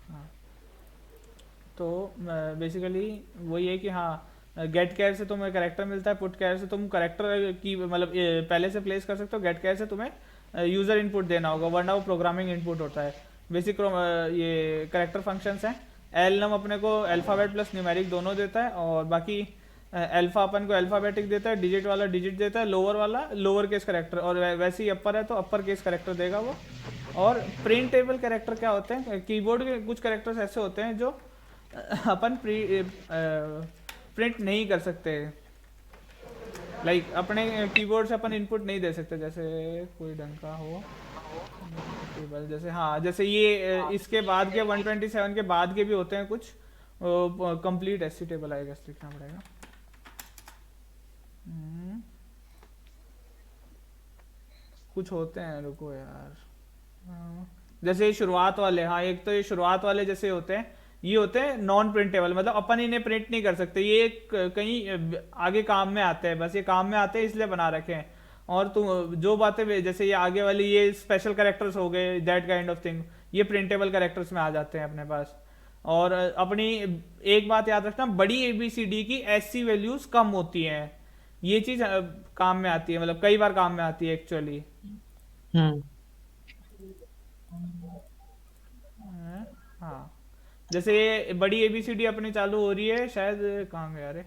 हाँ, तो बेसिकली वही है कि हाँ, गेट कैर से तुम्हें करेक्टर मिलता है, पुट कैर से तुम करेक्टर की मतलब पहले से प्लेस कर सकते हो, गेट कैर से तुम्हें यूज़र इनपुट देना होगा, वरना वो प्रोग्रामिंग इनपुट होता है। बेसिक ये करेक्टर फंक्शंस हैं। एल नम अपने को अल्फ़ाबेट प्लस न्यूमेरिक दोनों देता है, और बाकी अल्फ़ा अपन को अल्फ़ाबेटिक देता है, डिजिट वाला डिजिट देता है, लोअर वाला लोअर केस करेक्टर, और वैसे ही अपर है तो अपर केस करेक्टर देगा वो। और प्रिंटेबल कैरेक्टर क्या होते हैं, कीबोर्ड के कुछ कैरेक्टर्स ऐसे होते हैं जो अपन प्रिंट नहीं कर सकते। लाइक अपने कीबोर्ड से अपन इनपुट नहीं दे सकते, जैसे कोई ढंग का हो टेबल, जैसे हाँ, जैसे ये इसके बाद के 127 के बाद के भी होते हैं कुछ, कंप्लीट एससी टेबल आएगा, लिखना पड़ेगा। हम्म, कुछ होते हैं, रुको यार। हाँ, जैसे ये शुरुआत वाले, हाँ एक तो ये शुरुआत वाले जैसे होते हैं, ये होते हैं नॉन प्रिंटेबल, मतलब अपन इन्हें प्रिंट नहीं कर सकते, ये कहीं आगे काम में आते हैं, बस ये काम में आते हैं इसलिए बना रखे हैं। और तुम जो बातें जैसे ये आगे वाली ये स्पेशल कैरेक्टर्स हो गए, दैट काइंड ऑफ थिंग, ये प्रिंटेबल कैरेक्टर्स में आ जाते हैं अपने पास। और अपनी एक बात याद रखना, बड़ी एबीसीडी की एससी वैल्यूज कम होती हैं, ये चीज काम में आती है, मतलब कई बार काम में आती है एक्चुअली। हम्म। हाँ, जैसे ये बड़ी एबीसीडी अपनी चालू हो रही है शायद, कहाँ गया रे,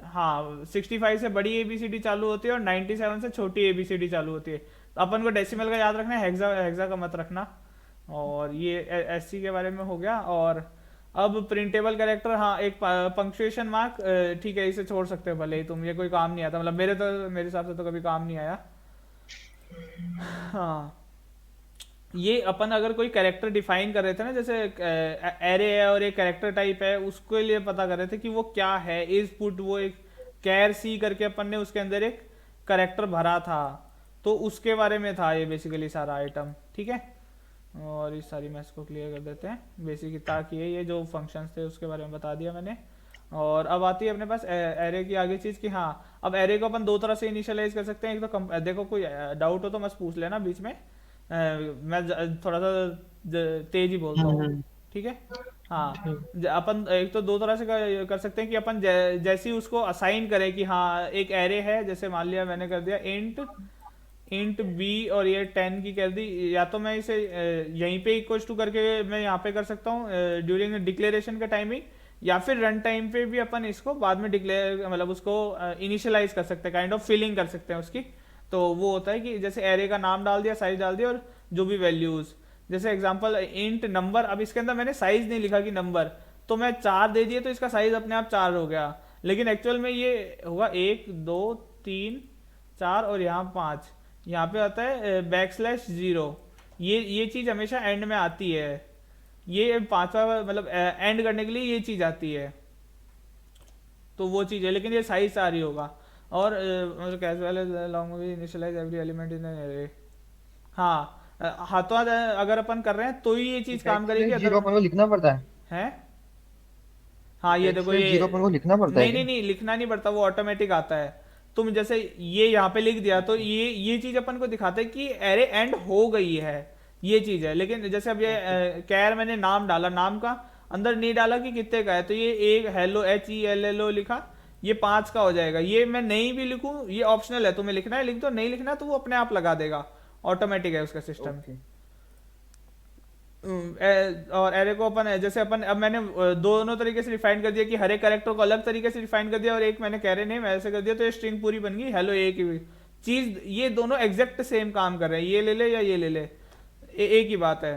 हाँ 65 से बड़ी एबीसीडी चालू होती है और 97 से छोटी एबीसीडी चालू होती है। तो अपन को डेसिमल का याद रखना है, हेक्सा हेक्सा का मत रखना। और ये एससी के बारे में हो गया। और अब प्रिंटेबल कैरेक्टर, हाँ एक पंक्चुएशन मार्क, ठीक है इसे छोड़ सकते हो भले ही तुम, ये कोई काम नहीं आता, मतलब मेरे हिसाब से तो कभी काम नहीं आया। हाँ, ये अपन अगर कोई कैरेक्टर डिफाइन कर रहे थे ना, जैसे एरे है और एक कैरेक्टर टाइप है, उसके लिए पता कर रहे थे कि वो क्या है, इज पुट, वो एक कैर सी करके अपन ने उसके अंदर एक कैरेक्टर भरा था, तो उसके बारे में था ये बेसिकली सारा आइटम, ठीक है। और इस सारी मैथ्स को क्लियर कर देते हैं, बेसिक ताकि ये जो फंक्शंस थे उसके बारे में बता दिया मैंने। और अब आती है अपने पास एरे की आगे चीज़ कि हाँ, अब एरे को अपन दो तरह से इनिशियलाइज कर सकते हैं। एक तो देखो कोई डाउट हो तो मत पूछ लेना बीच में, मैं थोड़ा सा तेज ही बोलता हूँ, हम्म। ठीक है। हाँ, ठीक। अपन एक तो दो तरह से कर सकते हैं कि अपन जैसे ही उसको असाइन करें कि हाँ एक एरे है, जैसे मान लिया मैंने कर दिया इंट इंट बी, और ये 10 की कर दी, या तो मैं इसे यहीं पे इक्वल्स टू करके मैं यहाँ पे कर सकता हूँ ड्यूरिंग डिक्लेरेशन का टाइमिंग, या फिर रन टाइम पे भी अपन इसको बाद में डिक्लेयर, मतलब उसको इनिशियलाइज कर सकते हैं, काइंड ऑफ फिलिंग कर सकते हैं उसकी। तो वो होता है कि जैसे एरे का नाम डाल दिया, साइज डाल दिया, और जो भी वैल्यूज, जैसे एग्जांपल इंट नंबर, अब इसके अंदर मैंने साइज नहीं लिखा कि नंबर, तो मैं 4 दे दिए तो इसका साइज अपने आप 4 हो गया, लेकिन एक्चुअल में ये होगा 1 2 3 4, और यहाँ 5, यहाँ पे आता है \0, ये चीज हमेशा एंड में आती है, ये पांचवा मतलब एंड करने के लिए ये चीज आती है, तो वो चीज है, लेकिन ये साइज सारी होगा। और मतलब एज वेल एज लॉन्ग में initialise every element in array. हाँ, हाथों हाथ अगर अपन कर रहे हैं तो ही ये चीज काम बैक करेगी, स्लैश अदर जीरो अपन को लिखना पड़ता है। है। हाँ ये बैक देखो स्लैश ये, जीरो अपन को लिखना पड़ता है नहीं क्या? नहीं नहीं, लिखना नहीं पड़ता, वो ऑटोमेटिक आता है। तुम जैसे ये यहाँ पे लिख दिया तो ये चीज अपन को दिखाता है कि एरे एंड हो गई है, ये चीज है। लेकिन जैसे अब ये ओके। कैर मैंने नाम डाला, नाम का अंदर नहीं डाला कि कितने का है, तो ये एक हेलो HELLO लिखा, ये 5 का हो जाएगा। ये मैं नहीं भी लिखूं, ये ऑप्शनल है, तुम्हें लिखना है लिख दो, नहीं लिखना तो वो अपने आप लगा देगा, ऑटोमेटिक है उसका सिस्टम। ओके। और एरे को अपन जैसे अपन, अब मैंने दोनों तरीके से डिफाइन कर दिया कि हर एक कैरेक्टर को अलग तरीके से डिफाइन कर दिया, और एक मैंने कैरे नेम ऐसे कर दिया, तो ये स्ट्रिंग पूरी बन गई हेलो ए की भी चीज। ये दोनों एग्जैक्ट सेम काम कर रहे हैं, ये ले ले या ये ले ले, एक ही बात है।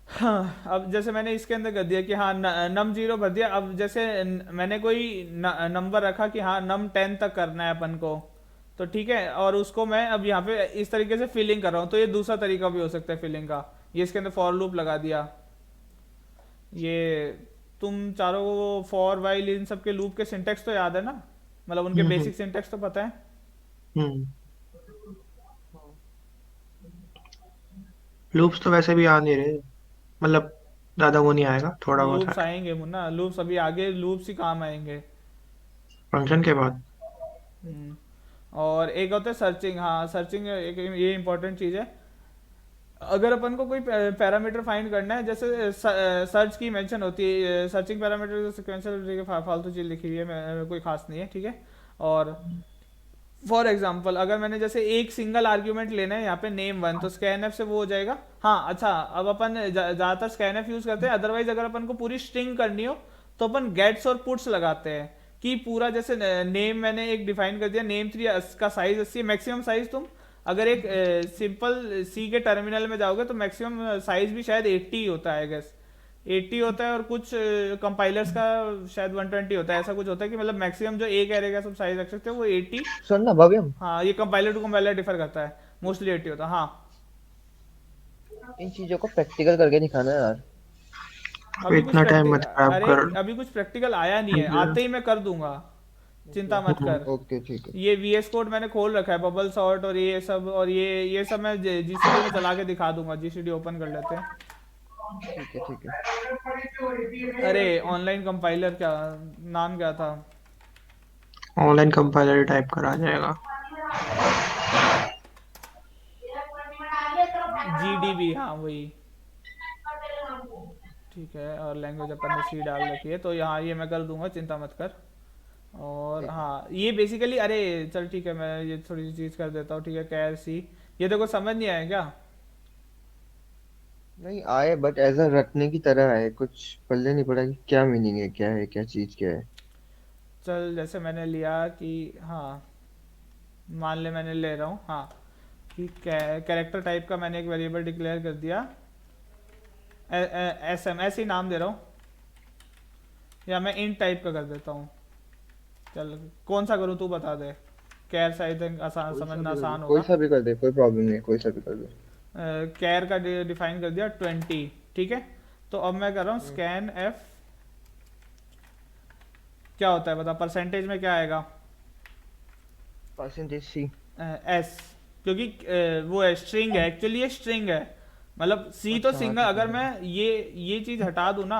हाँ, अब जैसे मैंने इसके अंदर कर दिया कि हाँ नम 0 भर दिया। अब जैसे मैंने कोई नंबर रखा कि हाँ नम 10 तक करना है अपन को, तो ठीक है, और उसको मैं अब यहाँ पे इस तरीके से फिलिंग कर रहा हूँ, तो ये दूसरा तरीका भी हो सकता है फिलिंग का। ये इसके अंदर फॉर लूप लगा दिया, ये तुम चारों को फॉर वाइल इन सब के लूप के सिंटेक्स तो याद है ना, मतलब उनके हम्म। बेसिक सिंटेक्स तो पता है। हम्म। लूप्स तो वैसे भी आ नहीं रहे, मतलब ज्यादा वो नहीं आएगा, थोड़ा बहुत लूप्स आएगा आएंगे मुन्ना, लूप्स अभी आगे लूप्स ही काम आएंगे। फंक्शन के बाद। हम्म, और एक होता है सर्चिंग, हाँ सर्चिंग एक ये इंपॉर्टेंट चीज़ है। अगर अपन को कोई पैरामीटर फाइंड करना है, जैसे सर्च की मेंशन होती है, सर्चिंग पैरामीटर सिक्वेंशियल फालतू चीज लिखी हुई है, कोई खास नहीं है, ठीक है। और फॉर एग्जाम्पल अगर मैंने जैसे एक सिंगल आर्ग्यूमेंट लेना है यहाँ पे नेम वन, तो स्कैन एफ से वो हो जाएगा। हाँ अच्छा, अब अपन ज्यादातर स्कैन एफ यूज करते हैं, अदरवाइज अगर अपन को पूरी स्ट्रिंग करनी हो तो अपन गेट्स और पुट्स लगाते हैं। कि पूरा जैसे नेम मैंने एक डिफाइन कर दिया, नेम थ्री का साइज 80 है, मैक्सिमम साइज तुम अगर एक सिंपल सी के टर्मिनल में जाओगे तो मैक्सिमम साइज भी शायद 80 ही होता है, गेस 80 होता है। और कुछ कंपाइलर्स का शायद 120 होता है, ऐसा कुछ होता है कि मतलब मैक्सिमम जो एक एरे का सब साइज रख सकते हो वो 80। सुन ना भव्यम, हाँ ये कंपाइलर टू कंपाइलर डिफर करता है, मोस्टली 80 होता है। हाँ इन चीजों को प्रैक्टिकल करके दिखाना है यार। अब इतना टाइम मत खराब अरे कर। अभी कुछ प्रैक्टिकल आया नहीं है, आते ही मैं कर दूंगा, चिंता मत कर। ओके ठीक है। ये वीएस कोड मैंने खोल रखा है, बबल सॉर्ट और ये सब, और ये सब मैं जीसीडी में चला के दिखा दूंगा। जीसीडी ओपन कर लेते हैं। ठीक है ठीक है। अरे ऑनलाइन कंपाइलर क्या नाम क्या था? ऑनलाइन कंपाइलर टाइप करा जाएगा। जीडीबी, हाँ वही, ठीक है। और लैंग्वेज अपन ने सी डाल रखी है, तो यहाँ ये मैं कर दूंगा, चिंता मत कर। और हाँ ये बेसिकली, अरे चल ठीक है, मैं ये थोड़ी सी चीज़ कर देता हूँ, ठीक है। कैर सी, ये देखो समझ नहीं आया क्या? नहीं आए, बट एज अ रटने की तरह है, कुछ पल्ले नहीं पड़ा कि क्या मीनिंग है, क्या है, क्या चीज क्या है। चल जैसे मैंने लिया कि हाँ, मान ले मैंने ले रहा हूँ हाँ, कि कैरेक्टर टाइप का मैंने एक वेरिएबल डिक्लेयर कर दिया, एस एम, ऐसे ही नाम दे रहा हूँ, या मैं इन टाइप का कर देता हूँ। चल कौन सा करूँ तू बता दे, कैर शायद आसान, कोई सा समझना भी कर दे, आसान कोई होगा। सा भी कर दे, कोई प्रॉब्लम नहीं है, कोई सा भी कर दे। कैर का डिफाइन कर दिया 20, ठीक है। तो अब मैं कर रहा हूँ स्कैन एफ, क्या होता है बता, परसेंटेज में क्या आएगा? परसेंटेज सी। एस, क्योंकि वो है स्ट्रिंग है, एक्चुअली ये स्ट्रिंग है। मतलब सी तो अच्छा हाँ सिंगल, ठीक अगर है। मैं ये चीज हटा दूं ना,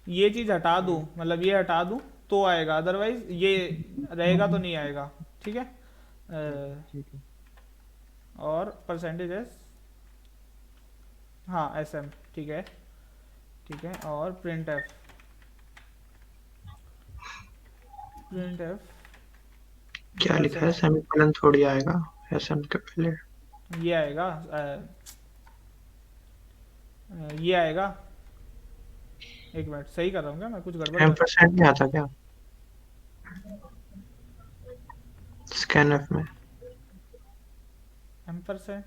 ये चीज हटा दूं, मतलब ये हटा दूं तो आएगा, अदरवाइज ये रहेगा तो नहीं आएगा, ठीक है। ठीक है। और परसेंटेज एस, हाँ एस एम, ठीक है ठीक है। और प्रिंट एफ, प्रिंट एफ क्या लिखा है? परसेंट, सेमीकोलन थोड़ी आएगा एसएम के पहले। ये आएगा ये आएगा। एक मिनट, सही कर रहा हूँ क्या मैं, कुछ गड़बड़ कर? एम्परसेंड नहीं आता क्या स्कैनफ में? एम्परसेंड,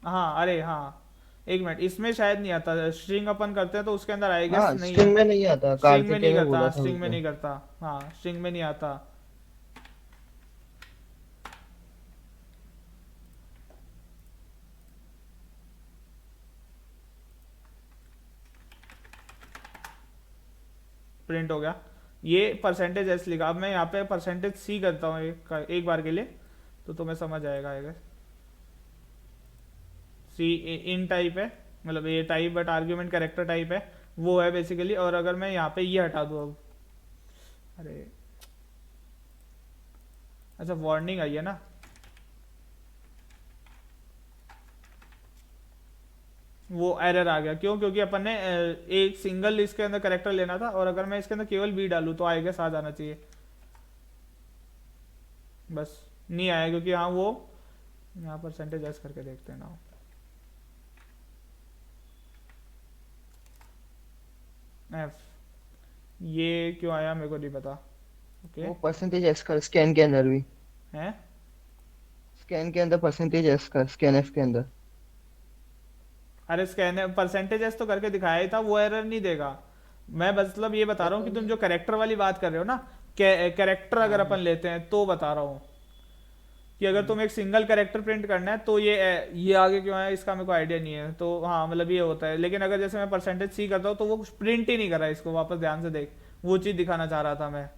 हाँ अरे हाँ, एक मिनट, इसमें शायद नहीं आता, स्ट्रिंग अपन करते हैं तो उसके अंदर आएगा, हाँ नहीं स्ट्रिंग में नहीं आता, स्ट्रिंग में कार्तिकेय नहीं ने करता, बोला था स्ट्रिंग में मुझे। नहीं करता, हाँ स्ट्रिंग में नहीं आता। प्रिंट हो गया, ये परसेंटेज एस लिखा। अब मैं यहाँ पे परसेंटेज सी करता हूँ एक बार के लिए, तो तुम्हें समझ आएगा आएगा। सी इन टाइप है, मतलब ये type but argument character type है, वो है बेसिकली। और अगर मैं यहाँ पे ये हटा दूँ अब, अरे अच्छा वार्निंग आई है ना, वो एरर आ गया, क्यों? क्योंकि अपन ने एक सिंगल इसके अंदर करेक्टर लेना था, और अगर मैं इसके अंदर केवल बी डालूं तो आएगा, साथ आना चाहिए, बस नहीं आया, क्योंकि हाँ वो यहाँ परसेंटेज एस करके देखते हैं ना, एफ, ये क्यों आया मेरे को नहीं पता। ओके, वो परसेंटेज एस का स्कैन के अंदर भी, है स्कैन के अंदर परसेंटेज एस का, स्कैन एफ के अंदर। अरे स्कैन परसेंटेज एस तो करके दिखाया ही था, वो एरर नहीं देगा। मैं मतलब ये बता रहा हूँ पता कि तुम नहीं। जो करेक्टर वाली बात कर रहे हो ना, कैरेक्टर अगर हाँ अपन हाँ। लेते हैं तो बता रहा हूँ कि अगर तुम एक सिंगल कैरेक्टर प्रिंट करना है तो ये आगे क्यों आया इसका मेरे को आइडिया नहीं है, तो हाँ मतलब ये होता है। लेकिन अगर जैसे मैं परसेंटेज सी करता हूँ तो वो प्रिंट ही नहीं कर रहा है इसको, वापस ध्यान से देख, वो चीज़ दिखाना चाह रहा था मैं।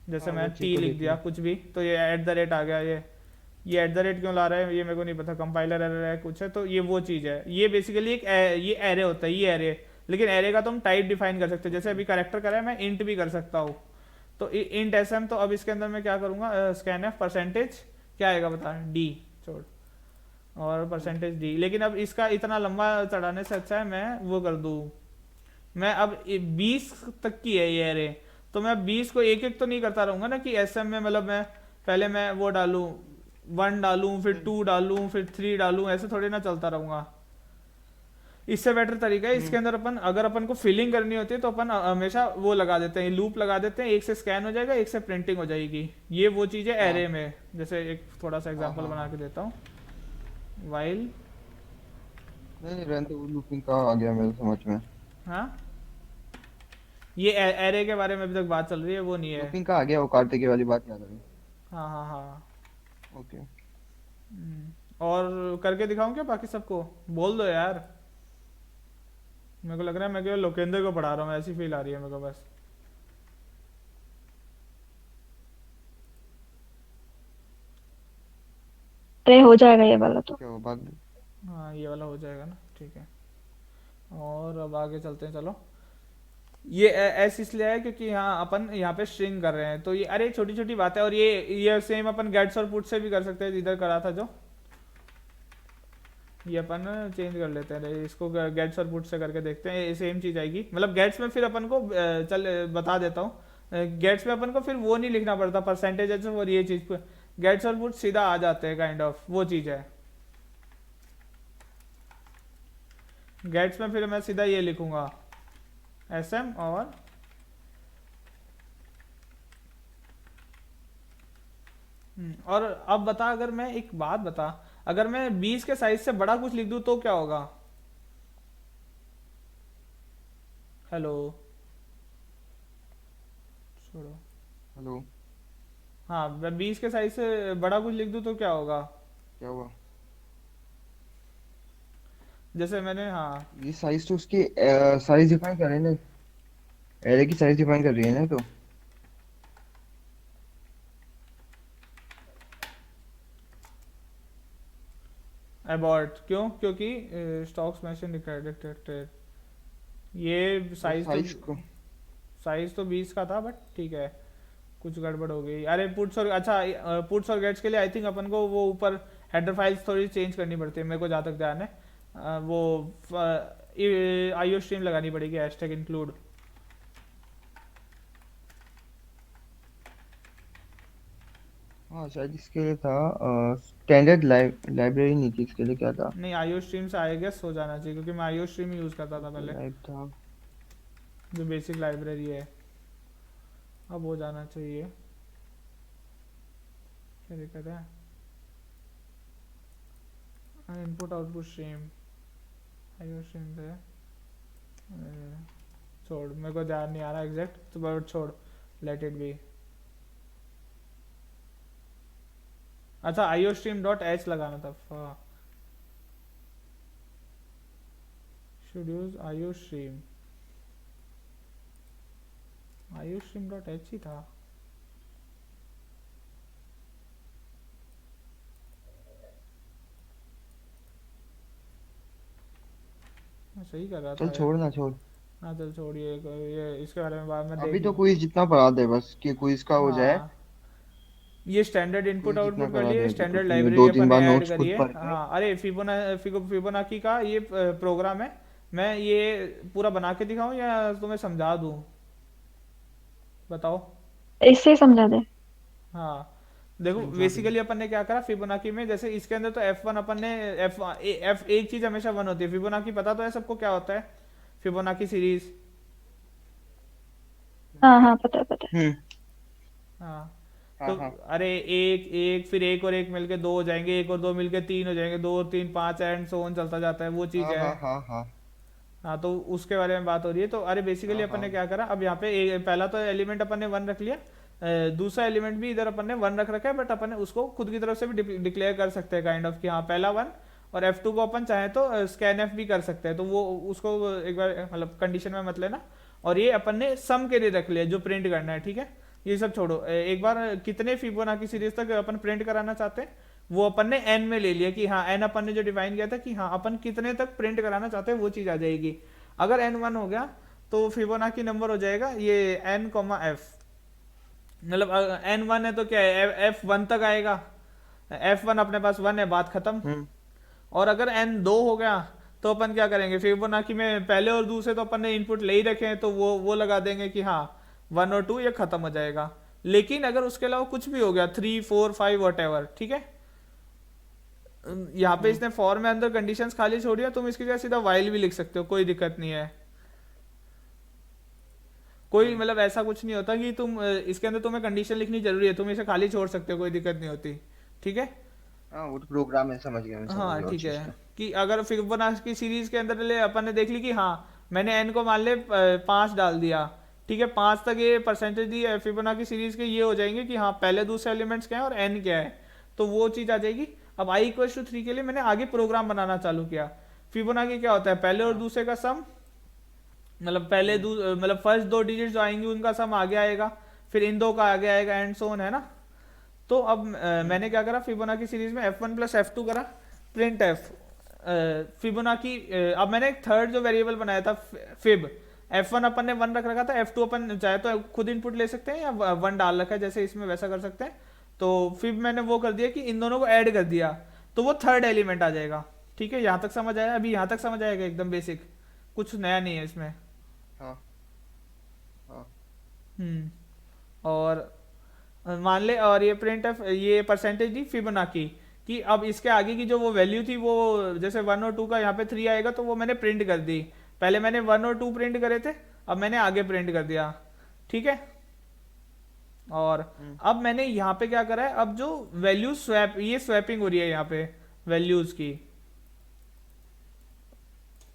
जैसे हाँ वो मैं चीज टी तो लिख देखी। दिया कुछ भी, तो ये एट द रेट आ गया, ये एट द रेट क्यों ला रहा है ये मेरे को नहीं पता, कंपाइलर एरर है कुछ है, तो ये वो चीज़ है। ये बेसिकली एक ये एरे होता है, ये एरे। लेकिन एरे का तुम टाइप डिफाइन कर सकते हो, जैसे अभी करेक्टर करा है, मैं इंट भी कर सकता हूँ। तो इंट एस एम, तो अब इसके अंदर मैं क्या करूँगा, स्कैन एफ परसेंटेज क्या आएगा बता, डी छोड़, और परसेंटेज डी। लेकिन अब इसका इतना लंबा चढ़ाने से अच्छा है मैं वो कर दूं, मैं अब 20 तक की है ये एरे, तो मैं 20 को एक एक तो नहीं करता रहूंगा ना कि एसएम में, मतलब मैं पहले मैं वो डालूं, 1 डालूं फिर 2 डालूं फिर 3 डालूं, ऐसे थोड़ी ना चलता रहूंगा। इससे बेटर तरीका है इसके अंदर अपन, अगर अपन को फिलिंग करनी होती है तो अपन हमेशा वो लगा देते हैं, लूप लगा देते हैं, एक से स्कैन हो जाएगा एक से प्रिंटिंग हो जाएगी। ये वो चीज़ है हाँ एरे में। जैसे एक थोड़ा सा हाँ एग्जांपल हाँ बना हाँ। के देता हूँ। वाइल, नहीं नहीं, रहने दो, वो लूपिंग कहाँ आ गया मेरे समझ में। हाँ, ये एरे के बारे में अभी तक बात चल रही है, वो नहीं है। लूपिंग कहाँ आ गया, वो कार्तिक वाली बात याद आ गई। हाँ हाँ हाँ। ओके। और करके दिखाऊं क्या बाकी सबको? बोल दो यार, मेरे को लग रहा है मैं केवल लोकेंद्र को पढ़ा रहा हूँ, ऐसी फील आ रही है मेरे को बस। अरे हो जाएगा ये वाला तो तो। क्या हुआ, भाग गई? हाँ ये वाला हो जाएगा ना, ठीक है। और अब आगे चलते हैं चलो। ये ऐसे इसलिए है क्योंकि यहाँ अपन यहाँ पे स्ट्रिंग कर रहे हैं, तो ये अरे छोटी छोटी बात है। और ये सेम अपन गेट्स और पुट से भी कर सकते हैं, इधर करा था जो, ये अपन चेंज कर लेते हैं, इसको गेट्स और पुट से करके देखते हैं, ये सेम चीज आएगी। मतलब गेट्स में फिर अपन को चल बता देता हूँ, गेट्स में अपन को फिर वो नहीं लिखना पड़ता परसेंटेज और ये चीज, गेट्स और पुट सीधा आ जाते हैं, काइंड ऑफ वो चीज है। गेट्स में फिर मैं सीधा ये लिखूंगा एसएम और और अब बता, अगर मैं एक बात बता, अगर मैं 20 के साइज से बड़ा कुछ लिख दूं तो क्या होगा? हेलो, छोड़ो। हेलो। हाँ, मैं 20 के साइज से बड़ा कुछ लिख दूं तो क्या होगा? क्या हुआ? जैसे मैंने, हाँ, ये साइज तो उसकी साइज डिफाइन कर रहे हैं ना, एरे की साइज डिफाइन कर रही है ना तो। अबॉर्ट क्यों? क्योंकि स्टॉक स्मैशिंग डिटेक्टेड, ये तो साइज तो साइज को, 20 का था, बट ठीक है, कुछ गड़बड़ हो गई। अरे पुट्स और, अच्छा पुट्स और गेट्स के लिए आई थिंक अपन को वो ऊपर हेडर फाइल्स थोड़ी चेंज करनी पड़ती है, मेरे को जहाँ तक ध्यान है। वो आईओ स्ट्रीम लगानी पड़ेगी, हैशटैग इंक्लूड। हाँ शायद इसके लिए था, स्टैंडर्ड लाइब्रेरी नहीं थी इसके लिए, क्या था? नहीं, आईओ स्ट्रीम से आई गेस हो जाना चाहिए, क्योंकि मैं आईओ स्ट्रीम यूज़ करता था पहले, लाइव था। जो बेसिक लाइब्रेरी है। अब हो जाना चाहिए, क्या दिक्कत है? Input output stream, IO stream से छोड़, मेरे को ध्यान नहीं आ रहा एग्जैक्ट, तो बट छोड़, लेट इट बी। अच्छा, आईओ स्ट्रीम डॉट एच लगाना था, should use iostream, iostream dot h ही था। मैं सही कर रहा चल था यार। छोड़ ना छोड़। हाँ चल छोड़िए, ये इसके बारे में बाद में अभी देख तो लूँ। क्विज जितना पढ़ा दे बस, कि क्विज का हो जाए। हाँ, ये स्टैंडर्ड इनपुट क्विज जितना आउटपुट कर करा लिए, दे अभी तो, स्टैंडर्ड फिर लाइब्रेरी दो तीन अपन ने बार ऐड नोट्स करी खुद है। पढ़ के। हाँ, अरे फिबोनाची का ये प्रोग्राम है, मैं ये पूरा बना के दिखाऊं या तुम्हें समझा दूं? बताओ। इससे ही समझा दे। हाँ, देखो समझा दे। बेसिकली अपन ने क्या करा फिबोनाची में, जैसे इसके अंदर तो F1 अपन ने, एफ एक चीज हमेशा 1 होती है। फिबोनाची पता तो है सबको क्या होता है, फिबोनाची सीरीज। हाँ हाँ, पता है पता है। हम्म। हाँ, हाँ तो हाँ अरे एक एक फिर एक और एक मिलके 2 हो जाएंगे, एक और 2 मिलके 3 हो जाएंगे, 2 और 3 5 एंड सो ऑन चलता जाता है, वो चीज हाँ है। हाँ हाँ हाँ हाँ, तो उसके बारे में बात हो रही है। तो अरे बेसिकली हाँ अपन हाँ। ने क्या करा, अब यहाँ पे पहला तो एलिमेंट अपन ने 1 रख लिया, दूसरा एलिमेंट भी इधर अपन ने 1 रख रखा है, बट अपन ने उसको खुद की तरफ से भी डिक्लेयर कर सकते हैं, काइंड ऑफ कि हाँ पहला 1, और F2 को अपन चाहे तो स्कैन एफ भी कर सकते हैं, तो वो उसको एक बार मतलब कंडीशन में मत लेना। और ये अपन ने सम के लिए रख लिया जो प्रिंट करना है, ठीक है। ये सब छोड़ो, एक बार कितने फिबोनाची सीरीज तक अपन प्रिंट कराना चाहते हैं वो अपन ने n में ले लिया, कि हाँ n अपन ने जो डिफाइन किया था कि हाँ अपन कितने तक प्रिंट कराना चाहते हैं वो चीज आ जाएगी। अगर n 1 हो गया तो फिबोनाची नंबर हो जाएगा ये n, f, मतलब n 1 है तो क्या है, f 1 तक आएगा, f 1 अपने पास 1 है, बात खत्म। हम्म और अगर n 2 हो गया तो अपन क्या करेंगे, फिबोनाची में पहले और दूसरे तो अपन ने इनपुट ले ही रखे हैं, तो वो लगा देंगे कि हाँ 1 और 2 ये खत्म हो जाएगा। लेकिन अगर उसके अलावा कुछ भी हो गया 3 4 5 वट एवर, ठीक है, यहाँ पे इसने फॉर में अंदर कंडीशंस खाली छोड़ी है, तुम इसकी जगह सीधा वाइल भी लिख सकते हो, कोई दिक्कत नहीं है। कोई मतलब ऐसा कुछ नहीं होता कि तुम इसके अंदर तुम्हें कंडीशन लिखनी जरूरी है, तुम इसे खाली छोड़ सकते हो, कोई दिक्कत नहीं होती, ठीक है। हाँ वो तो प्रोग्राम है, समझ गया मैं, समझ हाँ गया ठीक उस चीज है, का। कि अगर फिबोनाची की सीरीज के अंदर ले अपन ने देख ली कि हाँ मैंने एन को मान ले 5 डाल दिया, ठीक है, 5 तक ये परसेंटेज दी है फिबोनाची सीरीज के, ये हो जाएंगे कि हाँ पहले दूसरे एलिमेंट्स क्या है और एन क्या है, तो वो चीज आ जाएगी। अब आई इक्वल टू 3 के लिए मैंने आगे प्रोग्राम बनाना चालू किया। फिबोनाची क्या होता है, पहले और दूसरे का सम, मतलब मतलब फर्स्ट 2 डिजिट जो आएंगे उनका सम आगे आएगा, फिर इन दो का आगे आएगा, एंड सो ऑन, है ना। तो अब मैंने क्या करा, फिबोनाची सीरीज में f1 प्लस f2 करा, प्रिंट एफ फिबोनाची। अब मैंने एक थर्ड जो वेरिएबल बनाया था फिब, f1 अपन ने 1 रख रखा था, f2 अपन चाहे तो खुद इनपुट ले सकते हैं या 1 डाल रखा है जैसे इसमें वैसा कर सकते हैं। तो फिब मैंने वो कर दिया कि इन दोनों को ऐड कर दिया, तो वो थर्ड एलिमेंट आ जाएगा, ठीक है। यहाँ तक समझ आया, अभी यहाँ तक समझ आएगा, एकदम बेसिक, कुछ नया नहीं है इसमें। हाँ हाँ और मान ले, और ये प्रिंट एफ, ये परसेंटेज दी फिबोनाची कि अब इसके आगे की जो वो वैल्यू थी, वो जैसे 1 और 2 का यहाँ पे 3 आएगा तो वो मैंने प्रिंट कर दी। पहले मैंने 1 और 2 प्रिंट करे थे, अब मैंने आगे प्रिंट कर दिया, ठीक है। और अब मैंने यहाँ पे क्या करा है, अब जो वैल्यू स्वैप, ये स्वैपिंग हो रही है यहाँ पे वैल्यूज की,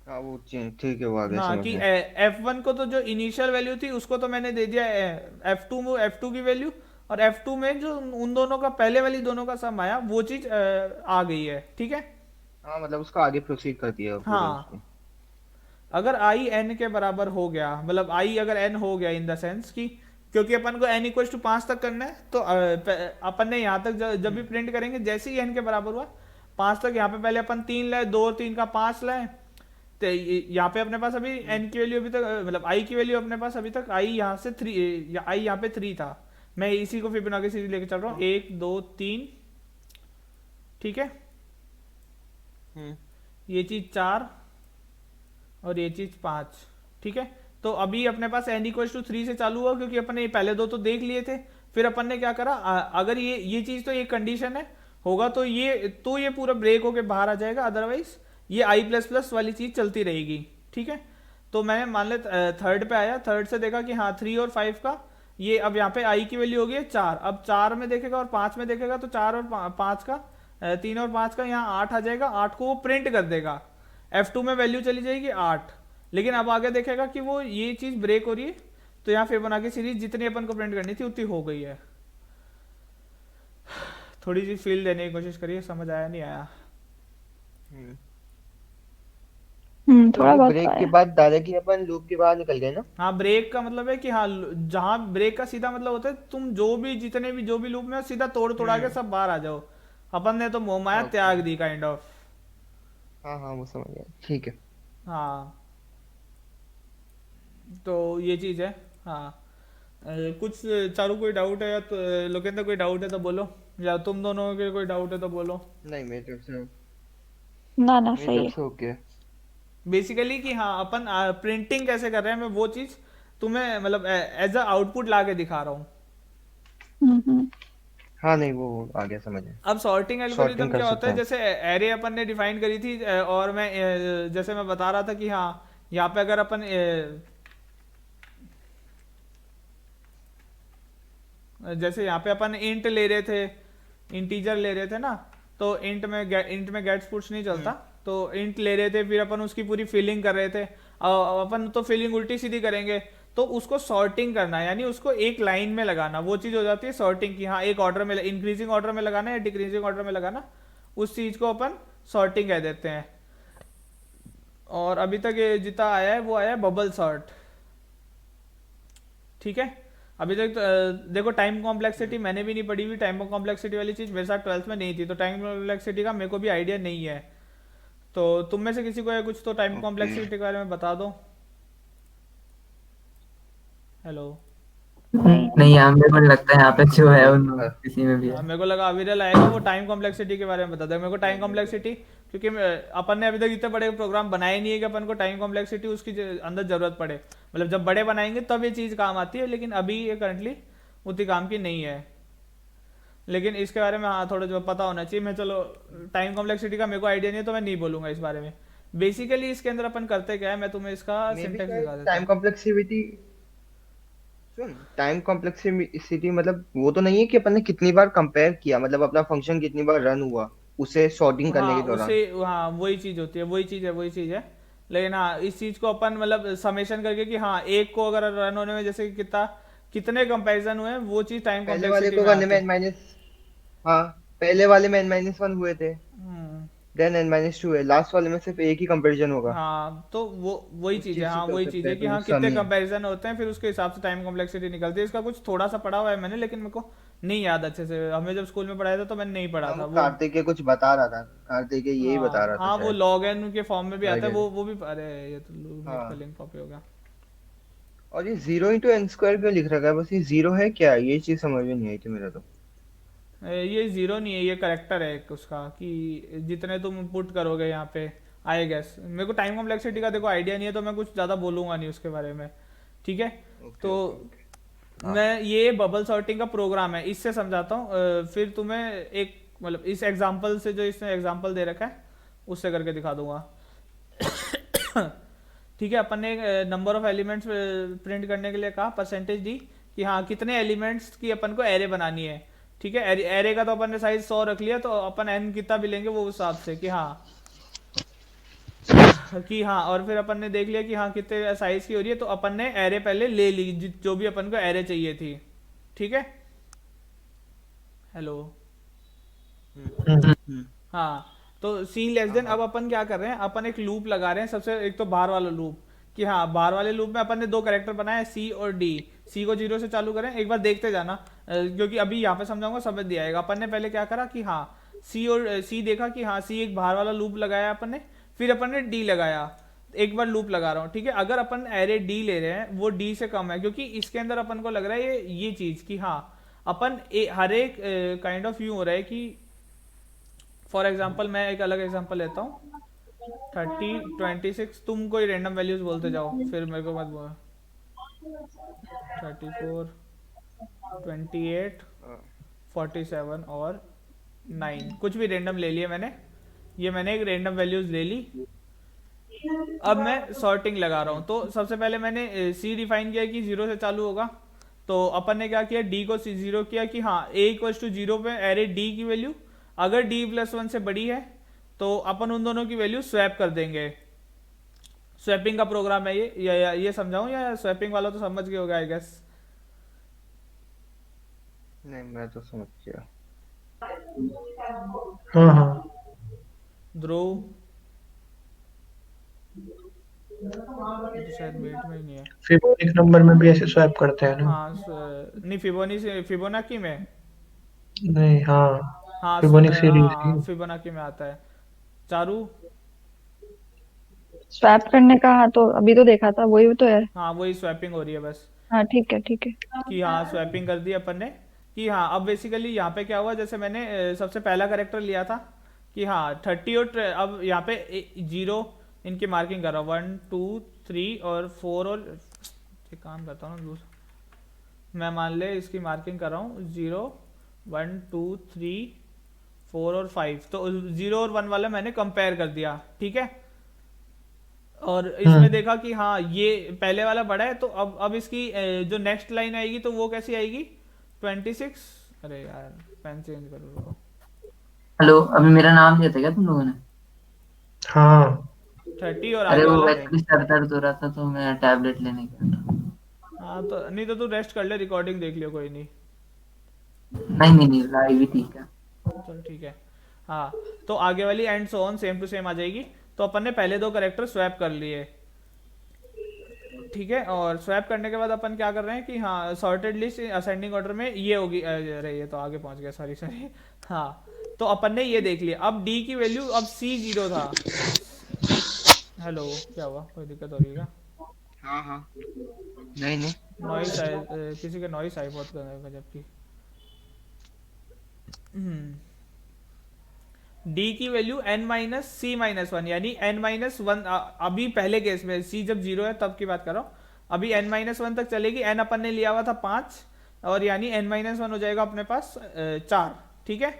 हाँ वो ठीक है, वो आ गया हाँ, समझ कि में। F1 को तो जो इनिशियल वैल्यू थी उसको तो मैंने दे दिया F2 की वैल्यू, और F2 में जो उन दोनों का पहले वाली दोनों का सम आया वो चीज आ गई है, ठीक है। हाँ मतलब उसका आगे प्रोसीड कर दिया पूरा उसको। हाँ, अगर i n के बराबर हो गया, मतलब i अगर n हो गया, इन द सेंस कि क्योंकि अपन को n इक्वल टू 5 तक करना है, तो अपन ने यहाँ तक जब भी प्रिंट करेंगे, जैसे ही n के बराबर हुआ 5 तक, यहाँ पे पहले अपन 3 लाए, 2 और 3 का 5 लाए, तो यहाँ पे अपने पास अभी n की वैल्यू अभी तक, मतलब i की वैल्यू अपने पास अभी तक i यहाँ से 3, i यहाँ पे 3 था, मैं इसी को फिबोनाची सीरीज लेके चल रहा हूँ, 1 2 3, ठीक है, ये चीज 4 और ये चीज 5, ठीक है। तो अभी अपने पास n इक्वल टू 3 से चालू हुआ, क्योंकि अपन ने ये पहले दो तो देख लिए थे। फिर अपन ने क्या करा, अगर ये चीज तो एक कंडीशन है होगा, तो ये पूरा ब्रेक होके बाहर आ जाएगा, अदरवाइज ये i प्लस प्लस वाली चीज चलती रहेगी, ठीक है। तो मैंने मान ले थर्ड पे आया, थर्ड से देखा कि हाँ 3 और 5 का ये, अब यहाँ पे i की वैल्यू हो गई है 4, अब 4 में देखेगा और 5 में देखेगा, तो 4 और 5 का 3 और 5 का यहाँ 8 आ जाएगा, 8 को वो प्रिंट कर देगा, F2 में वैल्यू चली जाएगी 8। लेकिन अब आगे देखेगा कि वो ये चीज ब्रेक हो रही है, तो यहाँ फिबोनाची सीरीज जितनी अपन को प्रिंट करनी थी उतनी हो गई है। थोड़ी सी फील देने की कोशिश करिए, समझ आया नहीं आया? तो थोड़ा वो बहुत ब्रेक तो के आया। बाद डायरेक्टली अपन लूप के बाहर निकल गए ना। हाँ, ब्रेक का मतलब है कि हाँ, जहाँ ब्रेक का सीधा मतलब होता है तुम जितने भी जो भी लूप में हो, सीधा तोड़ा के सब बाहर आ जाओ। अपन ने तो मोह माया ओके। त्याग दी, काइंड ऑफ। हाँ हाँ वो समझ गया, ठीक है। हाँ, तो ये चीज है। हाँ, कुछ चारू कोई डाउट है, या तो लोकेंद्र कोई डाउट है तो बोलो, या तुम दोनों के कोई डाउट है तो बोलो। नहीं मेरी तरफ से, ना मेरी सही तरफ है। से ओके। बेसिकली कि हाँ अपन प्रिंटिंग कैसे कर रहे हैं, मैं वो चीज तुम्हें मतलब एज अ आउटपुट ला के दिखा रहा हूँ। हम्म। हाँ नहीं वो आ गया, समझ गया। अब सॉर्टिंग एल्गोरिदम सॉर्टिंग कर क्या होता सकते है, हैं। जैसे एरे अपन ने डिफाइन करी थी, और मैं जैसे मैं बता रहा था कि हाँ यहाँ पे अगर अपन जैसे यहाँ पे अपन इंट ले रहे थे, इंटीजर ले रहे थे ना, तो इंट में गेट्स पुट्स नहीं चलता, तो इंट ले रहे थे, फिर अपन उसकी पूरी फिलिंग कर रहे थे। अपन तो फिलिंग उल्टी सीधी करेंगे, तो उसको सॉर्टिंग करना है, यानी उसको एक लाइन में लगाना, वो चीज हो जाती है सॉर्टिंग की। हाँ, एक ऑर्डर में, इंक्रीजिंग ऑर्डर में लगाना या डिक्रीजिंग ऑर्डर में लगाना, उस चीज को अपन सॉर्टिंग कह देते हैं। और अभी तक ये जितना आया है वो आया है बबल सॉर्ट, ठीक है। अभी तक देखो, टाइम कॉम्प्लेक्सिटी मैंने भी नहीं पढ़ी हुई, टाइम कॉम्प्लेक्सिटी वाली चीज मेरे साथ 12th में नहीं थी, तो टाइम कॉम्प्लेक्सिटी का मेरे को भी आइडिया नहीं है। तो तुम में से किसी को है कुछ, तो टाइम ओके। कॉम्प्लेक्सिटी के बारे में बता दो। हेलो। नहीं यार, मेरे को लगता है यहाँ पे जो है उन किसी में भी है। मेरे को लगा अविरल आएगा, वो टाइम कॉम्प्लेक्सिटी के बारे में बता दे मेरे को। टाइम कॉम्प्लेक्सिटी क्योंकि अपन ने अभी तक इतने बड़े प्रोग्राम बनाए नहीं है कि अपन को टाइम कॉम्प्लेक्सिटी उसकी अंदर जरूरत पड़े, मतलब जब बड़े बनाएंगे तब ये चीज़ काम आती है, लेकिन अभी ये करंटली उतनी काम की नहीं है। लेकिन इसके बारे में हाँ थोड़ा जो पता होना चाहिए। मैं चलो टाइम कॉम्प्लेक्सिटी का मेरे को आइडिया नहीं है तो मैं नहीं बोलूंगा इस बारे में। बेसिकली इसके अंदर अपन करते क्या है, मैं तुम्हें इसका मे बी सिंटेक्स दिखा देता टाइम हूँ। कॉम्प्लेक्सिटी, सुन, टाइम कॉम्प्लेक्सिटी मतलब वो तो नहीं है कि अपन ने कितनी बार कंपेयर किया, मतलब अपना फंक्शन कितनी बार रन हुआ उसे सॉर्टिंग करने हाँ के उसे, दौरान। हाँ वही चीज़ होती है, वही चीज़ है। लेकिन हाँ इस चीज़ को अपन मतलब समेशन करके कि हाँ एक को अगर रन होने में जैसे कि कितने कंपैरिजन हुए हैं, वो चीज़ टाइम पहले वाले कॉम्प्लेक्सिटी को में करने में आते। n-, हाँ, पहले वाले में n-1 हुए थे, हम्म। देन n-2 है, लास्ट वाले में सिर्फ एक ही कंपैरिजन होगा। हाँ तो वो वही उस चीज़ है, चीज से हाँ कर वही चीज़ सकते है हैं कि तो वो हाँ सम कितने ही है। कंपैरिजन होते हैं, फिर उसके हिसाब से टाइम कॉम्प्लेक्सिटी निकलती है। इसका कुछ थोड़ा सा पढ़ा हुआ है मैंने, लेकिन मेरे को नहीं याद अच्छे से। हमें जब स्कूल में पढ़ाया था तो मैंने नहीं पढ़ा हाँ, था वो वो। कार्तिक कुछ बता रहा था, कार्तिक यही बता हाँ रहा था हाँ वो शायद। लॉग एन के फॉर्म में भी आता है, आगे। वो भी। अरे ये तो लूप का हाँ, लिंक कॉपी हो गया। और ये 0 × n² क्यों लिख रखा है, बस ये जीरो है क्या, ये चीज समझ में नहीं आई थी मेरे तो। ये जीरो नहीं है, ये करेक्टर है एक उसका, कि जितने तुम पुट करोगे यहाँ पे। आई गेस मेरे को टाइम कॉम्प्लेक्सिटी का देखो आइडिया नहीं है, तो मैं कुछ ज़्यादा बोलूँगा नहीं उसके बारे में। ठीक है। ओके तो ओके ओके। हाँ मैं ये बबल सॉर्टिंग का प्रोग्राम है, इससे समझाता हूँ। फिर तुम्हें एक मतलब इस एग्जांपल से, जो इसने एग्जांपल दे रखा है उससे करके दिखा दूंगा। ठीक है। अपन ने नंबर ऑफ एलिमेंट्स प्रिंट करने के लिए कहा परसेंटेज डी, कि हाँ कितने एलिमेंट्स की अपन को एरे बनानी है। ठीक है। एरे का तो अपन ने साइज 100 रख लिया, तो अपन एन कितना भी लेंगे वो उस हिसाब से, कि हाँ और फिर अपन ने देख लिया कि हाँ कितने साइज की हो रही है, तो अपन ने एरे पहले ले ली, जो भी अपन को एरे चाहिए थी। ठीक है। हेलो। हम्म। हाँ तो सी लेस हाँ देन, हाँ। अब अपन क्या कर रहे हैं, अपन एक लूप लगा रहे हैं। सबसे एक तो बाहर वाला लूप, कि हाँ बाहर वाले लूप में अपन ने दो कैरेक्टर बनाए सी और डी। सी को 0 से चालू करें, एक बार देखते जाना, क्योंकि अभी यहाँ पे समझाऊंगा समझ दिया आएगा। अपन ने पहले क्या करा कि हाँ सी देखा कि हाँ सी एक बाहर वाला लूप लगाया अपन ने, फिर अपन ने डी लगाया। एक बार लूप लगा रहा हूँ। ठीक है। अगर अपन एरे डी ले रहे हैं, वो डी से कम है, क्योंकि इसके अंदर अपन को लग रहा है ये चीज कि हाँ अपन हर एक काइंड ऑफ यूं हो रहा है कि फॉर एग्जाम्पल मैं एक अलग एग्जाम्पल लेता हूँ। 30, 26, तुम कोई रैंडम वैल्यूज बोलते जाओ, फिर मेरे को मत बोलो। 34, 28, हाँ। 47 और 9, कुछ भी रैंडम ले लिया मैंने। ये मैंने एक रैंडम वैल्यूज ले ली। अब मैं सॉर्टिंग लगा रहा हूँ, तो सबसे पहले मैंने सी डिफाइन किया कि 0 से चालू होगा। तो अपन ने क्या किया, डी को 0 किया कि हाँ ए इक्वल्स टू 0 पे एरे डी की वैल्यू अगर डी प्लस 1 से बड़ी है, तो अपन उन दोनों की वैल्यू स्वैप कर देंगे। स्वैपिंग का प्रोग्राम है ये, ये समझाऊं, या स्वैपिंग वाला तो समझ गए होगा आई गेस। नहीं, मैं तो समझ गया। हाँ हाँ। ध्रुव, ये तो शायद वेट में ही नहीं है। फिबोनिक नंबर में भी ऐसे स्वैप करते हैं ना? हाँ नहीं फिबोनाची में। नहीं, हाँ, हाँ फिबोनिक सीरीज की। हाँ फिबोनाची में आता है। चारू। स्वैप करने का, हाँ तो अभी तो देखा था, वही तो है। हाँ वही स्वैपिंग हो रही है बस, हाँ ठीक है ठीक है। कि हाँ स्वैपिंग कर दी अपन ने। कि हाँ अब बेसिकली यहाँ पे क्या हुआ, जैसे मैंने सबसे पहला करेक्टर लिया था कि हाँ 30 और अब यहाँ पे 0 इनकी मार्किंग कर रहा हूँ, 1 2 3 और 4 और एक काम करता हूँ ना दूसरा, मैं मान ले इसकी मार्किंग कर रहा हूँ 0 1 2 3 4 और 5, तो 0 और 1 वाला मैंने कंपेयर कर दिया। ठीक है। और इसमें देखा कि हाँ ये पहले वाला बड़ा है, तो अब इसकी जो नेक्स्ट लाइन आएगी तो वो कैसी आएगी, 26। अरे यार पेन चेंज करो रुको। हेलो, अभी मेरा नाम लिया था क्या तुम लोगों ने? हाँ 30 और अरे आगे वो वाला। एक्चुअली सर दर्द हो रहा था तो मैं टैबलेट लेने गया था। हाँ तो नहीं तो तू रेस्ट कर ले, रिकॉर्डिंग देख लियो, कोई नहीं। नहीं नहीं नहीं, लाइव ही ठीक है। चल ठीक है। हाँ तो आगे वाली and so on same to same आ जाएगी। तो अपन ने पहले दो करेक्टर स्वैप कर लिए। ठीक है। और स्वैप करने के बाद अपन क्या कर रहे हैं कि हाँ सॉर्टेड लिस्ट असेंडिंग ऑर्डर में ये होगी। अरे ये तो आगे पहुंच गया, सॉरी सॉरी। हाँ तो अपन ने ये देख लिया। अब डी की वैल्यू, अब सी 0 था। हेलो, क्या हुआ, कोई दिक्कत हो रही है क्या? हाँ हाँ। नहीं नहीं। नॉइस आए, किसी का नॉइस आई बहुत गजब की। डी की value n minus C minus one, यानी n माइनस वन, अभी पहले केस में c जब 0 है तब की बात कर रहा हूँ, अभी n माइनस वन तक चलेगी, n अपन ने लिया हुआ था 5, और यानी n माइनस वन हो जाएगा अपने पास 4, ठीक है।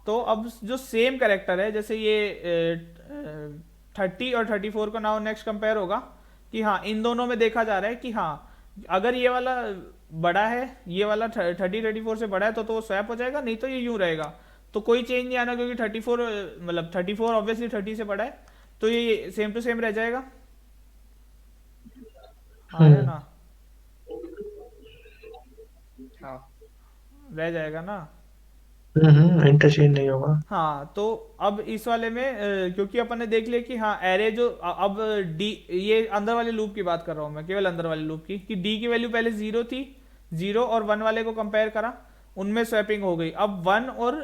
तो अब जो सेम कैरेक्टर है, जैसे ये 30 और 34 को नाउ नेक्स्ट कंपेयर होगा कि हाँ इन दोनों में देखा जा रहा है कि हाँ अगर ये वाला बड़ा है, ये वाला 34 से बड़ा है तो वो स्वैप हो जाएगा, नहीं तो ये यूं रहेगा, तो कोई चेंज नहीं आना, क्योंकि 34 मतलब 34 ऑब्वियसली 30 से बड़ा है, तो ये सेम टू सेम रह जाएगा। हाँ है ना, हाँ रह जाएगा ना। इंटरचेंज नहीं होगा। हाँ तो अब इस वाले में क्योंकि अपन ने देख लिया कि हाँ एरे जो अब डी, ये अंदर वाले लूप की बात कर रहा हूँ मैं, केवल अंदर वाले लूप की, कि डी की वैल्यू पहले 0 थी, 0 और 1 वाले को कंपेयर करा, उनमें स्वैपिंग हो गई। अब 1 और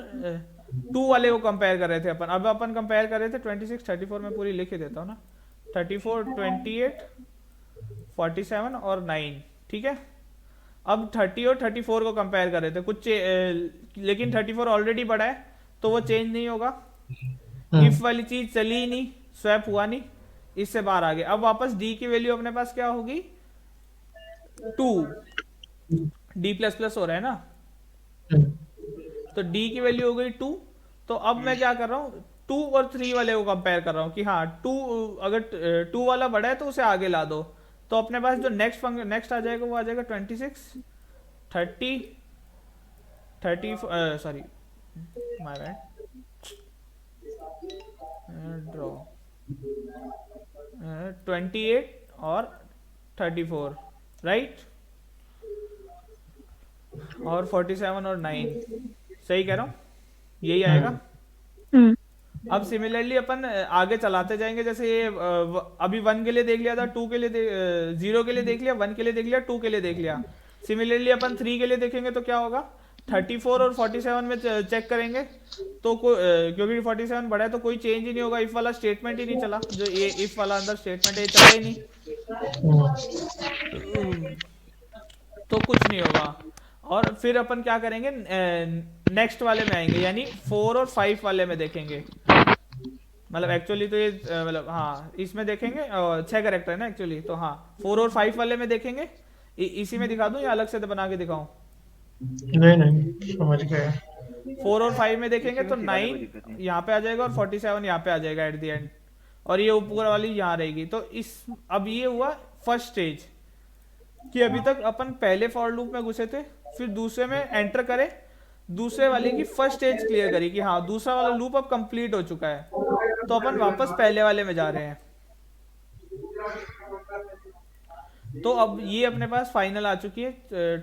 2 वाले को कंपेयर कर रहे थे अपन, अब अपन कंपेयर कर रहे थे 26 34 में पूरी लिख ही देता हूँ ना, 34 28 47 और 9, ठीक है। अब 30 और 34 को कंपेयर कर रहे थे कुछ लेकिन 34 ऑलरेडी बड़ा है तो वो चेंज नहीं होगा, इफ वाली चीज चली ही नहीं, स्वैप हुआ नहीं, इससे बाहर आ गए। अब वापस डी की वैल्यू अपने पास क्या होगी 2, डी प्लस प्लस हो रहा है ना, तो डी की वैल्यू हो गई 2। तो अब मैं क्या कर रहा हूँ 2 और 3 वाले को कंपेयर कर रहा हूँ कि हाँ 2 अगर 2 वाला बड़ा है तो उसे आगे ला दो, तो अपने पास जो नेक्स्ट आ जाएगा वो आ जाएगा 26 30 30 सॉरी माय बैड ड्रॉ 28 और 34 राइट, और 47 और 9, सही कह रहा हूँ, यही आएगा। हम्म अब सिमिलरली अपन आगे चलाते जाएंगे, जैसे ये अभी 1 के लिए देख लिया था, 2 के लिए 0 के लिए देख लिया, 1 के लिए देख लिया, 2 के लिए देख लिया। सिमिलरली अपन 3 के लिए देखेंगे तो क्या होगा 34 और 47 में चेक करेंगे तो क्योंकि 47 बड़ा है तो कोई चेंज ही नहीं होगा, इफ वाला स्टेटमेंट ही नहीं चला, जो ये इफ वाला अंदर स्टेटमेंट है ये चला ही नहीं, तो कुछ नहीं होगा। और फिर अपन क्या करेंगे नेक्स्ट वाले में आएंगे, यानी 4 और 5 वाले में देखेंगे, मतलब एक्चुअली तो ये मतलब हाँ इसमें देखेंगे 6 कैरेक्टर है ना एक्चुअली, तो हाँ 4 और 5 वाले में देखेंगे। इसी में दिखा दूं या अलग से बना के दिखाऊं? नहीं समझ गए। 4 और 5 में देखेंगे तो इसी में सिखाने 9 को दिक्कत नहीं। यहाँ पे आ जाएगा और 47 यहाँ पे आ जाएगा एट द एंड, और ये ऊपर वाली यहाँ रहेगी। तो इस अब ये हुआ फर्स्ट स्टेज कि अभी तक अपन पहले फॉर लूप में घुसे थे, फिर दूसरे में एंटर करे, दूसरे वाले की फर्स्ट स्टेज क्लियर करी कि हाँ दूसरा वाला लूप अब कंप्लीट हो चुका है, तो अपन वापस पहले वाले में जा रहे हैं। तो अब ये अपने पास फाइनल आ चुकी है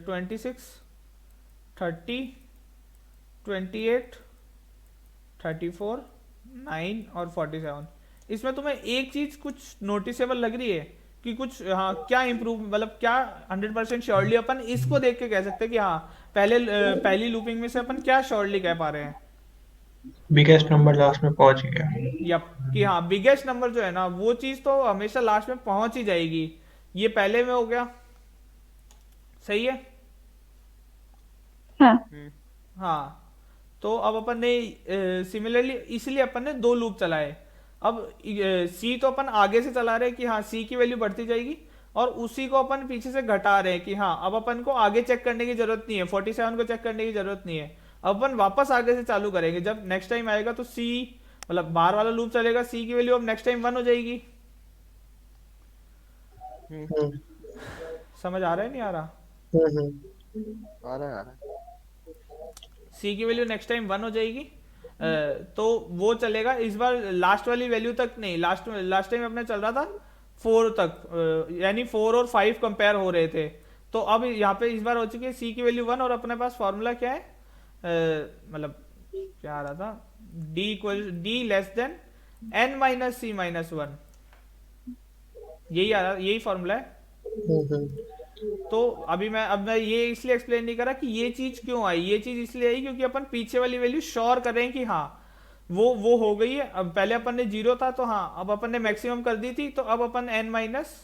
26 30 28 34 9 और 47। इसमें तुम्हें एक चीज कुछ नोटिसेबल लग रही है कि कुछ हाँ क्या इम्प्रूव, मतलब क्या 100% श्योरली अपन इसको देख के कह सकते हैं कि हाँ पहली लूपिंग में से अपन क्या श्योरली कह पा रहे हैं बिगेस्ट नंबर लास्ट में पहुंच गया। या कि हाँ बिगेस्ट नंबर जो है ना वो चीज तो हमेशा लास्ट में पहुंच ही जाएगी। ये पहले में हो गया, सही है। हाँ हाँ तो अब अपन ने सिमिलरली इसलिए अपन ने 2 लूप चलाए। अब सी तो अपन आगे से चला रहे हैं कि हाँ सी की वैल्यू बढ़ती जाएगी, और उसी को अपन पीछे से घटा रहे हैं कि हाँ अब अपन को आगे चेक करने की जरूरत नहीं है, 47 को चेक करने की जरूरत नहीं है। अब अपन वापस आगे से चालू करेंगे, जब नेक्स्ट टाइम आएगा तो सी मतलब बाहर वाला लूप चलेगा, सी की वैल्यू अब नेक्स्ट टाइम 1 हो जाएगी। समझ आ रहा है नहीं आ रहा? आ रहा है। सी की वैल्यू नेक्स्ट टाइम 1 हो जाएगी, तो वो चलेगा। इस बार लास्ट वाली वैल्यू तक नहीं, लास्ट टाइम अपने चल रहा था 4 तक, यानी 4 और 5 कंपेयर हो रहे थे। तो अब यहाँ पे इस बार हो चुकी है सी की वैल्यू 1, और अपने पास फॉर्मूला क्या है, मतलब क्या आ रहा था, D less than n minus C minus 1, यही आ रहा, यही फॉर्मूला है। तो अब मैं ये इसलिए एक्सप्लेन नहीं करा कि ये चीज क्यों आई। ये चीज इसलिए आई क्योंकि अपन पीछे वाली वैल्यू श्योर कर रहे हैं कि हाँ वो हो गई है। अब पहले अपन ने 0 था तो हाँ अब अपन ने मैक्सिमम कर दी थी, तो अब अपन n माइनस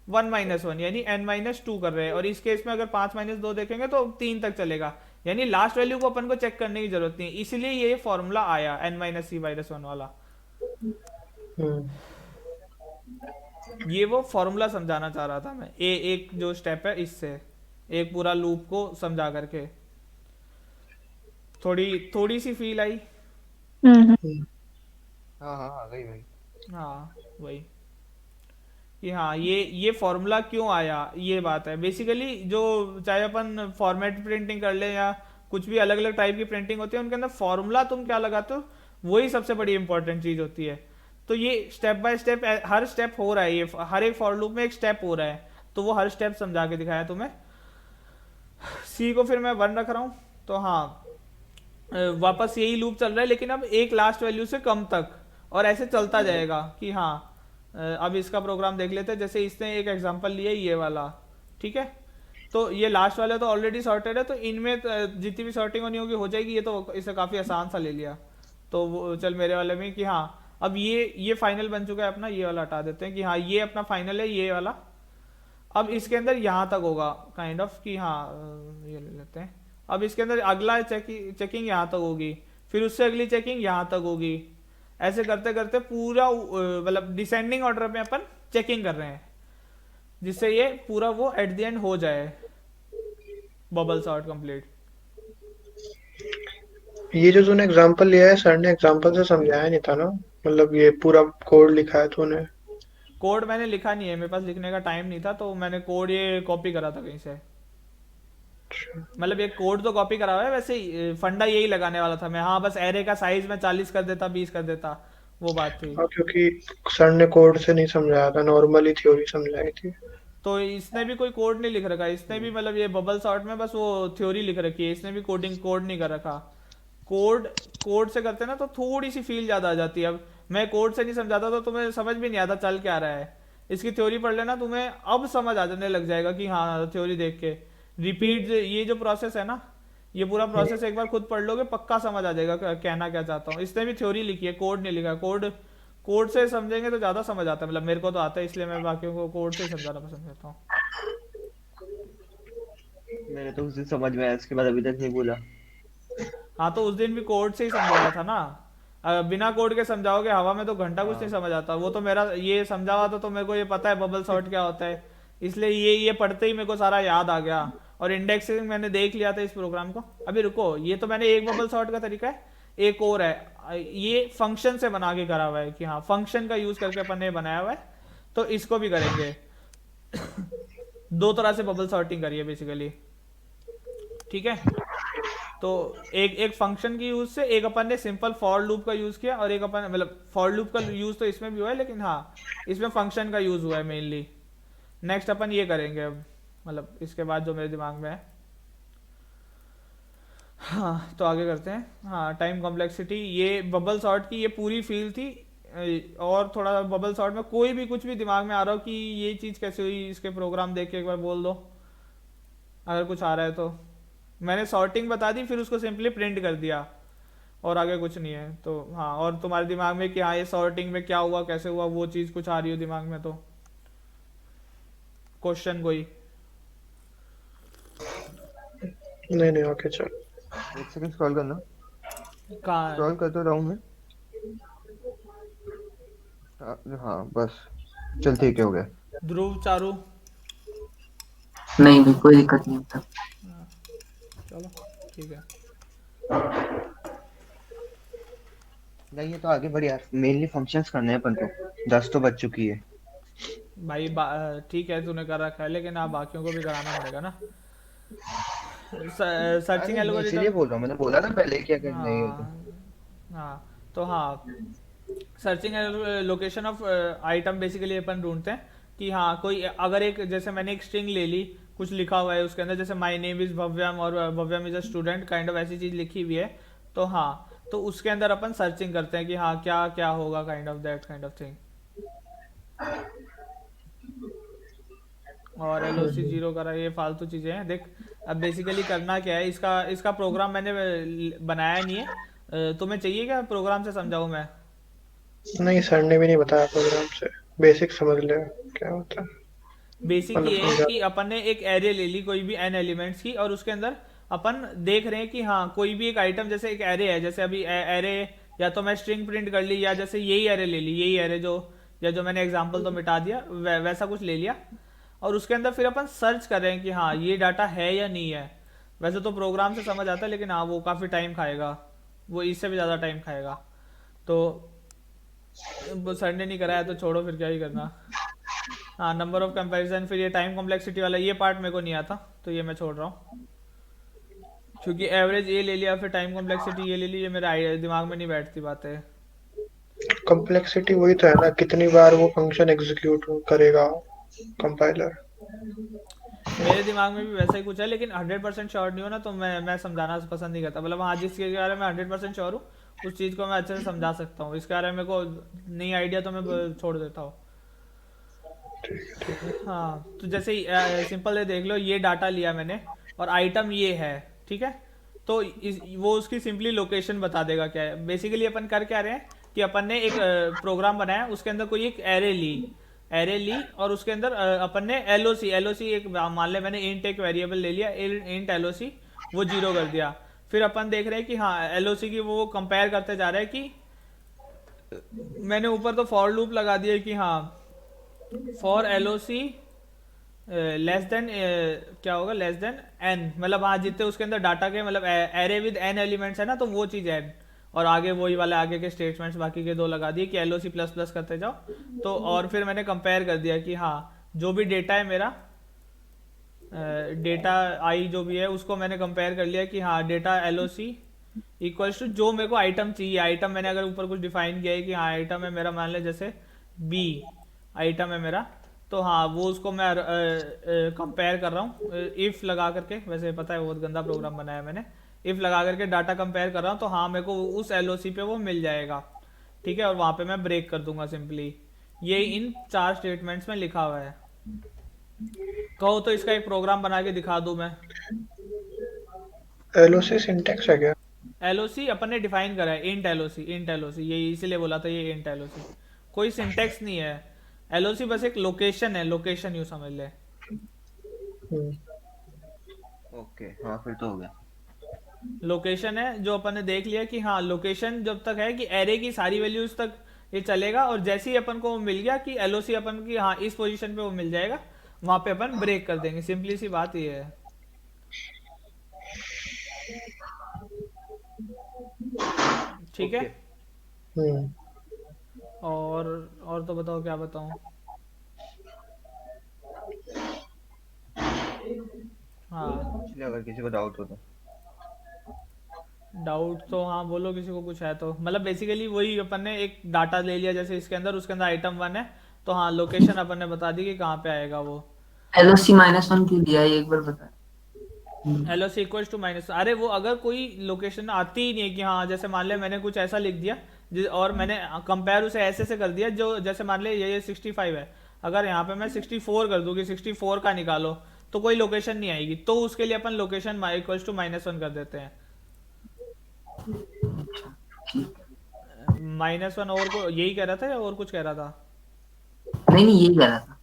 1 माइनस 1 यानी n माइनस 2 कर रहे हैं। और इस केस में अगर 5 माइनस 2 देखेंगे तो 3 तक चलेगा, यानी लास्ट वैल्यू को अपन को चेक करने की जरूरत नहीं, इसलिए ये फॉर्मूला आया n-c-1 वाला। हम्म ये वो फॉर्मूला समझाना चाह रहा था मैं, एक जो स्टेप है इससे, एक पूरा लूप को समझा करके। थोड़ी थोड़ी सी फील आई। हम्म। हाँ हाँ आ गई भाई। हाँ वही कि हाँ ये फॉर्मूला क्यों आया, ये बात है बेसिकली। जो चाहे अपन फॉर्मेट प्रिंटिंग कर ले या कुछ भी अलग अलग टाइप की प्रिंटिंग होती है, उनके अंदर फॉर्मूला तुम क्या लगाते हो, वही सबसे बड़ी इंपॉर्टेंट चीज होती है। तो ये step by step her step हो रहा है, ये हर एक फॉर लूप में एक स्टेप हो रहा है, तो वो हर स्टेप समझा के दिखाया तुम्हें। सी को फिर मैं 1 रख रहा हूँ। तो हाँ वापस यही लूप चल रहा है, लेकिन अब एक लास्ट वैल्यू से कम तक, और ऐसे चलता जाएगा कि हाँ अब इसका प्रोग्राम देख लेते हैं। जैसे इसने एक एग्जांपल लिया ये वाला, ठीक है। तो ये लास्ट वाला तो ऑलरेडी सॉर्टेड है, तो इनमें जितनी भी सॉर्टिंग होनी होगी हो जाएगी। ये तो इसे काफ़ी आसान सा ले लिया। तो वो चल मेरे वाले में कि हाँ अब ये फाइनल बन चुका है अपना, ये वाला हटा देते हैं कि हाँ ये अपना फाइनल है ये वाला। अब इसके अंदर यहाँ तक होगा काइंड ऑफ कि हाँ ये ले लेते हैं। अब इसके अंदर अगला चेकिंग यहाँ तक होगी, फिर उससे अगली चेकिंग यहाँ तक होगी। ऐसे करते करते पूरा मतलब डिसेंडिंग ऑर्डर में अपन चेकिंग कर रहे हैं, जिससे ये पूरा वो एट द एंड हो जाए बबल सॉर्ट कंप्लीट। ये जो तूने एग्जांपल लिया है, सर ने एग्जांपल से समझाया नहीं था ना, मतलब ये पूरा कोड लिखा है तूने। कोड मैंने लिखा नहीं है, मेरे पास लिखने का टाइम नहीं था, तो मैंने कोड ये कॉपी करा था कहीं से। मतलब ये कोड तो कॉपी करा हुआ है, वैसे फंडा यही लगाने वाला था मैं। हाँ बस एरे का साइज मैं 40 कर देता, 20 कर देता, वो बात थी। हाँ, क्योंकि सर ने कोड से नहीं समझाया था, नॉर्मली थ्योरी समझाई थी। तो इसने भी कोई कोड नहीं लिख रखा, इसने भी मतलब ये बबल सॉर्ट में बस वो थ्योरी लिख रखी है, इसने भी कोड नहीं कर रखा। कोड से करते ना तो थोड़ी सी फील ज्यादा आ जाती है। अब मैं कोड से नहीं समझाता तो तुम्हें समझ भी नहीं आता चल क्या रहा है। इसकी थ्योरी पढ़ लेना, तुम्हें अब समझ आ जाने लग जाएगा कि हाँ थ्योरी देख के रिपीट ये जो प्रोसेस है ना, ये पूरा प्रोसेस एक बार खुद पढ़ लोगे पक्का समझ आ जाएगा कहना क्या चाहता हूँ। इसने भी थ्योरी लिखी है, कोड नहीं लिखा। कोड से समझेंगे तो ज्यादा समझ आता है, मतलब मेरे को तो आता है, इसलिए मैं बाकियों को कोड से ही समझाना पसंद करता हूँ। मेरे तो उस दिन समझ में आया, इसके बाद अभी तक नहीं बोला। हाँ तो उस दिन भी कोड से ही समझाया था ना। बिना कोड के समझाओगे हवा में तो घंटा कुछ नहीं समझ आता। वो तो मेरा ये समझा हुआ था, तो मेरे को ये पता है बबल सॉर्ट क्या होता है, इसलिए ये पढ़ते ही मेरे को सारा याद आ गया। और इंडेक्सिंग मैंने देख लिया था इस प्रोग्राम को। अभी रुको, ये तो मैंने एक बबल सॉर्ट का तरीका है, एक और है ये फंक्शन से बना के करा हुआ है कि हाँ फंक्शन का यूज करके अपन ने बनाया हुआ है, तो इसको भी करेंगे। दो तरह से बबल सॉर्टिंग करिए बेसिकली, ठीक है। तो एक फंक्शन की यूज से, एक अपन ने सिंपल फॉर लूप का यूज किया, और एक अपन मतलब फॉर लूप का यूज तो इसमें भी हुआ है, लेकिन हाँ इसमें फंक्शन का यूज हुआ है मेनली। नेक्स्ट अपन ये करेंगे अब, मतलब इसके बाद जो मेरे दिमाग में है। हाँ तो आगे करते हैं। हाँ टाइम कॉम्प्लेक्सिटी, ये बबल सॉर्ट की ये पूरी फील थी। और थोड़ा बबल सॉर्ट में कोई भी कुछ भी दिमाग में आ रहा हो कि ये चीज़ कैसे हुई, इसके प्रोग्राम देख के एक बार बोल दो अगर कुछ आ रहा है तो। मैंने सॉर्टिंग बता दी, फिर उसको सिंपली प्रिंट कर दिया, और आगे कुछ नहीं है। तो हाँ, और तुम्हारे दिमाग में कि हाँ ये सॉर्टिंग में क्या हुआ कैसे हुआ, वो चीज़ कुछ आ रही हो दिमाग में तो क्वेश्चन कोई। नहीं ओके चल। एक सेकंड स्क्रॉल करना, कहाँ स्क्रॉल कर तो रहा हूँ मैं। हाँ बस, चल ठीक है, हो गया। ध्रुव चारू? नहीं भाई कोई दिक्कत नहीं होता। चलो ठीक है। नहीं ये तो आगे बढ़ यार, मेनली फंक्शंस करने हैं अपन को। 10 तो बज चुकी है भाई ठीक है तूने कर रखा है, लेकिन आप बाकियों को भी कराना पड़ेगा ना। सर्चिंग अरे मैं इसीलिए एल्गोरिदम। बोल रहा हूँ, मैंने बोला ना पहले कि अगर नहीं हो तो। हाँ तो हाँ searching location of item basically अपन ढूंढते हैं कि हाँ कोई अगर एक, जैसे मैंने एक स्ट्रिंग ले ली, कुछ लिखा हुआ है उसके अंदर, जैसे माय नेम इज भव्यम और Bhavyam is a student kind of ऐसी चीज लिखी हुई है, तो हाँ तो उसके अंदर अपन सर्चिंग करते हैं कि हाँ क्या क्या होगा, kind of that kind of thing. और एलओसी 0 करा, ये फालतू चीजें हैं देख। अब बेसिकली करना क्या है, इसका प्रोग्राम मैंने बनाया नहीं है। तुम्हें चाहिए क्या प्रोग्राम से समझाऊं मैं? नहीं सर ने भी नहीं बताया प्रोग्राम से, बेसिक समझ ले क्या होता है। बेसिक मतलब ये है समझा। कि अपन ने एक एरे ले ली कोई भी n एलिमेंट्स की, और उसके अंदर अपन देख रहे हैं कि हाँ कोई भी एक आइटम, जैसे एक एरे है, जैसे अभी एरे, या तो मैं स्ट्रिंग प्रिंट कर ली, या जैसे यही एरे ले ली, यही एरे जो, या जो मैंने एग्जांपल तो मिटा दिया, वैसा कुछ ले लिया, और उसके अंदर फिर अपन सर्च कर रहे हैं कि हाँ ये डाटा है या नहीं है। वैसे तो प्रोग्राम से समझ आता है, लेकिन हाँ वो काफ़ी टाइम खाएगा, वो इससे भी ज़्यादा टाइम खाएगा। तो वो सर ने नहीं कराया तो छोड़ो, फिर क्या ही करना। हाँ, नंबर ऑफ कंपैरिजन, फिर ये टाइम कॉम्प्लेक्सिटी वाला, ये पार्ट मेरे को नहीं आता, तो ये मैं छोड़ रहा हूँ, क्योंकि एवरेज ये ले लिया, फिर टाइम कॉम्प्लेक्सिटी ये ले ली, ये मेरे दिमाग में नहीं बैठती बातें। कॉम्प्लेक्सिटी वही तो है ना, कितनी बार वो फंक्शन एग्जीक्यूट करेगा कंपाइलर। मेरे दिमाग में भी वैसा ही कुछ है, लेकिन 100% श्योर नहीं हो ना, तो मैं समझाना पसंद नहीं करता। मतलब हाँ, जिस चीज़ के बारे में 100% श्योर हूँ, उस चीज़ को मैं अच्छे से समझा सकता हूँ। इसके बारे में मेरे को नहीं आइडिया, तो मैं छोड़ देता हूँ। हाँ, तो जैसे सिंपल है, देख लो, ये डाटा लिया मैंने और आइटम ये है, ठीक है। तो वो उसकी सिंपली लोकेशन बता देगा क्या है। बेसिकली अपन कर क्या रहे हैं कि अपन ने एक प्रोग्राम बनाया, उसके अंदर कोई एक एरे ली और उसके अंदर अपन ने एलओसी एक, मान ले मैंने इंट एक वेरिएबल ले लिया, इंट एलओसी, वो 0 कर दिया। फिर अपन देख रहे हैं कि हाँ एलओसी की वो कंपेयर करते जा रहे हैं कि मैंने ऊपर तो फॉर लूप लगा दिया कि हाँ फॉर एलओसी लेस देन, क्या होगा, लेस देन एन, मतलब हाँ जितने उसके अंदर डाटा के, मतलब एरे विद एन एलिमेंट्स है ना, तो वो चीज़ एन, और आगे वही वाले आगे के स्टेटमेंट्स बाकी के 2 लगा दिए कि एलओसी प्लस प्लस करते जाओ। तो और फिर मैंने कंपेयर कर दिया कि हाँ जो भी डेटा है मेरा, डेटा आई जो भी है, उसको मैंने कंपेयर कर लिया कि हाँ डेटा एलओसी इक्वल्स टू जो मेरे को आइटम चाहिए। आइटम मैंने अगर ऊपर कुछ डिफाइन किया है कि हाँ आइटम है मेरा, मान ले जैसे बी आइटम है मेरा, तो हाँ वो उसको मैं कंपेयर कर रहा हूँ इफ लगा करके। वैसे पता है बहुत गंदा प्रोग्राम बनाया मैंने, इफ लगा करके डाटा कंपेयर कर रहा हूँ, तो हाँ मेरे को उस एलओसी पे वो मिल जाएगा, ठीक है। और वहाँ पे मैं ब्रेक कर दूंगा सिंपली। ये इन 4 स्टेटमेंट्स में लिखा हुआ है। कहो तो इसका एक प्रोग्राम बना के दिखा दूं मैं। एलओसी सिंटैक्स है क्या? एलओसी अपन ने डिफाइन करा है, इंट एलओसी, ये इसीलिए बोला था ये इंट एलओसी, कोई सिंटेक्स नहीं है। एलओसी बस एक लोकेशन है, लोकेशन यूँ समझ ले। हम्म, ओके, हाँ फिर तो हो गया। लोकेशन है जो अपन ने देख लिया कि हाँ लोकेशन जब तक है कि एरे की सारी वैल्यूज तक ये चलेगा, और जैसे ही अपन को मिल गया कि एलओसी अपन की हाँ इस पोजीशन पे वो मिल जाएगा, वहां पे अपन ब्रेक कर देंगे। सिंपली सी बात ये है, ठीक है। ओके, हम्म। और तो बताओ क्या बताऊं। हाँ, चलिए अगर किसी को डाउट हो तो। डाउट तो हाँ बोलो, किसी को कुछ है तो। मतलब बेसिकली वही, अपन ने एक डाटा ले लिया जैसे इसके अंदर, उसके अंदर आइटम 1 है, तो हाँ लोकेशन अपन ने बता दी कि कहाँ पे आएगा वो। एलओसी -1 क्यों दिया है, एक बार बता। एलओसी इक्वल्स टू माइनस, अरे वो अगर कोई लोकेशन आती ही नहीं है कि हाँ, जैसे मान ले मैंने कुछ ऐसा लिख दिया और मैंने कंपेयर उसे ऐसे से कर दिया, जो जैसे मान ले ये 65 है, अगर यहाँ पे मैं 64 कर दूँ कि 64 का निकालो, तो कोई लोकेशन नहीं आएगी। तो उसके लिए अपन लोकेशन इक्वल्स टू -1 कर देते हैं। अच्छा, ठीक। -1 और को यही कह रहा था या और कुछ कह रहा था? नहीं नहीं, यही कह रहा था।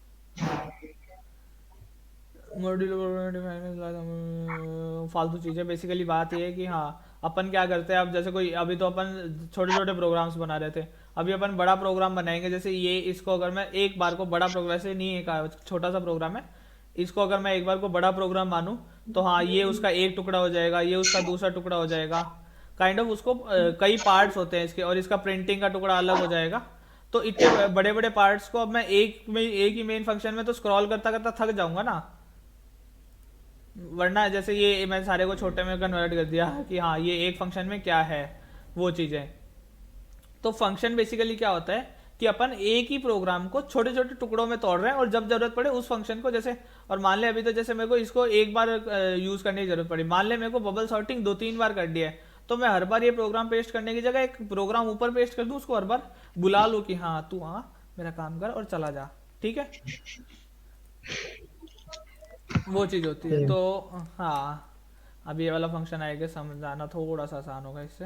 फालतू चीज़ है। बेसिकली बात ये है कि हाँ अपन क्या करते हैं, अब जैसे कोई, अभी तो अपन छोटे छोटे प्रोग्राम्स बना रहे थे, अभी अपन बड़ा प्रोग्राम बनाएंगे। जैसे ये, इसको अगर मैं एक बार को बड़ा प्रोग्राम, से नहीं एक छोटा सा प्रोग्राम है, इसको अगर मैं एक बार को बड़ा प्रोग्राम मानूं, तो हाँ ये उसका एक टुकड़ा हो जाएगा, ये उसका दूसरा टुकड़ा हो जाएगा, काइंड ऑफ उसको कई पार्ट्स होते हैं इसके, और इसका प्रिंटिंग का टुकड़ा अलग हो जाएगा। तो इतने बड़े बड़े पार्ट्स को अब मैं एक ही मेन फंक्शन में तो स्क्रॉल करता करता थक जाऊंगा ना। वरना जैसे ये मैं सारे को छोटे में कन्वर्ट कर दिया कि हाँ ये एक फंक्शन में क्या है वो चीज़ें। तो फंक्शन बेसिकली क्या होता है कि अपन एक ही प्रोग्राम को छोटे छोटे टुकड़ों में तोड़ रहे हैं, और जब जरूरत पड़े उस फंक्शन को, जैसे, और मान ले अभी तो जैसे मेरे को इसको एक बार यूज करने की जरूरत पड़ी, मान ले मेरे को बबल सॉर्टिंग 2-3 बार कर दिया है, तो मैं हर बार ये प्रोग्राम पेस्ट करने की जगह एक प्रोग्राम ऊपर पेस्ट कर दूं, उसको हर बार बुला लूं कि हाँ तू हाँ मेरा काम कर और चला जा, ठीक है। वो चीज़ होती है। तो हाँ, अब ये वाला फंक्शन आएगा, समझाना थोड़ा सा आसान होगा इससे।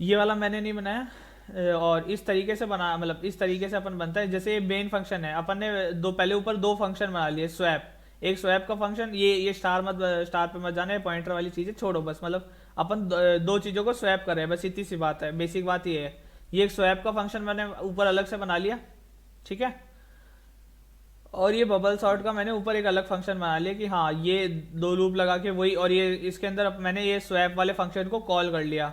ये वाला मैंने नहीं बनाया, और इस तरीके से बना मतलब इस तरीके से अपन बनता है। जैसे ये मेन फंक्शन है, अपन ने दो पहले ऊपर दो फंक्शन बना लिए स्वैप, एक स्वैप का फंक्शन, ये स्टार मत स्टार पे मत जाना है, पॉइंटर वाली चीजें छोड़ो बस, मतलब अपन दो चीजों को स्वैप कर रहे हैं, बस इतनी सी बात है, बेसिक बात ये है। ये एक स्वैप का फंक्शन मैंने ऊपर अलग से बना लिया, ठीक है। और ये बबल सॉर्ट का मैंने ऊपर एक अलग फंक्शन बना लिया कि हाँ ये दो लूप लगा के वही, और ये इसके अंदर अब मैंने ये स्वैप वाले फंक्शन को कॉल कर लिया।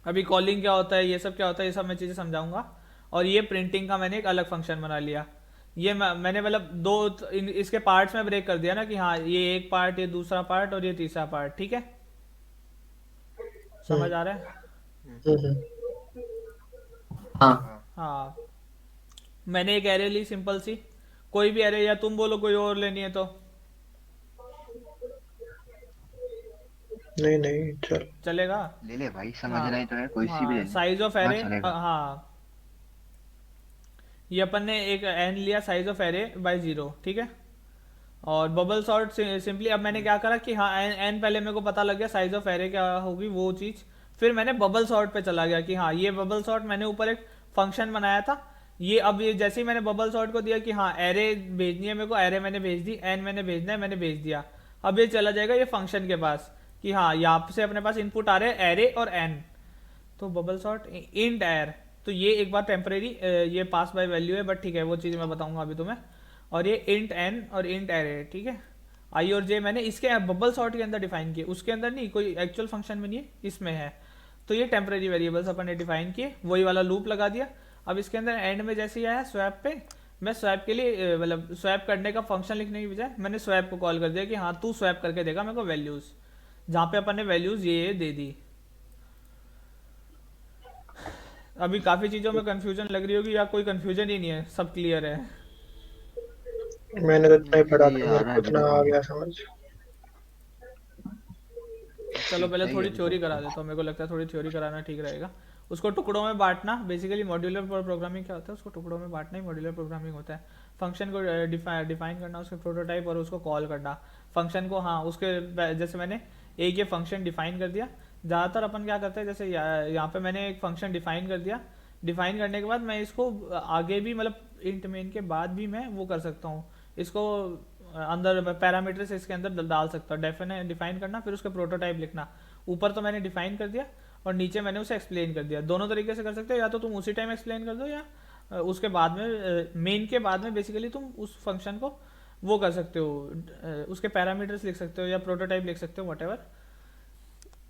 अभी कॉलिंग क्या होता है, ये सब क्या होता है, ये सब मैं चीज़ें समझाऊंगा। और ये प्रिंटिंग का मैंने एक अलग फंक्शन बना लिया। ये मैंने मतलब इसके पार्ट्स में ब्रेक कर दिया ना कि हाँ ये एक पार्ट, ये दूसरा पार्ट और ये तीसरा पार्ट, ठीक है। हम्म समझ आ रहा है? हम्म हाँ। हाँ। हाँ। मैंने एक एरे ली सिंपल सी, कोई भी एरे, या तुम बोलो कोई और लेनी है तो। नहीं नहीं चल। चलेगा? ले ले भाई, हाँ। समझना ही तो है, कोई सी भी ले हाँ, ले। साइज ऑफ हाँ एरे, चलेगा। हाँ। ये अपन ने एक एन लिया साइज ऑफ एरे बाय 0, ठीक है। और बबल सॉर्ट सिंपली अब मैंने क्या करा कि हाँ एन पहले मेरे को पता लग गया साइज ऑफ एरे क्या होगी वो चीज़, फिर मैंने बबल सॉर्ट पे चला गया कि हाँ ये बबल सॉर्ट मैंने ऊपर एक फंक्शन बनाया था। ये अब ये जैसे ही मैंने बबल सॉर्ट को दिया कि हाँ एरे भेजनी है मेरे को, एरे मैंने भेज दी, एन मैंने भेजना है, मैंने भेज दिया। अब ये चला जाएगा ये फंक्शन के पास कि हाँ यहाँ से अपने पास इनपुट आ रहे हैं एरे और एन। तो बबल सॉर्ट इंट एर, तो ये एक बार टेम्परेरी ये पास बाय वैल्यू है, बट ठीक है वो चीज़ मैं बताऊंगा अभी तुम्हें। और ये इंट एन और इंट एरे, ठीक है। आई और जे मैंने इसके बबल सॉर्ट के अंदर डिफाइन किए, उसके अंदर नहीं, कोई एक्चुअल फंक्शन में नहीं है, इसमें है। तो ये टेम्परेरी वेरिएबल्स अपन ने डिफाइन किए, वही वाला लूप लगा दिया। अब इसके अंदर एंड में जैसे ही आया स्वैप पे, मैं स्वैप के लिए मतलब स्वैप करने का फंक्शन लिखने की बजाय मैंने स्वैप को कॉल कर दिया कि हाँ तू स्वैप करके देगा मेरे को वैल्यूज, जहाँ पे अपन ने वैल्यूज ये दे दी। अभी काफी चीजों में कंफ्यूजन लग रही होगी या कोई कंफ्यूजन ही नहीं है, सब क्लियर है? मैंने तो इतना ही पढ़ा सही था, आ मेरे रहा को है इतना बिल्कुल। आ गया समझ। चलो पहले सही है थोड़ी बिल्कुल। थ्योरी करा देता हूँ, मेरे को लगता है थोड़ी थ्योरी कराना ठीक रहेगा। उसको टुकड़ों में बांटना, बेसिकली मॉड्यूलर प्रोग्रामिंग क्या होता है, उसको टुकड़ों में बांटना ही मॉड्यूलर प्रोग्रामिंग होता है। फंक्शन को डिफाइन करना, उसके प्रोटोटाइप और उसको कॉल करना। फंक्शन को हाँ उसके जैसे मैंने एक ये फंक्शन डिफाइन कर दिया। ज़्यादातर अपन क्या करते हैं, जैसे यहाँ पे मैंने एक फंक्शन डिफाइन कर दिया, डिफाइन करने के बाद मैं इसको आगे भी मतलब इंट मेन के बाद भी मैं वो कर सकता हूँ, इसको अंदर पैरामीटर्स इसके अंदर डाल सकता हूँ। डिफाइन करना, फिर उसका प्रोटोटाइप लिखना। ऊपर तो मैंने डिफाइन कर दिया और नीचे मैंने उसे एक्सप्लेन कर दिया। दोनों तरीके से कर सकते हो, या तो तुम उसी टाइम एक्सप्लेन कर दो, या उसके बाद में मेन के बाद में बेसिकली तुम उस फंक्शन को वो कर सकते हो, उसके पैरामीटर्स लिख सकते हो या प्रोटोटाइप लिख सकते हो, वट।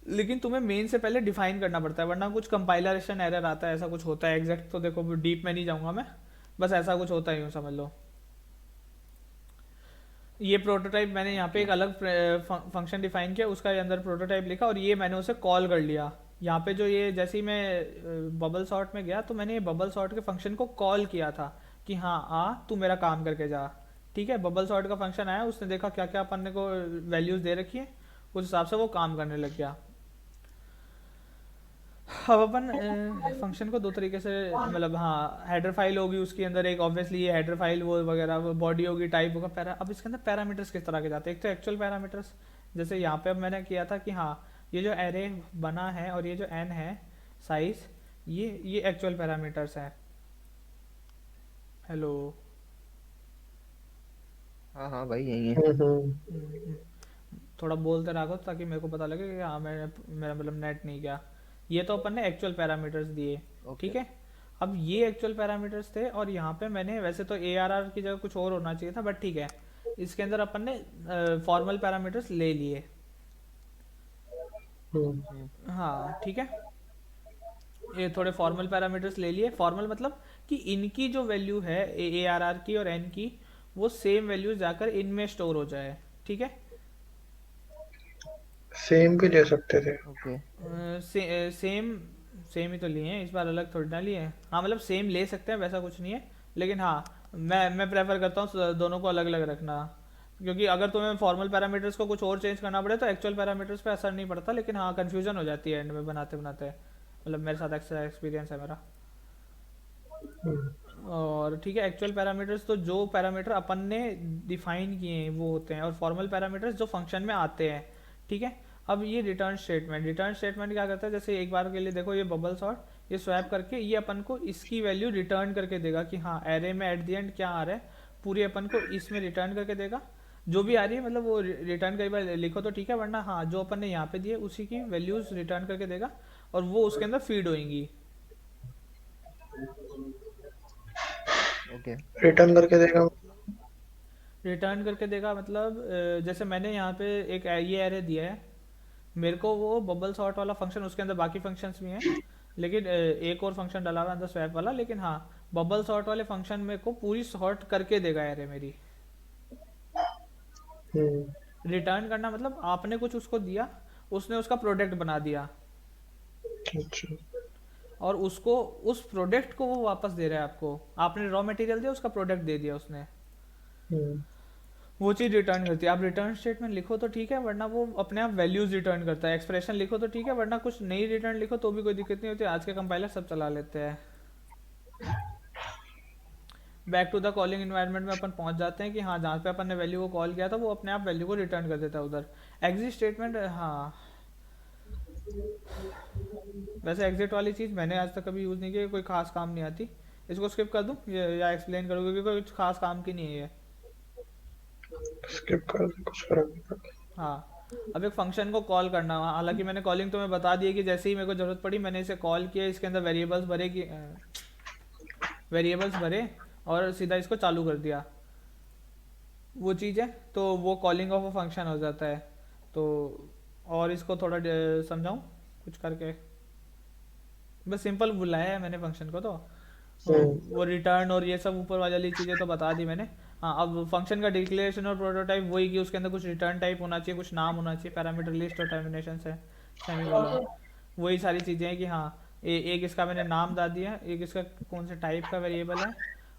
लेकिन तुम्हें मेन से पहले डिफाइन करना पड़ता है, वरना कुछ कंपाइलेशन एरर आता है, ऐसा कुछ होता है। एग्जैक्ट तो देखो डीप में नहीं जाऊंगा मैं, बस ऐसा कुछ होता है, यूँ समझ लो। ये प्रोटोटाइप मैंने यहाँ पे एक अलग फंक्शन डिफाइन किया, उसका अंदर प्रोटोटाइप लिखा और ये मैंने उसे कॉल कर लिया। यहाँ पे जो ये जैसे ही मैं बबल सॉर्ट में गया तो मैंने ये बबल सॉर्ट के फंक्शन को कॉल किया था कि हाँ आ तू मेरा काम करके जा, ठीक है। बबल सॉर्ट का फंक्शन आया, उसने देखा क्या क्या अपन ने को वैल्यूज दे रखी है, उस हिसाब से वो काम करने लग गया। अब अपन फंक्शन को दो तरीके से मतलब हाँ हेडर फाइल होगी उसके अंदर एक, ऑब्वियसली ये हेडर फाइल वो वगैरह, बॉडी होगी, टाइप होगा, पैरा। अब इसके अंदर पैरामीटर्स किस तरह के जाते हैं, एक तो एक्चुअल पैरामीटर्स, जैसे यहाँ पे अब मैंने किया था कि हाँ ये जो एरे बना है और ये जो एन है साइज, ये एक्चुअल पैरामीटर्स है। हेलो? हाँ हाँ भाई यही है। हम्म, थोड़ा बोलते रहो ताकि मेरे को पता लगे कि हाँ मेरा मतलब नेट नहीं गया। ये तो अपन ने एक्चुअल पैरामीटर्स दिए, ओके। ठीक है। अब ये एक्चुअल पैरामीटर्स थे और यहाँ पे मैंने वैसे तो ARR की जगह कुछ और होना चाहिए था, बट ठीक है, इसके अंदर अपन ने फॉर्मल पैरामीटर्स ले लिए। हाँ ठीक है, ये थोड़े फॉर्मल पैरामीटर्स ले लिए। फॉर्मल मतलब कि इनकी जो वैल्यू है ARR की और N की, वो सेम वैल्यू जाकर इनमें स्टोर हो जाए, ठीक है। सेम भी ले सकते थे। ओके। सेम सेम ही तो लिए हैं इस बार, अलग थोड़ी ना लिए हैं। हाँ मतलब सेम ले सकते हैं, वैसा कुछ नहीं है, लेकिन हाँ मैं प्रेफर करता हूँ दोनों को अलग अलग रखना, क्योंकि अगर तुम्हें फॉर्मल पैरामीटर्स को कुछ और चेंज करना पड़े तो एक्चुअल पैरामीटर्स पे असर नहीं पड़ता, लेकिन हाँ कन्फ्यूजन हो जाती है एंड में बनाते बनाते, मतलब मेरे साथ ऐसा एक्सपीरियंस है मेरा। और ठीक है, एक्चुअल पैरामीटर्स तो जो पैरामीटर अपन ने डिफाइन किए हैं वो होते हैं, और फॉर्मल पैरामीटर्स जो फंक्शन में आते हैं, ठीक है। अब ये रिटर्न स्टेटमेंट क्या करता है, जैसे एक बार के लिए देखो ये बबल सॉर्ट, ये स्वैप करके ये अपन को इसकी वैल्यू रिटर्न करके देगा कि हाँ एरे में एट द एंड क्या आ रहा है, पूरी अपन को इसमें रिटर्न करके देगा। जो भी आ रही है मतलब वो रिटर्न कई बार लिखो तो ठीक है, वरना हाँ जो अपन ने यहाँ पे दिए उसी की वैल्यूज रिटर्न करके देगा और वो उसके अंदर फीड होंगी। ओके। रिटर्न करके देगा। रिटर्न करके देगा मतलब जैसे मैंने यहाँ पे एक ये एरे दिया है, मेरे को वो बबल सॉर्ट वाला फंक्शन, उसके अंदर बाकी फंक्शंस भी हैं लेकिन एक और फंक्शन डाला हुआ है अंदर स्वैप वाला, लेकिन हाँ बबल सॉर्ट वाले फंक्शन मेरे को पूरी सॉर्ट करके देगा एरे मेरी। रिटर्न करना मतलब आपने कुछ उसको दिया, उसने उसका प्रोडक्ट बना दिया अच्छा। और उसको उस प्रोडक्ट को वो वापस दे रहा है आपको। आपने रॉ मटेरियल दिया, उसका प्रोडक्ट दे दिया उसने, हम्म। वो चीज़ रिटर्न करती है। आप रिटर्न स्टेटमेंट लिखो तो ठीक है, वरना वो अपने आप वैल्यूज रिटर्न करता है। एक्सप्रेशन लिखो तो ठीक है, वरना कुछ नई रिटर्न लिखो तो भी कोई दिक्कत नहीं होती। आज के कंपाइलर सब चला लेते हैं। Back to the calling environment में अपन पहुंच जाते हैं कि हाँ जहाँ पे अपन ने वैल्यू को कॉल किया था वो अपने आप वैल्यू को रिटर्न कर देता है उधर। एग्जिट स्टेटमेंट, हाँ वैसे एग्जिट वाली चीज़ मैंने आज तक कभी यूज़ नहीं की, कोई खास काम नहीं आती। इसको स्किप कर दूँ या एक्सप्लेन करूँ, क्योंकि कोई कुछ खास काम की नहीं है। स्किप कर दे, कुछ फर्क नहीं पड़ता। हाँ, अब एक फंक्शन को कॉल करना, हालांकि मैंने कॉलिंग तुम्हें बता दी है कि जैसे ही मेरे को ज़रूरत पड़ी मैंने इसे कॉल किया, इसके अंदर वेरिएबल्स भरे और सीधा इसको चालू कर दिया, वो चीज़ है। तो वो कॉलिंग ऑफ अ फंक्शन हो जाता है। तो और इसको थोड़ा समझाऊँ कुछ करके? बस सिंपल बुलाया है मैंने फंक्शन को, तो वो रिटर्न और ये सब ऊपर वाली चीज़ें तो बता दी मैंने। हाँ, अब फंक्शन का डिक्लेरेशन और प्रोटोटाइप वही कि उसके अंदर कुछ रिटर्न टाइप होना चाहिए, कुछ नाम होना चाहिए, पैरामीटर लिस्ट और टर्मिनेशन है सेमीकोलन, वही सारी चीज़ें हैं कि हाँ एक इसका मैंने नाम डाल दिया, एक इसका कौन से टाइप का वेरिएबल है,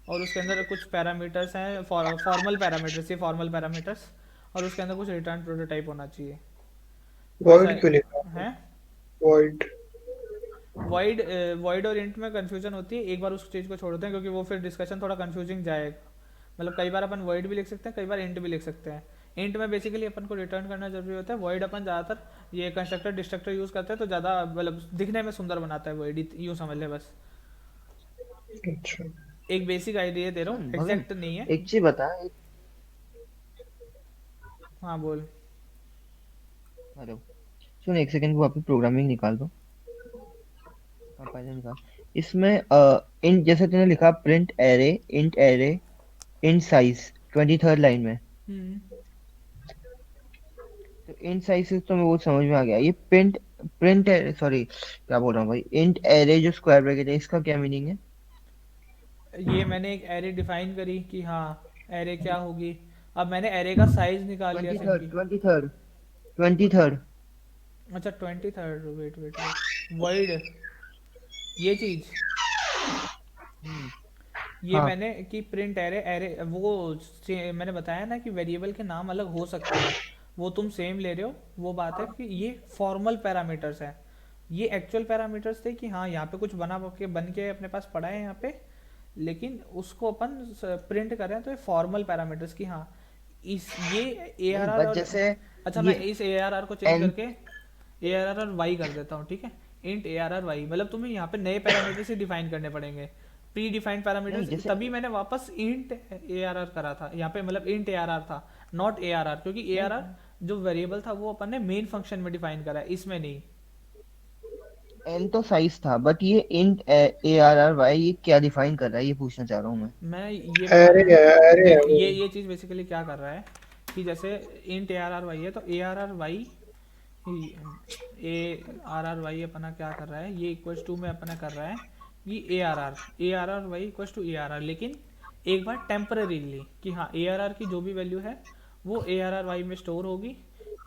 और उसके अंदर कुछ पैरामीटर्स हैं, फॉर्मल पैरामीटर्स, ये फॉर्मल पैरामीटर्स, और उसके अंदर कुछ रिटर्न प्रोटोटाइप होना चाहिए। वैसा वॉइड क्यों लिखा? है। वॉइड। वॉइड और इंट में कंफ्यूजन होती है, एक बार उस चीज़ को छोड़ते हैं क्योंकि वो फिर डिस्कशन थोड़ा कंफ्यूजिंग जाएगा। मतलब कई बार अपन वॉइड भी लिख सकते हैं, कई बार इंट भी लिख सकते हैं। इंट में बेसिकली अपन को रिटर्न करना जरूरी होता है, वॉइड अपन ज़्यादातर ये कंस्ट्रक्टर डिस्ट्रक्टर यूज़ करते हैं तो ज़्यादा मतलब दिखने में सुंदर बनाता है वॉइड, यूँ समझ ले बस। अच्छा। एक बेसिक आइडिया दे रहा हूँ, भगन, एग्जैक्ट नहीं है। एक चीज बता। हाँ बोल। हेलो, सुन एक सेकंड, वो आपकी प्रोग्रामिंग निकाल दो, कंपाइलर निकाल। इसमें इंट जैसे तूने लिखा, int array int size 23rd line में, हम्म। तो इंट साइज से तो मैं वो समझ में आ गया। ये प्रिंट प्रिंट सॉरी क्या बोल रहा हूँ भाई, इंट एरे जो स्क्वायर ब्रैकेट है इसका क्या मीनिंग है? ये मैंने एक एरे डिफाइन करी कि हाँ एरे क्या होगी। अब मैंने एरे का साइज निकाल लिया twenty third simply. Twenty third twenty third अच्छा 23rd, wait wait wait, word ये चीज़, ये हाँ। मैंने कि प्रिंट एरे एरे वो मैंने बताया ना कि वेरिएबल के नाम अलग हो सकते हैं, वो तुम सेम ले रहे हो। वो बात है कि ये फॉर्मल पैरामीटर्स है, ये एक्चुअल पैरामीटर्स थे कि हाँ यहाँ पे कुछ बन के अपने पास पड़ा है यहाँ पे, लेकिन उसको अपन प्रिंट कर रहे हैं तो ये फॉर्मल पैरामीटर्स की हाँ इस ये ए आर नहीं आर बट और जैसे अच्छा ये मैं इस ए आर आर को चेंज एन करके ए आर आर और वाई कर देता हूँ, ठीक है। Int A R R Y मतलब तुम्हें यहाँ पे नए पैरामीटर्स ही डिफाइन करने पड़ेंगे, प्री डिफाइंड नहीं पैरामीटर्स, जैसे तभी मैंने वापस इंट ए आर आर करा था यहाँ पे, मतलब इंट ए आर आर था नॉट ए आर आर, क्योंकि ए नहीं आर आर जो वेरिएबल था वो अपन ने मेन फंक्शन में डिफाइन करा है, इसमें नहीं। एन तो साइज था, बट ये int A R R Y ये क्या डिफाइन कर रहा है, ये पूछना चाह रहा हूँ मैं। मैं ये बता एरे रहा है, हूँ, एरे है देख वो। ये चीज़ बेसिकली क्या कर रहा है कि जैसे int A R R Y है तो ए आर आर वाई अपना क्या कर रहा है, ये इक्वल्स टू में अपना कर रहा है कि A R R Y equals to A R R, लेकिन एक बार टेम्पररीली कि हाँ ए आर आर की जो भी वैल्यू है वो ए आर आर वाई में स्टोर होगी।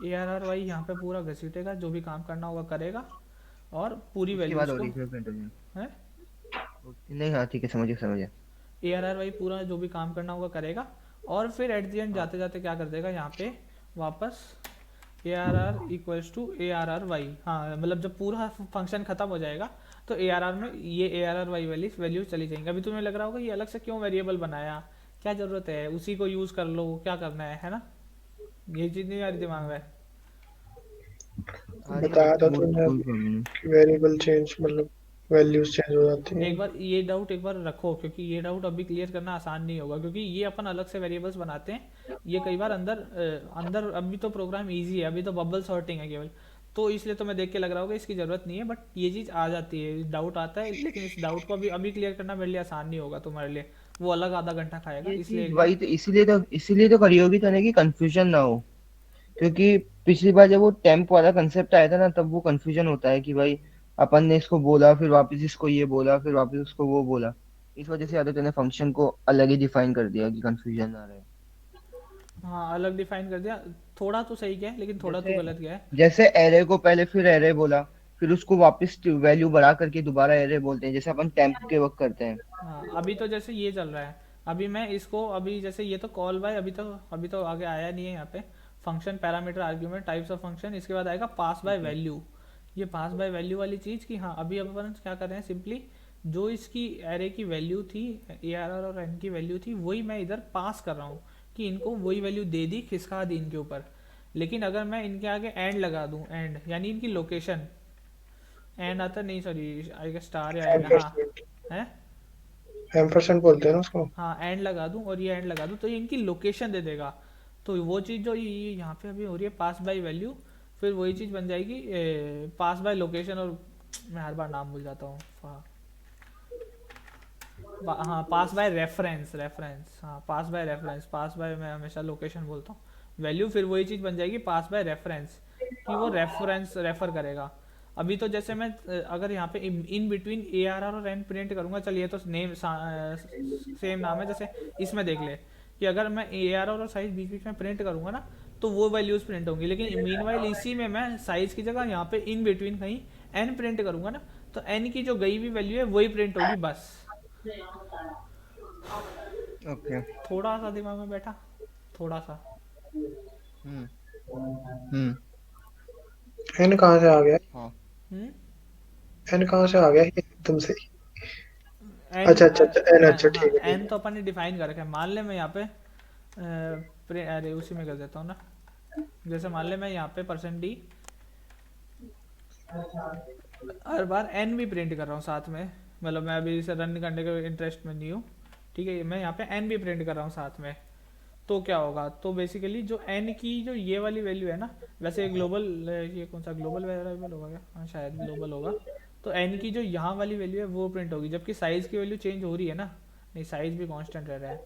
ए आर आर वाई यहाँ पे पूरा घसीटेगा, जो भी काम करना होगा करेगा और पूरी उसके वैल्यू बाद उसको ओरिजिनल प्रिंट हो जाएगा। है। नहीं हाँ ठीक है, समझ गया समझ गया। ए आर आर वाई पूरा जो भी काम करना होगा करेगा और फिर एट दी एंड हाँ जाते जाते क्या कर देगा यहाँ पे वापस A R R equals to A R R Y. हाँ मतलब जब पूरा फंक्शन खत्म हो जाएगा तो ए आर आर में ये A R R Y value चली जाएंगी। अभी तुम्हें लग रहा होगा ये अलग से क्यों वेरिएबल बनाया, क्या जरूरत है, उसी को यूज कर लो, क्या करना है ना, ये चीज नहीं आ रही दिमाग में। हाँ नहीं बताया था वो तूने कोई अभी प्रॉब्लम नहीं। कि वेरिएबल चेंज मतलब वैल्यूज चेंज हो जाती हैं। एक बार ये डाउट एक बार रखो, क्योंकि ये डाउट अभी क्लियर करना आसान नहीं होगा, क्योंकि ये अपन अलग से वेरिएबल्स बनाते हैं। ये कई बार अंदर अभी तो प्रोग्राम इजी है, अभी तो बबल सॉर्टिंग है केवल। तो इसलिए तो मैं देख के लग रहा होगा इसकी ज़रूरत नहीं है, बट ये चीज़ आ जाती है, डाउट आता है, लेकिन इस डाउट को अभी क्लियर करना मेरे लिए आसान नहीं होगा, तुम्हारे लिए वो अलग आधा घंटा खाएगा, ये इसलिए चीज एक बार। वही तो इसीलिए तो करी होगी तूने कि कंफ्यूजन ना हो। क्योंकि पिछली बार जब वो टेम्प वाला कंसेप्ट आया था ना तब वो कंफ्यूजन होता है कि भाई अपन ने इसको बोला फिर वापस इसको ये बोला फिर वापस उसको वो बोला। इस वजह से आदित्य ने फंक्शन को अलग ही डिफाइन कर दिया कि कंफ्यूजन ना रहे। हाँ, अलग डिफाइन कर दिया। थोड़ा तो सही गया है, लेकिन थोड़ा तो जैसे गलत गया है। जैसे एरे को पहले फिर एरे बोला फिर उसको वापस वैल्यू बढ़ा करके दोबारा एरे बोलते हैं जैसे अपन टेम्प के वक्त करते हैं। हाँ, अभी तो जैसे ये चल रहा है। अभी मैं इसको अभी जैसे ये तो कॉल बाय अभी तो आगे आया नहीं है यहाँ पे। Function parameter argument types of function, इसके बाद आएगा पास बाय ओके। वैल्यू। ये पास बाय वैल्यू वाली चीज़ की, हाँ अभी अपन क्या कर रहे हैं सिंपली, जो इसकी एरे की वैल्यू थी, ए आर आर और एन की वैल्यू थी, वही मैं इधर पास कर रहा हूँ कि इनको वही वैल्यू दे दी, खिसका दी इनके ऊपर। लेकिन अगर मैं इनके आगे एंड लगा दूँ, एंड यानी इनकी लोकेशन, एंड आता नहीं, सॉरी आई गेस स्टार या एंड, हाँ एम्परसेंट, है, एम्परसेंट बोलते हैं ना उसको। हाँ एंड लगा दूं और ये एंड लगा दूं, तो ये इनकी लोकेशन दे देगा। तो वो चीज़ जो ये यहाँ पे अभी हो रही है पास बाय वैल्यू, फिर वही चीज़ बन जाएगी पास बाय लोकेशन, और मैं हर बार नाम भूल जाता हूँ। हाँ, पास बाय रेफरेंस, हाँ पास बाय रेफरेंस, पास बाय मैं हमेशा लोकेशन बोलता हूँ, वैल्यू फिर वही चीज़ बन जाएगी पास बाय रेफरेंस, कि वो रेफरेंस रेफर करेगा। अभी तो जैसे मैं अगर यहाँ पे in between A R R और एन प्रिंट करूंगा, चलिए तो नेम सेम नाम है, जैसे इसमें देख ले कि अगर मैं ए आर आर और साइज बीच बीच में प्रिंट करूंगा ना, तो वो वैल्यूज प्रिंट होंगी, लेकिन मीनवाइल इसी में मैं साइज की जगह यहाँ पे इन बिटवीन कहीं एन प्रिंट करूंगा ना, तो एन की जो गई हुई वैल्यू है वही प्रिंट होगी बस। ओके। थोड़ा सा दिमाग में बैठा, थोड़ा सा। हम्म। हम्म। एन कहाँ से आ गया? हाँ। हम्म। एन कहाँ से आ गया ये एकदम से? एन, अच्छा अच्छा अच्छा, एन, अच्छा हाँ ठीक है ठीक एन तो अपन ने डिफाइन कर रखा है, मान ले मैं यहाँ पे अरे उसी में कर देता हूँ ना। जैसे मान ले मैं यहाँ पे %d हर बार एन भी प्रिंट कर रहा हूँ साथ में, मतलब मैं अभी इसे रन करने के इंटरेस्ट में नहीं हूँ, ठीक है, मैं यहाँ पे एन भी प्रिंट कर रहा हूँ साथ में। तो क्या होगा, तो बेसिकली जो एन की जो ये वाली वैल्यू है ना, वैसे ग्लोबल, ये कौन सा ग्लोबल वेरिएबल होगा क्या, हाँ शायद ग्लोबल होगा। तो एन की जो यहाँ वाली वैल्यू है वो प्रिंट होगी, जबकि साइज़ की वैल्यू चेंज हो रही है ना। नहीं, साइज़ भी कांस्टेंट रह रहा है।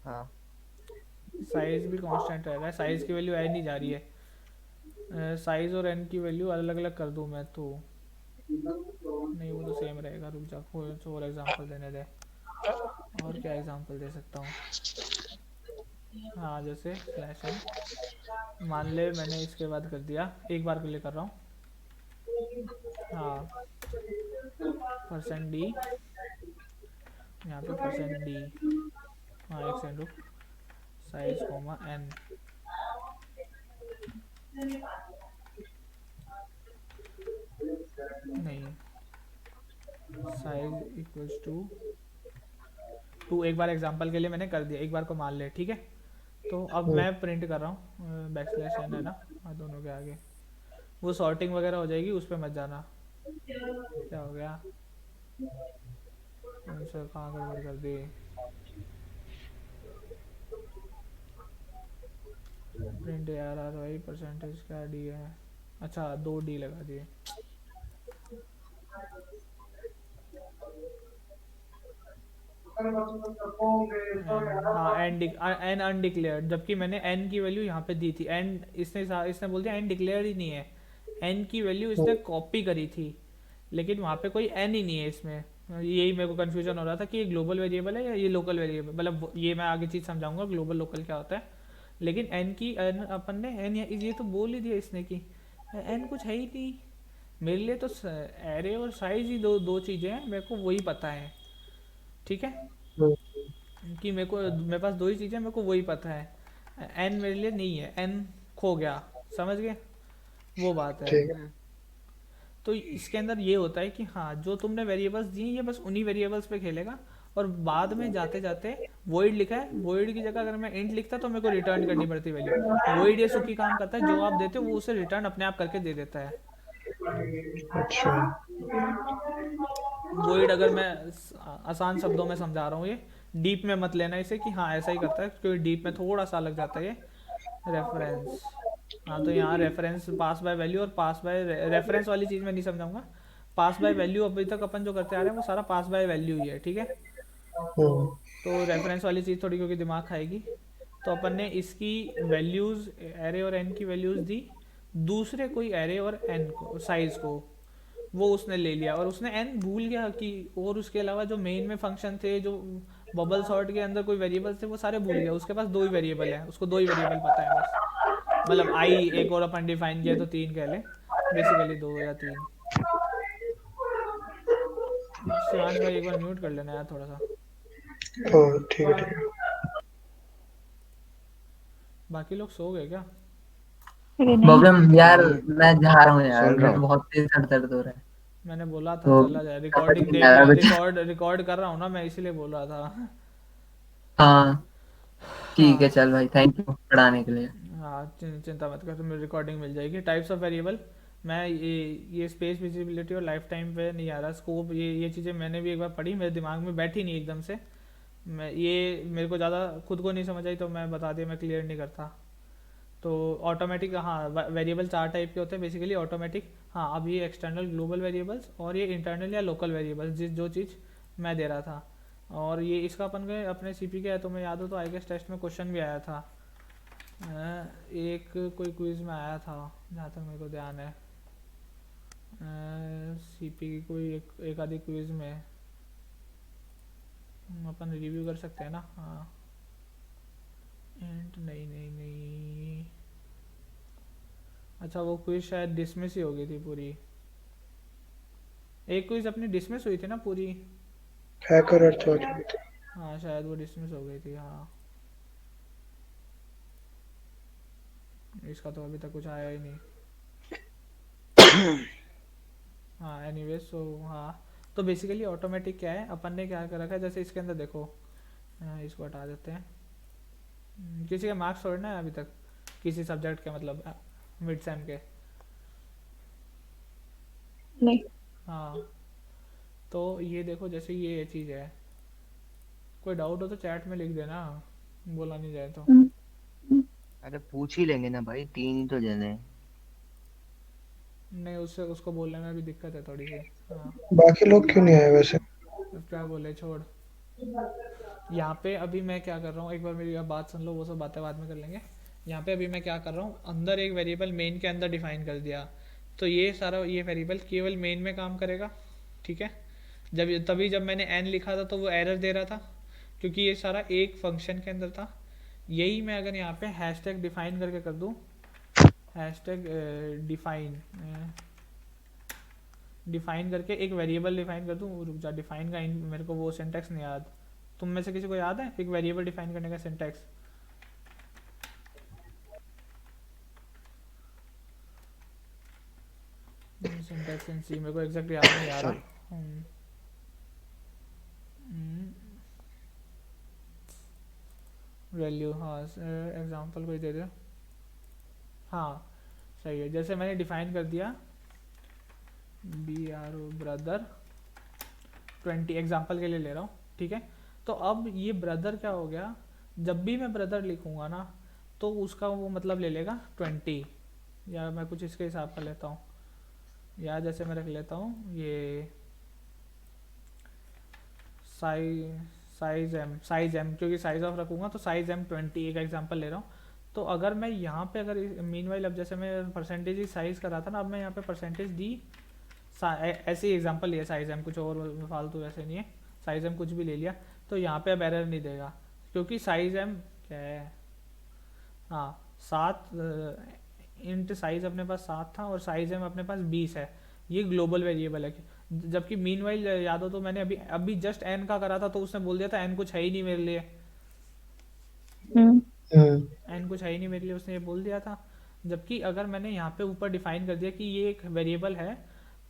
हाँ। साइज़ भी कांस्टेंट रह रहा है, साइज़ की वैल्यू एन ही जा रही है। साइज़ और एन की वैल्यू अलग अलग कर दूँ मैं तो, नहीं वो तो सेम रहेगा, रुक जा कुछ और एग्जांपल देने दे। और क्या एग्जांपल दे सकता हूँ, हाँ जैसे स्लैश एन, मान ले मैंने इसके बाद कर दिया, एक बार के लिए कर रहा हूँ, हाँ %d, यहाँ पे %d, हाँ एक सेकंड रुक, साइज कोमा एन, नहीं, साइज इक्वल्स टू टू, एक बार एग्जांपल के लिए मैंने कर दिया, एक बार को मान ले, ठीक है। तो अब है। मैं प्रिंट कर रहा हूँ \n है ना, हाँ दोनों के आगे, वो सॉर्टिंग वगैरह हो जाएगी, उस पर मत जाना। क्या हो गया, कौन सा कहाँ गड़बड़ कर दी, प्रिंट यार आर वाई परसेंटेज क्या डी है, अच्छा 2d लगा दिए। हाँ एन अनडिक्लेयर्ड, जबकि मैंने एन की वैल्यू यहाँ पे दी थी, एन इसने बोल दिया एन डिक्लेयर्ड ही नहीं है, एन की वैल्यू इसने कॉपी करी थी, लेकिन वहाँ पे कोई एन ही नहीं है इसमें। यही मेरे को कंफ्यूजन हो रहा था कि ये ग्लोबल वेरिएबल है या ये लोकल वेरिएबल, मतलब ये मैं आगे चीज़ समझाऊंगा ग्लोबल लोकल क्या होता है। लेकिन एन की एन अपन ने एन ये तो बोल ही दिया इसने कि एन कुछ है ही नहीं। मेरे लिए तो एरे और साइज ही दो दो चीज़ें हैं, मेरे को वही पता है, ठीक है, कि मेरे पास दो ही चीज़ें, मेरे को वही पता है, एन मेरे लिए नहीं है, एन खो गया, समझ गए, वो बात है। ठीक है। तो इसके अंदर ये होता है कि हाँ जो तुमने वेरिएबल्स दी ये बस उन्हीं वेरिएबल्स पे खेलेगा, और बाद में जाते जाते void लिखा है, void की जगह अगर मैं int लिखता तो मेरे को रिटर्न करनी पड़ती वैल्यू। void ये सुखी काम करता है, जो आप देते हो वो उसे रिटर्न अपने आप करके दे देता है। अच्छा। void अगर मैं आसान शब्दों में समझा रहा हूँ, ये डीप में मत लेना इसे कि हाँ ऐसा ही करता है, क्योंकि डीप में थोड़ा सा अलग जाता है ये। रेफरेंस, हाँ तो यहाँ रेफरेंस पास बाय वैल्यू और पास बाय रेफरेंस वाली चीज़ मैं नहीं समझाऊंगा। पास बाय वैल्यू अभी तक अपन जो करते आ रहे हैं वो सारा पास बाय वैल्यू ही है, ठीक है। हम्म। तो रेफरेंस वाली चीज़ थोड़ी क्योंकि दिमाग खाएगी, तो अपन ने इसकी वैल्यूज़ एरे और एन की वैल्यूज़ दी दूसरे कोई एरे और एन को साइज़ को, वो उसने ले लिया और उसने एन भूल गया कि, और उसके अलावा जो मेन में फंक्शन थे, जो बबल सॉर्ट के अंदर कोई वेरिएबल थे वो सारे भूल गया। उसके पास दो ही वेरिएबल है, उसको दो ही वेरिएबल पता है बस। मतलब आई एक और अपन डिफाइन किया तो तीन कह ले, बेसिकली दो या तीन। शिवांश भाई एक बार म्यूट कर लेना यार थोड़ा सा। ठीक है ठीक है। बाकी लोग सो गए क्या? अरे नहीं, प्रॉब्लम यार, नहीं, मैं जा रहा हूँ यार, सुन रहा मेरे को हूँ। बहुत तेज सर दर्द हो रहा है। मैंने बोला था तो चला जाए, पता रिकॉर्डिंग नहीं देख यार रहा, कुछ। रिकॉर्ड कर रहा हूँ ना मैं, इसीलिए बोल रहा था। हाँ ठीक है, हाँ चल भाई, थैंक यू पढ़ाने के लिए। हाँ, चिंता मत कर, तुम्हें रिकॉर्डिंग मिल जाएगी। टाइप्स ऑफ वेरिएबल, मैं ये स्पेस विजिबिलिटी और लाइफ टाइम पे नहीं आ रहा स्कोप, ये चीज़ें मैंने भी एक बार पढ़ी, मेरे दिमाग में बैठी नहीं एकदम से। मैं ये मेरे को ज़्यादा खुद को नहीं समझ आई तो मैं बता दिया, मैं क्लियर नहीं करता। तो ऑटोमेटिक, हाँ वेरिएबल चार टाइप के होते हैं बेसिकली ऑटोमेटिक। हाँ अब ये एक्सटर्नल ग्लोबल वेरिएबल्स और ये इंटरनल या लोकल वेरिएबल्स, जिस जो चीज़ मैं दे रहा था। और ये इसका अपन के अपने सीपी के है, तुम्हें याद हो तो आई गेस टेस्ट में क्वेश्चन भी आया था। एक कोई क्विज में आया था जहाँ तक मेरे को ध्यान है, सीपी की कोई एक आधी क्विज में अपन रिव्यू कर सकते हैं ना। हाँ एंड नहीं नहीं नहीं, अच्छा वो क्विज शायद डिसमिस ही हो गई थी पूरी। एक क्विज अपनी डिसमिस हुई थी ना पूरी। हैकर अर्थ हो चुकी थी। हाँ शायद वो डिसमिस हो गई थी। हाँ इसका तो अभी तक कुछ आया ही नहीं। हाँ एनीवे सो हाँ, तो बेसिकली ऑटोमेटिक क्या है, अपन ने क्या कर रखा है, जैसे इसके अंदर देखो, इसको हटा देते हैं। किसी के मार्क्स छोड़ना है अभी तक किसी सब्जेक्ट के, मतलब मिड सेम के? नहीं। हाँ तो ये देखो, जैसे ये चीज़ है, कोई डाउट हो तो चैट में लिख देना, बोला नहीं जाए तो। हम्म, हम्म, अरे पूछ ही लेंगे ना भाई, 3 ही तो जने हैं। नहीं उससे उसको बोलने में भी दिक्कत है थोड़ी सी। हाँ बाकी लोग क्यों नहीं आए वैसे? अब क्या बोले, छोड़। यहाँ पे अभी मैं क्या कर रहा हूँ, एक बार मेरी अब बात सुन लो, वो सब बातें बाद में कर लेंगे। यहाँ पे अभी मैं क्या कर रहा हूँ, अंदर एक वेरिएबल मेन के अंदर डिफाइन कर दिया, तो ये सारा ये वेरिएबल केवल मेन में काम करेगा, ठीक है। तभी जब मैंने एन लिखा था तो वो एरर दे रहा था, क्योंकि ये सारा एक फंक्शन के अंदर था। यही मैं अगर यहाँ पे हैशटैग डिफाइन करके कर दूँ, हैशटैग डिफाइन करके एक वेरिएबल डिफाइन कर दूँ, रुक जा, डिफाइन का मेरे को वो सिंटैक्स नहीं याद। तुम में से किसी को याद है एक वेरिएबल डिफाइन करने का सिंटैक्स? सिंटैक्स इन सी मेरे को एग्जैक्ट याद नहीं आ रहा। वैल्यू, हाँ एग्जांपल कोई दे दे। हाँ सही है, जैसे मैंने डिफाइन कर दिया BRO ब्रदर 20, एग्जांपल के लिए ले रहा हूँ, ठीक है। तो अब ये ब्रदर क्या हो गया, जब भी मैं ब्रदर लिखूंगा ना तो उसका वो मतलब ले लेगा 20, या मैं कुछ इसके हिसाब का लेता हूँ, या जैसे मैं रख लेता हूँ ये साइज एम, क्योंकि साइज ऑफ रखूंगा तो साइज एम 20, एक एग्जांपल ले रहा हूँ। तो अगर मैं यहाँ पे अगर मीनवाइल, अब जैसे मैं परसेंटेज ही साइज कर रहा था ना, अब मैं यहाँ पे परसेंटेज डी ऐसे ही एग्जांपल लिया, साइज एम कुछ और फालतू ऐसे नहीं है, साइज एम कुछ भी ले लिया, तो यहाँ पे अब एरर नहीं देगा, क्योंकि साइज एम क्या है, हाँ 7 इंट साइज अपने पास 7 था और साइज एम अपने पास 20 है, ये ग्लोबल वेरिएबल है। जबकि मीनवाइल याद हो तो मैंने अभी जस्ट एन का करा था तो उसने बोल दिया था एन कुछ है ही नहीं मेरे लिए, एन कुछ है ही नहीं मेरे लिए, उसने ये बोल दिया था। जबकि अगर मैंने यहाँ पे ऊपर डिफाइन कर दिया कि ये एक वेरिएबल है,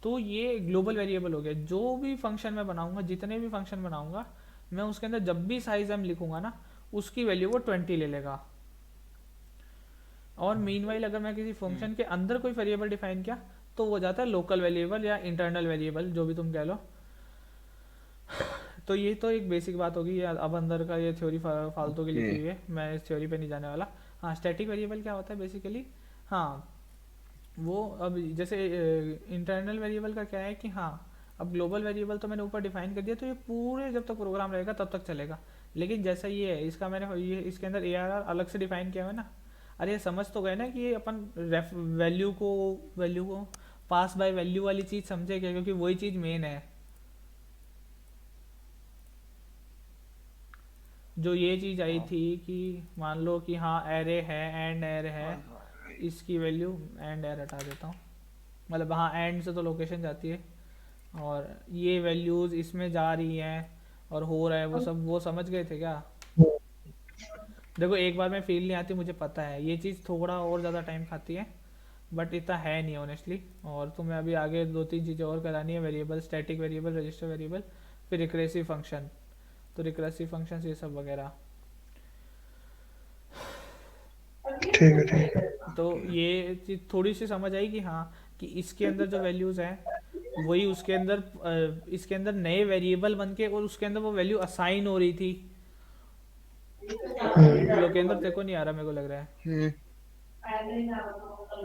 तो ये ग्लोबल वेरिएबल हो गया। जो भी फंक्शन मैं बनाऊंगा, जितने भी फंक्शन बनाऊंगा, मैं उसके अंदर जब भी साइज एम लिखूंगा ना उसकी वैल्यू वो 20 ले लेगा। और मीनवाइल अगर मैं किसी फंक्शन के अंदर कोई वेरिएबल डिफाइन किया तो वो जाता है लोकल वेरिएबल या इंटरनल वेरिएबल, जो भी तुम कह लो। तो ये तो एक बेसिक बात होगी। अब अंदर का ये थ्योरी फालतू की लिखी हुई है, मैं इस थ्योरी पे नहीं जाने वाला। हाँ, स्टैटिक वेरिएबल क्या होता है बेसिकली? हाँ, वो अब जैसे इंटरनल वेरिएबल का क्या है कि हाँ, अब ग्लोबल वेरिएबल तो मैंने ऊपर डिफाइन कर दिया, तो ये पूरे जब तक प्रोग्राम रहेगा तब तक चलेगा। लेकिन जैसा ये है, इसका मैंने ये इसके अंदर ARR अलग से डिफाइन किया हुआ है ना। अरे ये समझ तो गए ना कि ये अपन वैल्यू को पास बाय वैल्यू वाली चीज़ समझे क्या, क्योंकि वही चीज़ मेन है। जो ये चीज़ आई थी कि मान लो कि हाँ एरे है, एंड एरे है, इसकी वैल्यू एंड एरे हटा देता हूँ, मतलब हाँ एंड से तो लोकेशन जाती है, और ये वैल्यूज़ इसमें जा रही हैं और हो रहा है वो सब, वो समझ गए थे क्या? देखो एक बार में फील नहीं आती, मुझे पता है ये चीज़ थोड़ा और ज़्यादा टाइम खाती है, बट इतना है नहीं ऑनेस्टली। और तुम्हें अभी आगे 2-3 चीज़ें और करानी है, variable, static variable, register variable, फिर रिकरेसिव फंक्शन, तो रिकरेसिव फंक्शन ये सब वगैरह। ठीक है ठीक है। तो ये चीज़ थोड़ी सी समझ आई कि हाँ, कि इसके अंदर जो वैल्यूज़ हैं वही उसके अंदर इसके अंदर नए वेरिएबल बन के और उसके अंदर वो वैल्यू असाइन हो रही थी। लोकेंद्र तेरे को नहीं आ रहा, मेरे को लग रहा है। हम्म।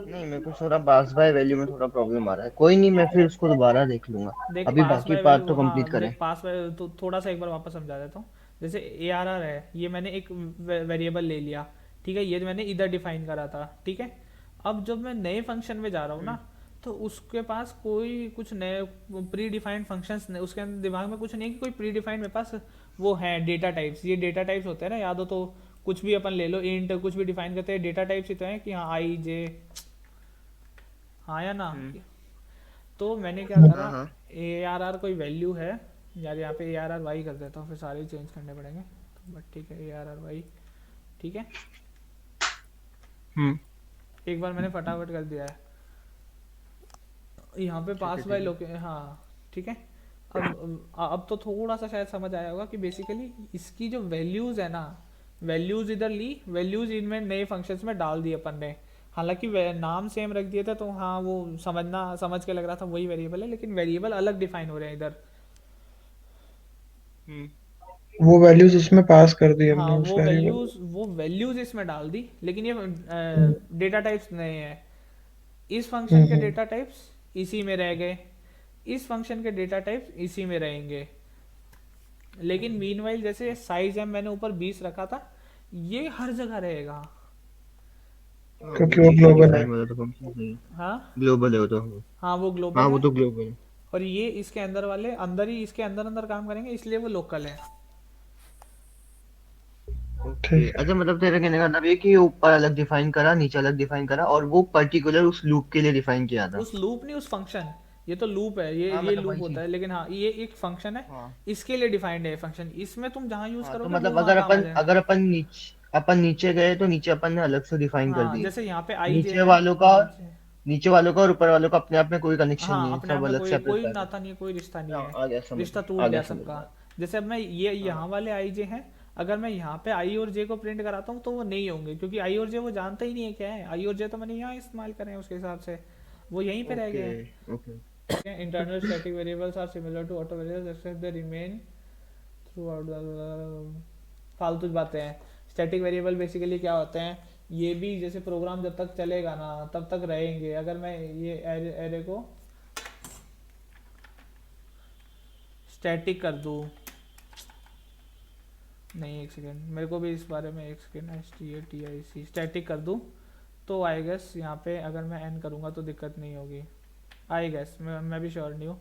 नहीं, मेरे को थोड़ा पास बाय वैल्यू में थोड़ा प्रॉब्लम आ रहा है। कोई नहीं, मैं फिर उसको दोबारा देख लूंगा। देख अभी पास बाकी बाय पार्ट वैल्यू, तो कंप्लीट हाँ करें। देख पास बाय, तो थोड़ा सा एक बार वापस समझा देता हूँ। जैसे ARR है, ये मैंने एक वेरिएबल ले लिया, ठीक है, ये मैंने इधर डिफाइन करा था, ठीक है। अब जब मैं नए फंक्शन में जा रहा हूँ ना, तो उसके पास कोई कुछ नए प्री डिफाइंड फंक्शंस, उसके अंदर दिमाग में कुछ नहीं है कि कोई प्री डिफाइंड मेरे पास वो है डेटा टाइप्स। ये डेटा टाइप्स होते हैं ना, याद हो तो, कुछ भी अपन ले लो, इंट कुछ भी डिफाइन करते हैं, डेटा टाइप्स ही तो है कि हाँ आई जे, हाँ या ना। तो मैंने क्या करा, हाँ हाँ। ARR कोई वैल्यू है यार, यहाँ पे ARR वाई कर देता हूँ, फिर सारे चेंज करने पड़ेंगे, तो बट ठीक है ARR वाई, ठीक है। हम्म। एक बार मैंने फटाफट कर दिया है यहाँ पे ठीक है पास बाय ठीक है। लोके, हाँ ठीक है। अब तो थोड़ा सा शायद समझ आया होगा कि बेसिकली इसकी जो वैल्यूज़ है ना, वैल्यूज़ इधर ली, वैल्यूज़ इनमें नए फंक्शंस में डाल दिए अपन ने। हालांकि नाम सेम रख दिए थे, तो हाँ वो समझ के लग रहा था वही वेरिएबल है, लेकिन वेरिएबल अलग डिफाइन हो रहे हैं इधर। हम्म। वो वैल्यूज इसमें पास कर दी हाँ, हमने उस वेरिएबल। वो वैल्यूज इसमें डाल दी, लेकिन ये डेटा टाइप्स नए हैं। इस फंक्शन के हम्म। डेटा टाइप्स इसी में रह गए, इस फंक्शन के डेटा टाइप्स इसी में रहेंगे। लेकिन मीनवाइल जैसे साइज एम मैंने ऊपर 20 रखा था, ये हर जगह रहेगा। हाँ, वो क्योंकि वो चीज़ तो ग्लोबल है। डिफाइन वाला तो फंक्शन सही है। हाँ ग्लोबल है वो तो। हाँ, वो हाँ, ग्लोबल वो है। तो ग्लोबल है। और ये इसके अंदर वाले अंदर ही, इसके अंदर अंदर काम करेंगे, इसलिए वो लोकल है। ओके, ठीक है। अच्छा, मतलब तेरे कहने का मतलब ये कि ऊपर अलग डिफाइन करा, नीचे अलग डिफाइन करा, और वो पर्टिकुलर उस लूप के लिए डिफाइन किया था। उस लूप नहीं, उस फंक्शन, ये तो लूप है, हाँ, ये मतलब लूप वही होता चीज। है, लेकिन हाँ ये एक फंक्शन है, हाँ इसके लिए डिफाइंड है फंक्शन, इसमें तुम जहाँ यूज हाँ, तो करोगे वो मतलब वहाँ काम आ जाएगा। अपन नीचे गए तो नीचे अपन ने अलग से डिफाइन कर हाँ, दिए। जैसे यहाँ पे आई जे नीचे है, वालों का आई जे, नीचे वालों का और ऊपर वालों का अपने आप में कोई कनेक्शन हाँ नहीं है, अपने आप सब में अलग कोई सेपरेट कोई पैकेट। नाता नहीं है, कोई रिश्ता नहीं हाँ, है, आ गया समझ में, रिश्ता टूट आ गया गया समझ सबका। में। जैसे अब मैं ये हाँ यहाँ वाले आई जे हैं, अगर मैं यहाँ पे आई और जे को प्रिंट कराता हूँ तो वो नहीं होंगे, क्योंकि आई और जे वो जानता ही नहीं है क्या है। आई और जे तो मैंने यहाँ इस्तेमाल करे हैं, उसके हिसाब से वो यहीं पे रह गए ओके हैं। Okay. Internal static variables are similar to auto variables except they remain throughout, फालतू बातें हैं। स्टैटिक वेरिएबल बेसिकली क्या होते हैं, ये भी जैसे प्रोग्राम जब तक चलेगा ना तब तक रहेंगे। अगर मैं ये एरे को स्टैटिक कर दूँ, नहीं एक सेकेंड, मेरे को भी इस बारे में एक सेकेंड, STATIC स्टैटिक कर दूँ तो आई गेस यहाँ पे अगर मैं एन करूँगा तो दिक्कत नहीं होगी, आई गेस। मैं भी श्योर नहीं हूँ,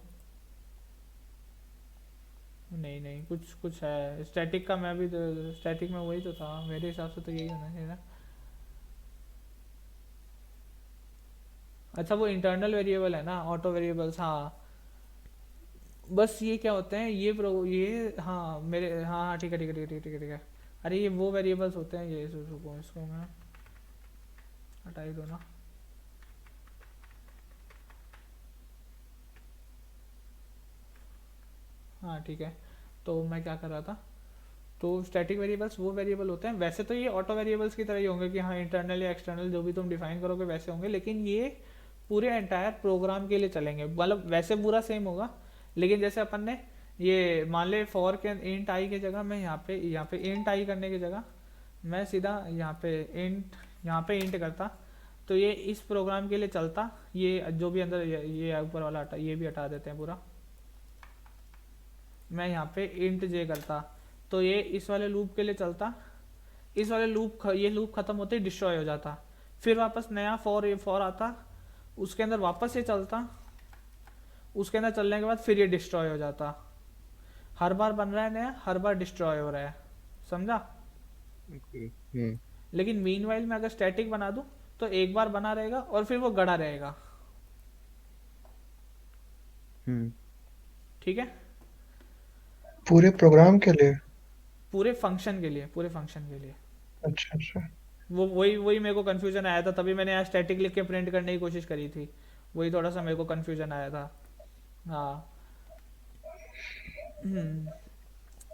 नहीं नहीं कुछ कुछ है स्टैटिक का, मैं भी तो स्टैटिक में वही तो था, मेरे हिसाब से तो यही होना चाहिए ना। अच्छा, वो इंटरनल वेरिएबल है ना, ऑटो वेरिएबल्स, हाँ। बस ये क्या होते हैं, ये हाँ मेरे, हाँ हाँ ठीक है ठीक है ठीक है ठीक है ठीक है। अरे ये वो वेरिएबल्स होते हैं, ये रुको इसको मैं हटा ही दो ना। हाँ ठीक है, तो मैं क्या कर रहा था तो स्टैटिक वेरिएबल्स वो वेरिएबल होते हैं, वैसे तो ये ऑटो वेरिएबल्स की तरह ही होंगे कि हाँ इंटरनल या एक्सटर्नल जो भी तुम डिफाइन करोगे वैसे होंगे, लेकिन ये पूरे एंटायर प्रोग्राम के लिए चलेंगे, मतलब वैसे पूरा सेम होगा। लेकिन जैसे अपन ने ये मान ले फॉर के इंट आई की जगह मैं यहाँ पे इंट आई करने की जगह मैं सीधा यहाँ पे इंट करता, तो ये इस प्रोग्राम के लिए चलता। ये जो भी अंदर ये ऊपर वाला हटा, ये भी हटा देते हैं पूरा। मैं यहाँ पे इंट जे करता तो ये इस वाले लूप के लिए चलता। इस वाले ये लूप खत्म होते ही डिस्ट्रॉय हो जाता, फिर वापस नया फॉर आता, उसके अंदर वापस ये चलता, उसके अंदर चलने के बाद फिर ये डिस्ट्रॉय हो जाता। हर बार बन रहा है नया, हर बार डिस्ट्रॉय हो रहा है, समझा? हम्म लेकिन मीनवाइल में अगर स्टैटिक बना दूं तो एक बार बना रहेगा और फिर वो गड़ा रहेगा। हम्म ठीक है, पूरे प्रोग्राम के लिए? पूरे फंक्शन के लिए, पूरे फंक्शन के लिए। अच्छा अच्छा। वो वही वही मेरे को कंफ्यूजन आया था, तभी मैंने यहाँ स्टैटिक लिख के प्रिंट करने की कोशिश करी थी, वही थोड़ा सा मेरे को कंफ्यूजन आया था। हाँ,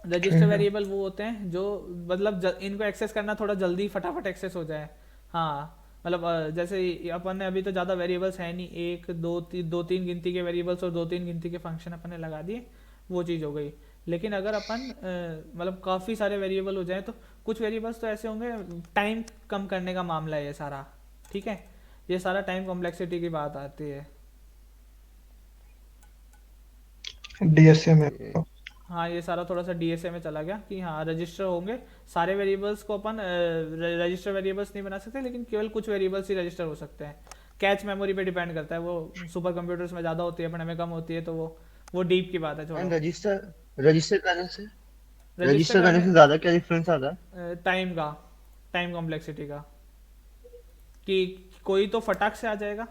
रजिस्टर ठीक है। वेरिएबल वो होते हैं जो मतलब इनको एक्सेस करना थोड़ा जल्दी फटाफट एक्सेस हो जाए। हाँ, मतलब जैसे अपन ने अभी तो ज़्यादा वेरिएबल्स है नहीं, एक दो तीन गिनती के वेरिएबल्स और दो तीन गिनती के फंक्शन अपन ने लगा दिए, वो चीज़ हो गई। लेकिन अगर अपन मतलब काफ़ी सारे वेरिएबल हो जाए तो कुछ वेरिएबल्स तो ऐसे होंगे, टाइम कम करने का मामला है ये सारा। ठीक है, ये सारा टाइम कॉम्प्लेक्सिटी की बात आती है। डीएसए में? हाँ, ये सारा थोड़ा सा डीएसए में चला गया कि हाँ रजिस्टर होंगे, सारे वेरिएबल्स को अपन रजिस्टर वेरिएबल्स नहीं बना सकते, लेकिन केवल कुछ वेरिएबल्स ही रजिस्टर हो सकते हैं। कैच मेमोरी पे डिपेंड करता है, वो सुपर कंप्यूटर्स में ज़्यादा होती है, अपने में कम होती है, तो वो डीप की बात है, छोड़ो। एंड रजिस्टर रजिस्टर करने से रजिस्टर रजिस्टर करने करने से ज्यादा क्या डिफरेंस आता है? टाइम का, टाइम कॉम्प्लेक्सिटी का, कि कोई तो फटाक से आ जाएगा,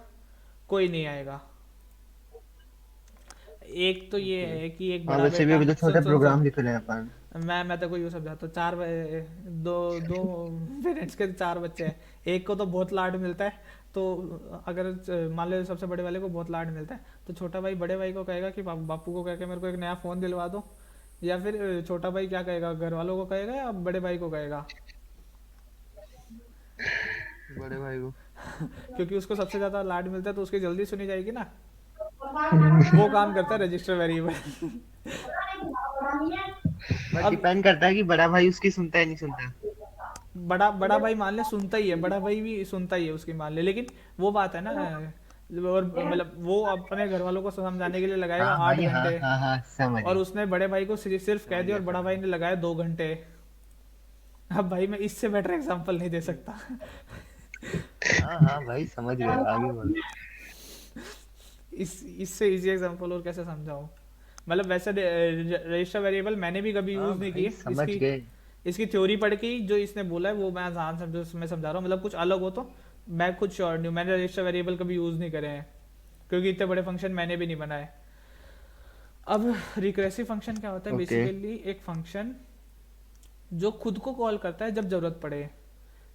कोई नहीं आएगा। एक तो ये ओके। है कि एक हाँ बड़ा वैसे भी बेटा, अभी तो सुन छोटे सुन सुन, प्रोग्राम लिख रहे हैं अपन। मैं तो कोई यूँ समझाता हूँ, दो दो पेरेंट्स के चार बच्चे हैं, एक को तो बहुत लाड मिलता है, तो अगर मान लो सबसे बड़े वाले को बहुत लाड मिलता है, तो छोटा भाई बड़े भाई को कहेगा कि बापू को कह के मेरे को एक नया फ़ोन दिलवा दो, या फिर छोटा भाई क्या कहेगा, घर वालों को कहेगा या बड़े भाई को कहेगा? बड़े भाई को। क्योंकि उसको सबसे ज़्यादा लाड मिलता है तो उसकी जल्दी सुनी जाएगी ना। हम्म। वो काम करता है रजिस्टर वेरिएबल। बट अब डिपेंड करता है कि बड़ा भाई उसकी सुनता है नहीं सुनता। बड़ा बड़ा भाई मान ले सुनता ही है, बड़ा भाई भी सुनता ही है उसकी मान ले, लेकिन वो बात है ना, और मतलब वो अपने घर वालों को समझाने के लिए लगाएगा हाँ आठ भाई, हाँ घंटे हाँ हाँ, समझ और गया उसने बड़े भाई को सिर्फ कह समझ दिया गया और बड़ा समझ भाई गया। ने लगाया 2 घंटे। अब भाई मैं इससे बेटर एग्जांपल नहीं दे सकता। हाँ हाँ भाई समझ गया, आगे बढ़ो। इससे इजी एग्जांपल और कैसे समझाऊं? मतलब वैसे रजिस्टर वेरिएबल मैंने भी कभी हाँ यूज नहीं भाई किए, समझ इसकी गए। इसकी थ्योरी पढ़ के ही जो इसने बोला है वो मैं आसान समझ में समझा रहा हूँ, मतलब कुछ अलग हो तो मैं खुद श्योर नहीं हूँ, मैंने रजिस्टर वेरिएबल कभी यूज नहीं करे हैं, क्योंकि इतने बड़े फंक्शन मैंने भी नहीं बनाए। अब रिकरेसिव फंक्शन क्या होता है? ओके। बेसिकली एक फंक्शन जो खुद को कॉल करता है जब जरूरत पड़े।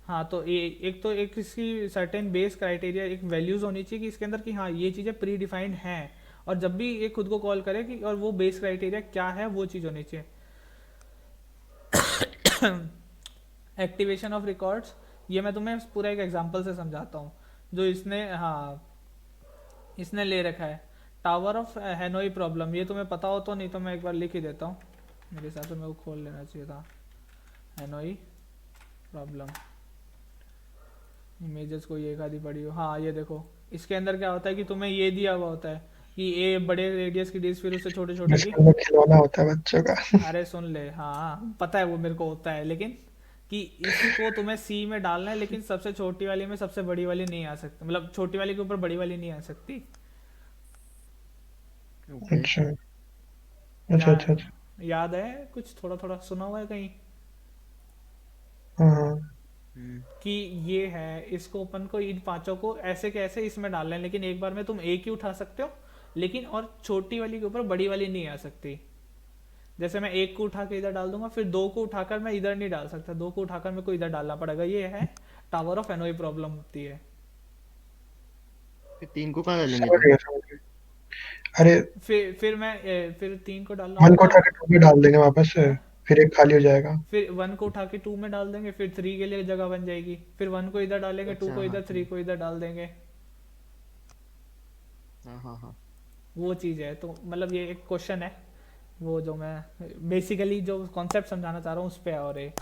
हाँ, तो एक तो एक इसकी सर्टेन बेस क्राइटेरिया, एक वैल्यूज होनी चाहिए कि इसके अंदर कि हाँ ये चीज़ें प्री डिफाइंड हैं, और जब भी ये खुद को कॉल करे कि और वो बेस क्राइटेरिया क्या है वो चीज़ होनी चाहिए। एक्टिवेशन ऑफ रिकॉर्ड्स, ये मैं तुम्हें पूरा एक एग्जांपल से समझाता हूँ, जो इसने हाँ इसने ले रखा है। टावर ऑफ हैनोई प्रॉब्लम, ये तुम्हें पता हो तो, नहीं तो मैं एक बार लिख ही देता हूँ, मेरे हिसाब से मेरे को खोल लेना चाहिए था। हैनोई प्रॉब्लम, इमेजेस को ये आदि पड़ी हो, हाँ ये देखो, इसके अंदर क्या होता है कि तुम्हें ये दिया हुआ होता है कि ए बड़े रेडियस की डिस्क, फिर उससे छोटे छोटे की। इसके अंदर खिलौना होता है बच्चों का। अरे सुन ले, हाँ पता है वो मेरे को होता है, लेकिन कि इसको तुम्हें सी में डालना है, लेकिन सबसे छोटी वाली में सबसे बड़ी वाली नहीं आ सकती, मतलब छोटी वाली के ऊपर बड़ी वाली नहीं आ सकती। ओके। अच्छा अच्छा अच्छा अच्छा। याद है कुछ, थोड़ा थोड़ा सुना हुआ है कहीं हाँ हाँ। हम्म कि ये है, इसको अपन को इन पांचों को ऐसे कैसे इसमें डालना है, लेकिन एक बार में तुम एक ही उठा सकते हो, लेकिन और छोटी वाली के ऊपर बड़ी वाली नहीं आ सकती। जैसे मैं एक को उठा के इधर डाल दूंगा, फिर दो को उठाकर मैं इधर नहीं डाल सकता, दो को उठाकर मेरे को इधर डालना पड़ेगा, ये है टावर ऑफ एनोई प्रॉब्लम होती है। फिर 3 को कहाँ डालेंगे समझ तो? गया समझ गया। अरे फिर मैं फिर तीन को डाल रहा हूँ वन ना को तो उठा के टू में डाल देंगे वापस से। हाँ फिर एक खाली हो जाएगा। फिर 1 को उठा के 2 में डाल देंगे, फिर 3 के लिए जगह बन जाएगी, फिर 1 को इधर डालेंगे, 2 अच्छा को हाँ इधर, 3 ठीक। को इधर डाल देंगे। हाँ हाँ हाँ। वो चीज़ है। तो मतलब ये एक क्वेश्चन है, वो जो मैं बेसिकली जो कॉन्सेप्ट समझाना चाह रहा हूँ उस पे और है,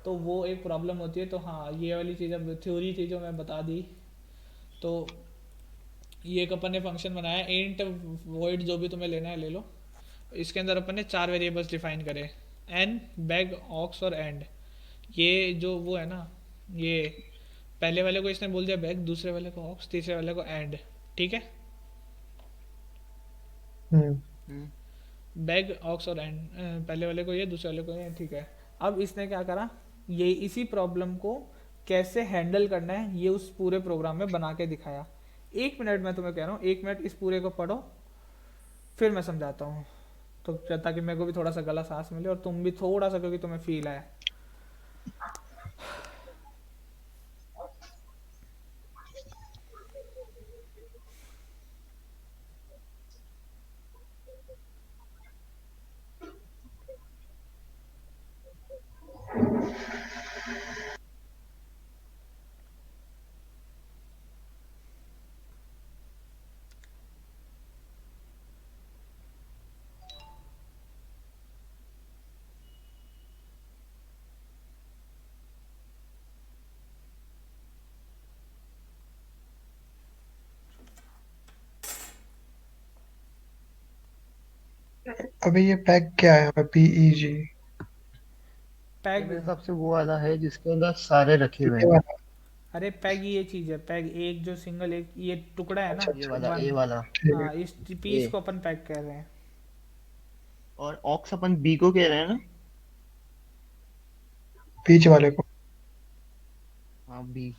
तो वो एक प्रॉब्लम होती है। तो हाँ, ये वाली चीज़ें थ्योरी थी जो मैं बता दी। तो ये एक अपन ने फंक्शन बनाया इंट वॉइड, जो भी तुम्हें लेना है ले लो। इसके अंदर अपन ने 4 वेरिएबल्स डिफाइन करे, एन, बैग, ऑक्स और एंड। ये जो वो है ना, ये पहले वाले को इसने बोल दिया बैग, दूसरे वाले को ऑक्स, तीसरे वाले को एंड। ठीक है, हम्म। हम्म। बैग, ऑक्स और एंड, पहले वाले को ये, दूसरे वाले को ये। ठीक है, अब इसने क्या करा, ये इसी प्रॉब्लम को कैसे हैंडल करना है ये उस पूरे प्रोग्राम में बना के दिखाया। 1 मिनट मैं तुम्हें कह रहा हूँ, 1 मिनट इस पूरे को पढ़ो, फिर मैं समझाता हूँ। तो ताकि मेरे को भी थोड़ा सा गला सांस मिले और तुम भी थोड़ा सा, क्योंकि तुम्हें फील आया। अभी ये पैक क्या है, PEG? ये पैग, मेरे हिसाब से वो वाला है जिसके अंदर सारे रखे हुए ये हैं। वाला? अरे पैग ये चीज़ है, पैग एक जो सिंगल एक ये टुकड़ा है ना, अच्छा ये अच्छा। वाला, ए वन। वाला। ठीक है। हाँ, इस पीस ए। को अपन पैग कह रहे हैं। और ऑक्स अपन बी को कह रहे हैं ना। बीच वाले को। हाँ बी।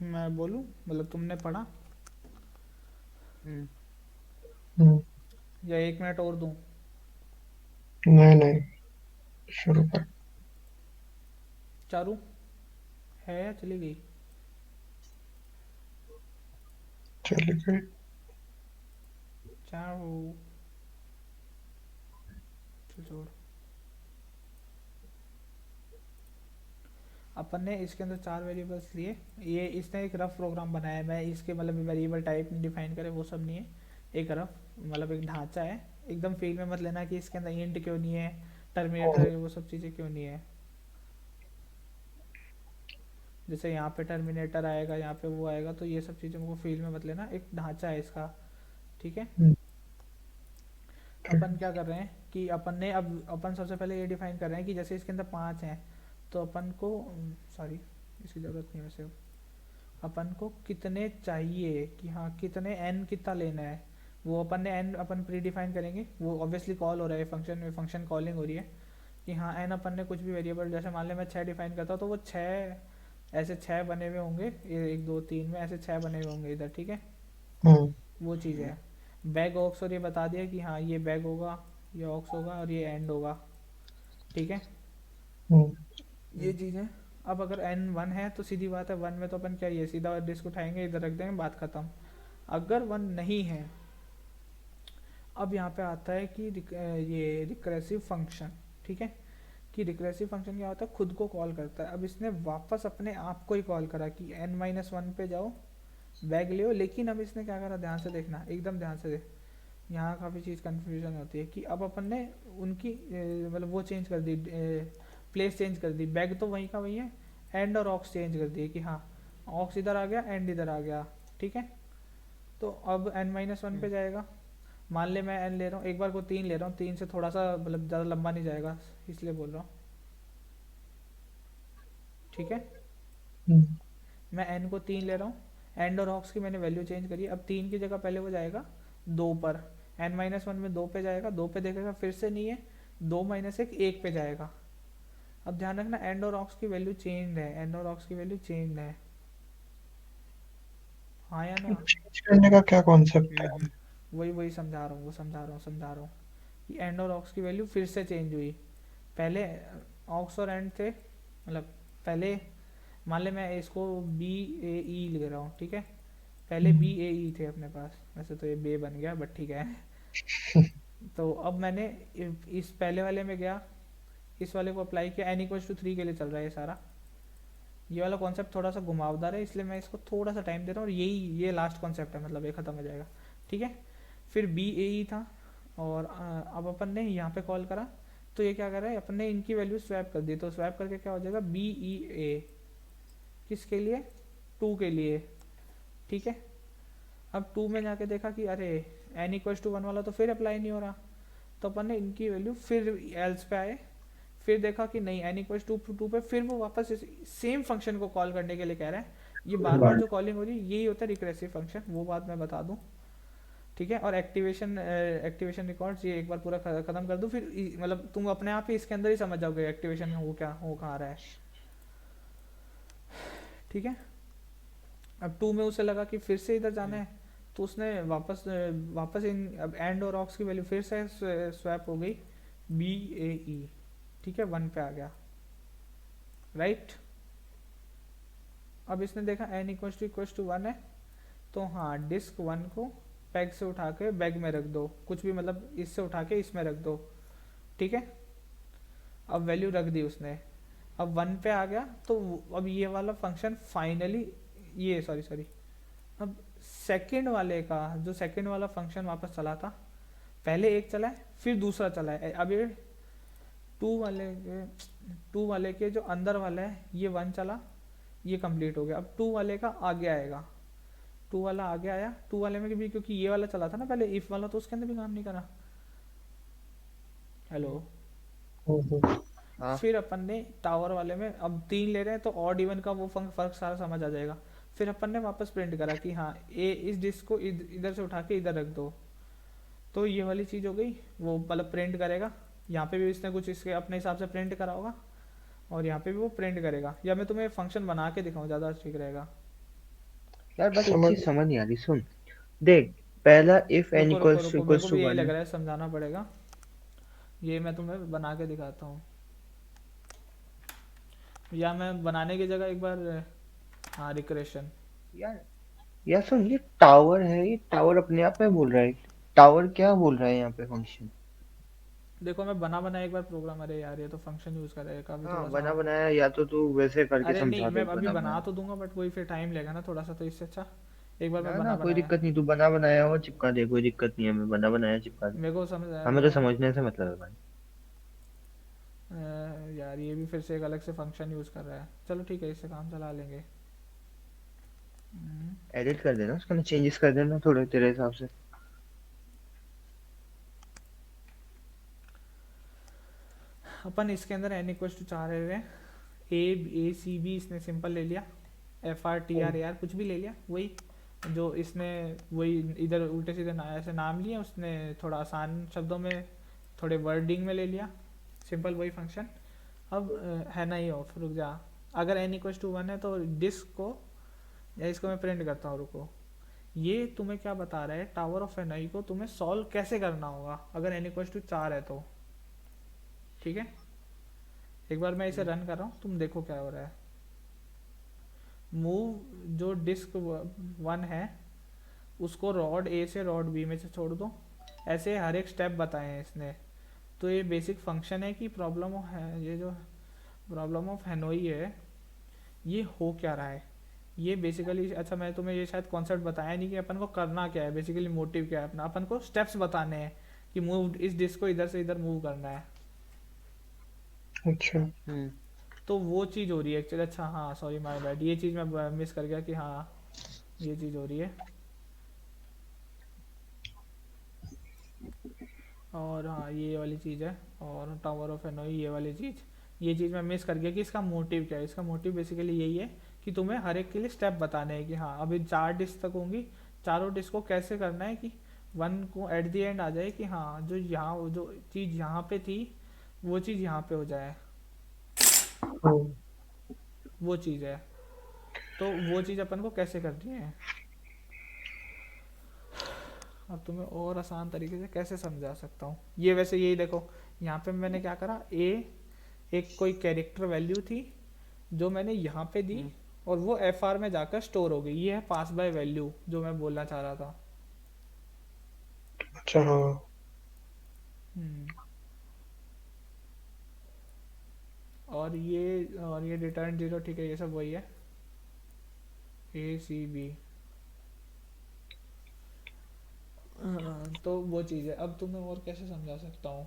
मैं बोलूँ, मतलब तुमने पढ़ा, हम्म। हम्म। या 1 मिनट और दूँ? नहीं नहीं, शुरू कर। चारू है या चली गई? चलिए गए। चारू, चल छोड़। अपन ने इसके अंदर 4 वेरिएबल्स लिए। ये इसने एक रफ प्रोग्राम बनाया है, मैं इसके मतलब वेरिएबल टाइप डिफाइन करे वो सब नहीं है। एक रफ मतलब एक ढांचा है, एकदम फील में मत लेना कि इसके अंदर इंट क्यों नहीं है, टर्मिनेटर, वो सब चीज़ें क्यों नहीं है। जैसे यहाँ पे टर्मिनेटर आएगा, यहाँ पे वो आएगा, तो ये सब चीज़ों को फील में मत लेना, एक ढांचा है इसका। ठीक है, हम्म, ठीक। अपन क्या कर रहे हैं कि अपन ने अब अपन सबसे पहले ये डिफाइन कर रहे हैं कि जैसे इसके अंदर 5 हैं, तो अपन को, सॉरी इसकी ज़रूरत नहीं है वैसे। अपन को कितने चाहिए, कि हाँ कितने एन कितना लेना है, वो अपन ने एन अपन प्री डिफाइन करेंगे। वो ऑब्वियसली कॉल हो रहा है फंक्शन में, फंक्शन कॉलिंग हो रही है कि हाँ एन अपन ने कुछ भी वेरिएबल, जैसे मान ले मैं 6 डिफाइन करता हूँ, तो वो 6 ऐसे 6 बने हुए होंगे, 1 2 3 में ऐसे 6 बने हुए होंगे इधर। ठीक है, हम्म। वो चीज़ है। बैग ऑक्स, और ये बता दिया कि हाँ ये बैग होगा, ये ऑक्स होगा और ये एंड होगा। ठीक है, हम्म। ये चीज़ है। अब अगर एन 1 है तो सीधी बात है, 1 में तो अपन क्या, ये सीधा डिस्क उठाएंगे, इधर रख देंगे, बात ख़त्म। अगर 1 नहीं है, अब यहाँ पे आता है कि ये रिकरेसिव फंक्शन। ठीक है, कि रिकरेसिव फंक्शन क्या होता है, खुद को कॉल करता है। अब इसने वापस अपने आप को ही कॉल करा कि n-1 पे जाओ, बैग ले, लेकिन अब इसने क्या करा, ध्यान से देखना, एकदम ध्यान से देख, यहाँ काफ़ी चीज़ कन्फ्यूजन होती है कि अब अपन ने उनकी मतलब वो चेंज कर दी, प्लेस चेंज कर दी, बैग तो वहीं का वही है, एंड और ऑक्स चेंज कर दिए कि हाँ ऑक्स इधर आ गया, एंड इधर आ गया, ठीक है। तो अब n-1 पे जाएगा, मान ले मैं n ले रहा हूँ, एक बार को 3 ले रहा हूँ, 3 से थोड़ा सा मतलब ज़्यादा लंबा नहीं जाएगा, इसलिए बोल रहा हूँ, ठीक है। मैं n को 3 ले रहा हूँ, एंड और ऑक्स की मैंने वैल्यू चेंज करी, अब 3 की जगह पहले वो जाएगा 2 पर, n-1 में 2 पे जाएगा, 2 पे देखेगा फिर से नहीं है, 2 माइनस 1 पे जाएगा। अब ध्यान रखना एंड और ऑक्स की वैल्यू चेंज है, एंड और ऑक्स की वैल्यू चेंज है, हाँ या ना। चेंज करने का क्या कॉन्सेप्ट है? वही वही समझा रहा हूँ, वो समझा रहा हूँ कि एंड और ऑक्स की वैल्यू फिर से चेंज हुई। पहले ऑक्स और एंड थे, मतलब पहले मान ले मैं इसको बी ए ई लिख रहा हूँ, ठीक है, पहले बी ए ई थे अपने पास, वैसे तो ये बे बन गया बट ठीक है। तो अब मैंने इस पहले वाले में गया, इस वाले को अप्लाई किया, n=3 के लिए चल रहा है ये सारा, ये वाला कॉन्सेप्ट थोड़ा सा घुमावदार है, इसलिए मैं इसको थोड़ा सा टाइम दे रहा हूँ, और यही ये लास्ट कॉन्सेप्ट है, मतलब ये खत्म हो जाएगा, ठीक है। फिर बी ए ई था, और अब अपन ने यहाँ पे कॉल करा, तो ये क्या कर रहा है, अपन ने इनकी वैल्यू स्वैप कर दी, तो स्वैप करके क्या हो जाएगा, बी ई ए, किसके लिए, 2 के लिए, ठीक है। अब 2 में जाके देखा कि अरे n=1 वाला तो फिर अप्लाई नहीं हो रहा, तो अपन ने इनकी वैल्यू फिर एल्स पे आए, फिर देखा कि नहीं n=2 पे, फिर वो वापस सेम फंक्शन को कॉल करने के लिए कह रहा है। ये बार बार जो कॉलिंग हो रही है यही होता है रिकरेसिव फंक्शन, वो बात मैं बता दूं, ठीक है। और एक्टिवेशन रिकॉर्ड्स ये एक बार पूरा खत्म कर दूं, फिर मतलब तुम अपने आप ही इसके अंदर ही समझ जाओगे एक्टिवेशन हो क्या, हो कहाँ रहा है, ठीक है। अब 2 में उसे लगा कि फिर से इधर जाना है, तो उसने वापस इन अब एंड और ऑक्स की वैल्यू फिर से स्वैप हो गई, बी ए ई, ठीक है, 1 पे आ गया, राइट। अब इसने देखा n=1 है, तो हाँ डिस्क 1 को बैग से उठा के बैग में रख दो, कुछ भी मतलब इससे उठा के इसमें रख दो, ठीक है। अब वैल्यू रख दी उसने, अब 1 पे आ गया, तो अब ये वाला फंक्शन फाइनली, ये सॉरी अब सेकंड वाले का, जो सेकंड वाला फंक्शन वापस चला था, पहले एक चला है फिर दूसरा चला है, अब ये 2 वाले के जो अंदर वाला है ये 1 चला, ये कंप्लीट हो गया। अब 2 वाले का आगे आएगा, 2 वाला आगे आया, 2 वाले में भी क्योंकि ये वाला चला था ना पहले इफ वाला, तो उसके अंदर भी काम नहीं करा, हेलो। हाँ फिर अपन ने टावर वाले में अब 3 ले रहे हैं, तो ऑड इवन का वो फर्क सारा समझ आ जाएगा। फिर अपन ने वापस प्रिंट करा कि हाँ ए इस डिस्क को इधर से उठा के इधर रख दो, तो ये वाली चीज़ हो गई, वो मतलब प्रिंट करेगा। यहाँ पे भी इसने कुछ इसके अपने हिसाब से प्रिंट करा होगा, और यहाँ पे भी वो प्रिंट करेगा, या मैं तुम्हें फंक्शन बना के दिखाऊँ, ज़्यादा ठीक रहेगा। यार, बस एक समझ चीज समझ नहीं आ रही, सुन देख, पहला इफ n रुको इक्वल्स टू रुको, मेरे को इक्वल्स टू भी यही 1 लग है। रहा है, समझाना पड़ेगा, ये मैं तुम्हें बना के दिखाता हूँ, या मैं बनाने की जगह एक बार, हाँ रिक्रेशन, यार यार सुन, ये टावर है, ये टावर अपने आप में बोल रहा है, टावर क्या बोल रहा है यहाँ पे फंक्शन। देखो मैं बना एक बार प्रोग्राम, अरे यार ये तो फंक्शन यूज़ कर रहा है काफ़ी हाँ थोड़ा सा, बना बनाया, या तो तू वैसे करके अरे नहीं समझा मैं दे, अभी बना बना बनाया। तो दूंगा, बट वही फिर टाइम लेगा ना थोड़ा सा, तो इससे अच्छा एक बार मैं ना ना, बना कोई बनाया, दिक्कत नहीं, तू बना बनाया हो चिपका दे, कोई दिक्कत नहीं है, मैं बना बनाया चिपका दे। मेरे को समझ आया हमें तो थोड़ा। समझने से मतलब है भाई। यार ये भी फिर से एक अलग से फंक्शन यूज़ कर रहा है, चलो ठीक है इससे काम चला लेंगे। हम्म, एडिट कर देना उसका, चेंजेस कर देना थोड़े तेरे हिसाब से। अपन इसके अंदर n=4 ले रहे हैं, A C B इसने सिंपल ले लिया, FR TR AR कुछ भी ले लिया, वही जो इसने वही इधर उल्टे सीधे ऐसे नाम लिए, उसने थोड़ा आसान शब्दों में थोड़े वर्डिंग में ले लिया, सिंपल वही फंक्शन। अब है ना ही ऑफ, रुक जा, अगर n=1 है तो डिस्क को, या इसको मैं प्रिंट करता हूँ, रुको, ये तुम्हें क्या बता रहा है, टावर ऑफ NI को तुम्हें सॉल्व कैसे करना होगा अगर n=4 है तो, ठीक है। एक बार मैं इसे रन कर रहा हूँ, तुम देखो क्या हो रहा है। मूव जो डिस्क 1 है उसको रॉड A से रॉड B में से छोड़ दो, ऐसे हर एक स्टेप बताए हैं इसने, तो ये बेसिक फंक्शन है कि प्रॉब्लम ऑफ है, ये जो प्रॉब्लम ऑफ हैनोई है ये हो क्या रहा है, ये बेसिकली। अच्छा मैं तुम्हें ये शायद कॉन्सेप्ट बताया नहीं कि अपन को करना क्या है, बेसिकली मोटिव क्या है अपना, अपन को स्टेप्स बताने हैं कि मूव इस डिस्क को इधर से इधर मूव करना है। अच्छा। तो वो चीज़ हो रही है एक्चुअली। अच्छा हाँ सॉरी माय बैड, ये चीज़ मैं मिस कर गया कि हाँ ये चीज़ हो रही है। और हाँ ये वाली चीज़ है, और टावर ऑफ एनोई ये वाली चीज़, ये चीज़ मैं मिस कर गया कि इसका मोटिव क्या है। इसका मोटिव बेसिकली यही है कि तुम्हें हर एक के लिए स्टेप बताने हैं कि हाँ अभी 4 डिस्क तक होंगी, चारों डिस्क को कैसे करना है कि वन को एट द एंड आ जाए कि हाँ जो यहाँ जो चीज़ यहाँ पे थी वो चीज़ यहाँ पे हो जाए, हम्म, वो चीज़ है। तो वो चीज़ अपन को कैसे करनी है, अब तुम्हें और आसान तरीके से कैसे समझा सकता हूँ ये। वैसे यही देखो, यहाँ पे मैंने क्या करा, ए एक कोई कैरेक्टर वैल्यू थी जो मैंने यहाँ पे दी, और वो एफ आर में जाकर स्टोर हो गई। ये है पास बाय वैल्यू जो मैं बोलना चाह रहा था। अच्छा हाँ। हम्म, और ये रिटर्न जीरो, ठीक है ये सब वही है, ए सी बी। तो वो चीज़ है। अब तुम्हें और कैसे समझा सकता हूँ,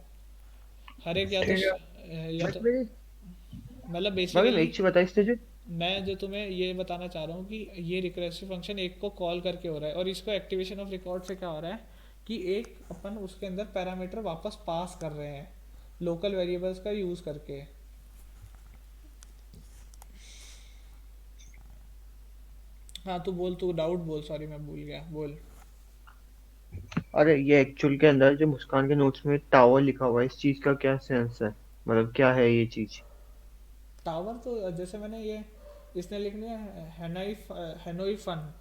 हर एक या तो ठीक है। या बट तो मेरे मतलब बाकी मैं बेसिकली एक चीज बता इससे जो मैं जो तुम्हें ये बताना चाह रहा हूँ कि ये रिकरेसिव फंक्शन एक को कॉल करके हो रहा है, और इसको एक्टिवेशन ऑफ रिकॉर्ड से क्या हो रहा है कि एक अपन उसके अंदर पैरामीटर वापस पास कर रहे हैं लोकल वेरिएबल्स का यूज़ करके। हाँ तू बोल, तू डाउट बोल, सॉरी मैं भूल गया, बोल। अरे ये एक्चुअल के अंदर जो मुस्कान के नोट्स में टावर लिखा हुआ है इस चीज का क्या सेंस है, मतलब क्या है ये चीज? टावर तो जैसे मैंने ये इसने लिख लिया हैनोई, हैनोई फन,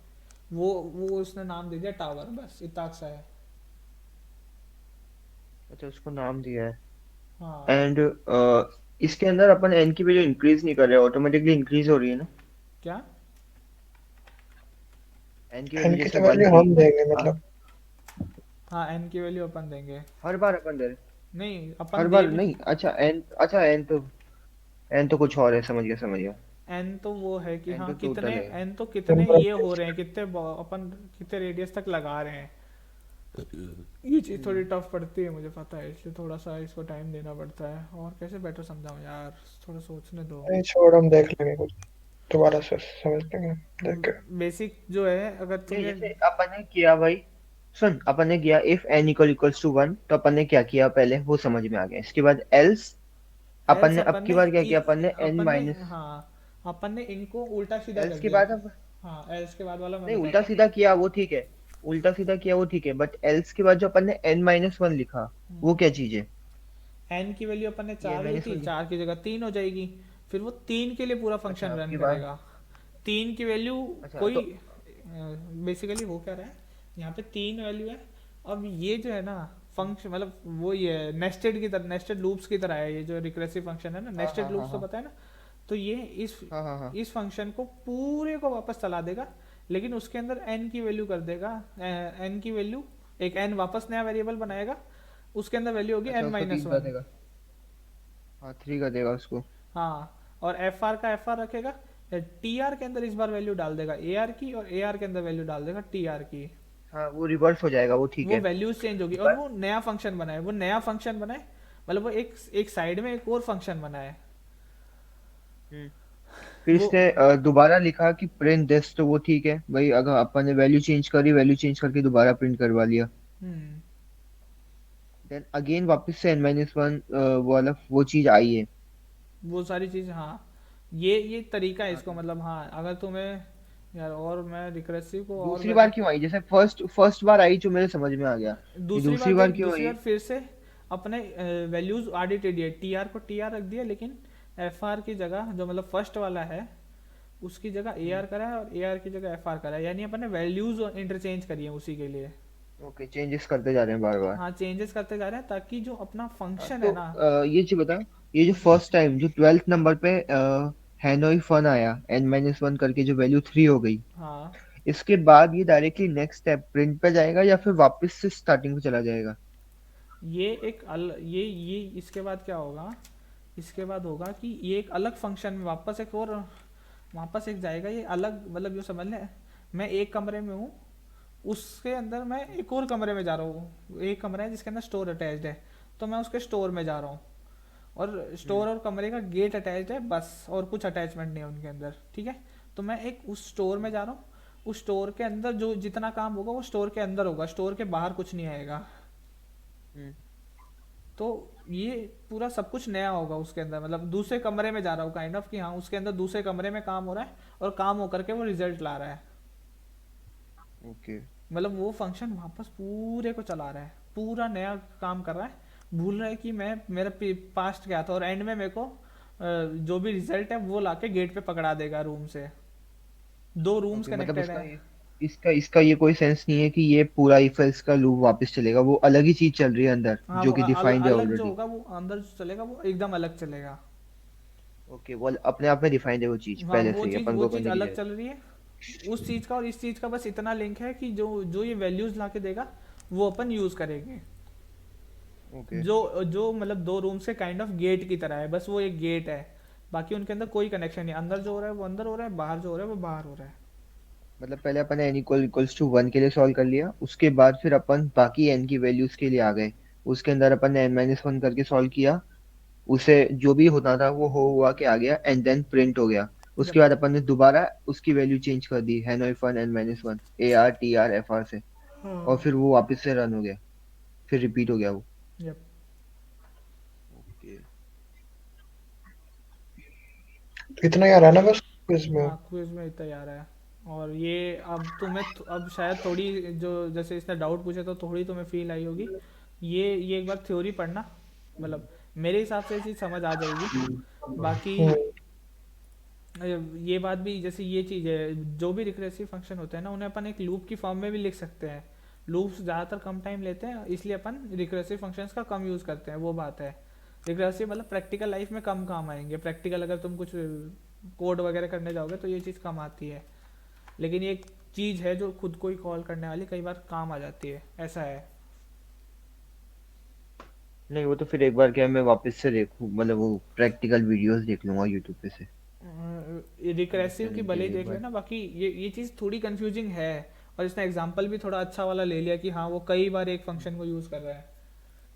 वो उसने नाम दे दिया टावर, बस इतना सा है। अच्छा उसको नाम दिया है। हाँ एंड इसके अंदर अपन एन की वैल्यू इंक्रीज नहीं कर रहे, ऑटोमेटिकली इंक्रीज हो रही है ना? क्या, एन की वैल्यू इनकी जैसे तो वन वैल्यू थी। हम देंगे हाँ, मतलब। हाँ एन की वैल्यू अपन देंगे। हर बार अपन दे रहे? नहीं हर अपन दे बार भी, नहीं, अच्छा एन तो कुछ और है, समझ गया समझ गया। एन तो वो है कि एन हाँ तो कितने, टोटल है। एन तो कितने ये हो रहे हैं, कितने अपन कितने रेडियस तक लगा रहे हैं। ये चीज़ थोड़ी टफ पड़ती है मुझे पता है, इसलिए थोड़ा सा इसको टाइम देना पड़ता है। और कैसे बेटर समझाऊं यार, थोड़ा सोचने दो। नहीं छोड़, हम देख लेंगे कुछ, दोबारा से समझ लेंगे देख के। बेसिक जो है अगर नहीं तुम्हें, जैसे अपन ने किया भाई, सुन अपन ने किया if N equal equals to one, तो अपन ने क्या किया पहले वो समझ में आ गया। इसके बाद एल्स अपन एल्स ने अब अपन की ने बार क्या किया, अपन ने एन अपन ने माइनस। हाँ अपन ने इनको उल्टा सीधा एल्स कर के दिया। बाद अब हाँ एल्स के बाद वाला मैं नहीं, उल्टा बताता सीधा किया वो ठीक है, उल्टा सीधा किया वो ठीक है, बट एल्स के बाद जो अपन ने एन माइनस वन लिखा वो हूँ। क्या चीज है? एन की वैल्यू अपन ने ये एन 4 ली माइनस थी, वन। 4 की जगह 3 हो जाएगी, फिर वो 3 के लिए पूरा अच्छा फंक्शन अब रन की बार। करेगा। 3 की वैल्यू अच्छा कोई तो बेसिकली हो क्या रहा है, यहाँ पे 3 वैल्यू है। अब ये जो है ना फंक्शन, मतलब वो ये नेस्टेड की तरह, नेस्टेड लूप्स की तरह है ये जो रिकरेसिव फंक्शन है ना, हाँ हाँ नेस्टेड हाँ लूप्स तो हाँ पता है ना। तो ये इस हाँ हाँ हाँ। इस फंक्शन को पूरे को वापस चला देगा, लेकिन उसके अंदर n की वैल्यू कर देगा, n की वैल्यू एक n वापस नया वेरिएबल बनाएगा, उसके अंदर वैल्यू होगी अच्छा n उसको माइनस तीन कर वन। देगा। हाँ थ्री कर देगा उसको। हाँ और एफ आर का एफ आर रखेगा, टी आर के अंदर इस बार वैल्यू डाल देगा ए आर की, और ए आर के अंदर वैल्यू डाल देगा टी आर की। हाँ वो रिवर्स हो जाएगा वो ठीक वो है। वैल्यूज चेंज होगी और वो नया फंक्शन बनाए, वो नया फंक्शन बनाए, मतलब वो एक एक साइड में एक और फंक्शन बनाए। हम्म। फिर वो इसने दोबारा लिखा कि प्रिंट दिस, तो वो ठीक है भाई, अगर अपन ने वैल्यू चेंज करी, वैल्यू चेंज करके दोबारा प्रिंट करवा लिया, हम्म देन अगेन वापस से एन माइनस वन वाला वो चीज आई है। वो सारी चीज, हाँ ये तरीका है हाँ इसको, तो मतलब हाँ अगर तुम्हें यार, और मैं रिकरेसिव को और दूसरी बार बेटर, क्यों आई? जैसे फर्स्ट बार आई जो मेरे समझ में आ गया, ये दूसरी बार दूसरी देख, बार क्यों दूसरी आई? बार फिर से अपने वैल्यूज आर्डिटेड है, टी आर को टी आर रख दिया, लेकिन एफ आर की जगह जो मतलब फर्स्ट वाला है उसकी जगह ए आर करा है, और ए आर की जगह एफ आर करा है, यानी अपन ने वैल्यूज इंटरचेंज करी है उसी के लिए। ओके चेंजेस करते जा रहे हैं बार बार। हाँ चेंजेस करते जा रहे हैं ताकि जो अपना फंक्शन तो है ना, ये चीज बता, ये जो फर्स्ट टाइम जो 12th नंबर पे हैनोई फन आया एन माइनस वन करके जो वैल्यू थ्री हो गई, हाँ इसके बाद ये डायरेक्टली नेक्स्ट स्टेप प्रिंट पे जाएगा या फिर वापस से स्टार्टिंग पे चला जाएगा? ये इसके बाद क्या होगा, इसके बाद होगा कि ये एक अलग फंक्शन में वापस एक जाएगा, ये अलग मतलब जो समझ लें, मैं एक कमरे में हूँ, उसके अंदर मैं एक और कमरे में जा रहा हूँ, एक कमरा है जिसके अंदर स्टोर अटैच्ड है, तो मैं उसके स्टोर में जा रहा हूँ, और स्टोर और कमरे का गेट अटैच्ड है बस, और कुछ अटैचमेंट नहीं है उनके अंदर, ठीक है। तो मैं एक उस स्टोर में जा रहा हूँ, उस स्टोर के अंदर जो जितना काम होगा वो स्टोर के अंदर होगा, स्टोर के बाहर कुछ नहीं आएगा। हम्म, तो ये पूरा सब कुछ नया होगा उसके अंदर, मतलब दूसरे कमरे में जा रहा हूँ काइंड ऑफ, कि हाँ उसके अंदर दूसरे कमरे में काम हो रहा है, और काम होकर के वो रिजल्ट ला रहा है, ओके। मतलब वो फंक्शन वापस पूरे को चला रहा है, पूरा नया काम कर रहा है, भूल रहा है कि मैं मेरा पास्ट क्या था, और एंड में मेरे को जो भी रिजल्ट है वो लाके गेट पे पकड़ा देगा रूम से, दो रूम्स ओके, मतलब कनेक्टेड है। इसका इसका ये कोई सेंस नहीं है कि ये पूरा इफ एल्स का लूप वापस चलेगा, वो अलग ही चीज चल रही है अंदर हाँ जो वो कि डिफाइंड है अलग जो ऑलरेडी। होगा वो अंदर जो चलेगा वो एकदम अलग चलेगा। ओके, वो अपने आप में डिफाइंड है वो चीज हाँ पहले से ही अपन वो को चीज़ करने की अलग जरूरत। चल रही है, उस चीज़ का और इस चीज़ का बस इतना लिंक है कि जो जो ये वैल्यूज ला के देगा वो अपन यूज़ करेंगे। ओके। जो जो मतलब दो रूम्स के काइंड ऑफ गेट की तरह है, बस वो एक गेट है, बाकी उनके अंदर कोई कनेक्शन नहीं, अंदर जो हो रहा है वो अंदर हो रहा है, बाहर जो हो रहा है वो बाहर हो रहा है। मतलब पहले अपन n इक्वल्स टू 1 के लिए सॉल्व कर लिया, उसके बाद फिर अपन बाकी n की वैल्यूज के लिए आ गए, उसके अंदर अपन ने n-1 करके सॉल्व किया, उसे जो भी होना था वो हो हुआ के आ गया एंड देन प्रिंट हो गया। उसके जब बाद अपन ने दोबारा उसकी वैल्यू चेंज कर दी n-1 n-1 AR TR FR से, और फिर वो वापस से रन हो गया, फिर रिपीट हो गया वो। जब ओके। इतना ही आ रहा है ना बस इसमें। हाँ क्विज में इतना ही आ रहा है। और ये अब तुम्हें अब शायद थोड़ी, जो जैसे इसने डाउट पूछे तो थोड़ी तुम्हें फील आई होगी, ये एक बार थ्योरी पढ़ना, मतलब मेरे हिसाब से ये चीज़ समझ आ जाएगी। बाकी हम्म, ये बात भी, जैसे ये चीज़ है, जो भी रिकरेसिव फंक्शन होते हैं ना उन्हें अपन एक लूप की फॉर्म में भी लिख सकते हैं, लूप्स ज़्यादातर कम टाइम लेते हैं इसलिए अपन रिकरेसिव फंक्शंस का कम यूज़ करते हैं, वो बात है। रिकरेसिव मतलब प्रैक्टिकल लाइफ में कम काम आएंगे, प्रैक्टिकल अगर तुम कुछ कोड वगैरह करने जाओगे तो ये चीज़ कम आती है, लेकिन ये एक चीज़ है जो खुद को ही कॉल करने वाली कई बार काम आ जाती है, ऐसा है। नहीं, वो तो फिर एक बार क्या मैं वापस से देखूं, मतलब वो प्रैक्टिकल वीडियोस देख लूंगा यूट्यूब पे से रिकरेसिव की अंडरस्टैंडिंग के भले ही लिए एक देख बार। लेना, बाकी ये चीज़ थोड़ी कंफ्यूजिंग है, और इसने एग्जांपल भी थोड़ा अच्छा वाला ले लिया कि हाँ वो कई बार एक फंक्शन को यूज़ कर रहा है।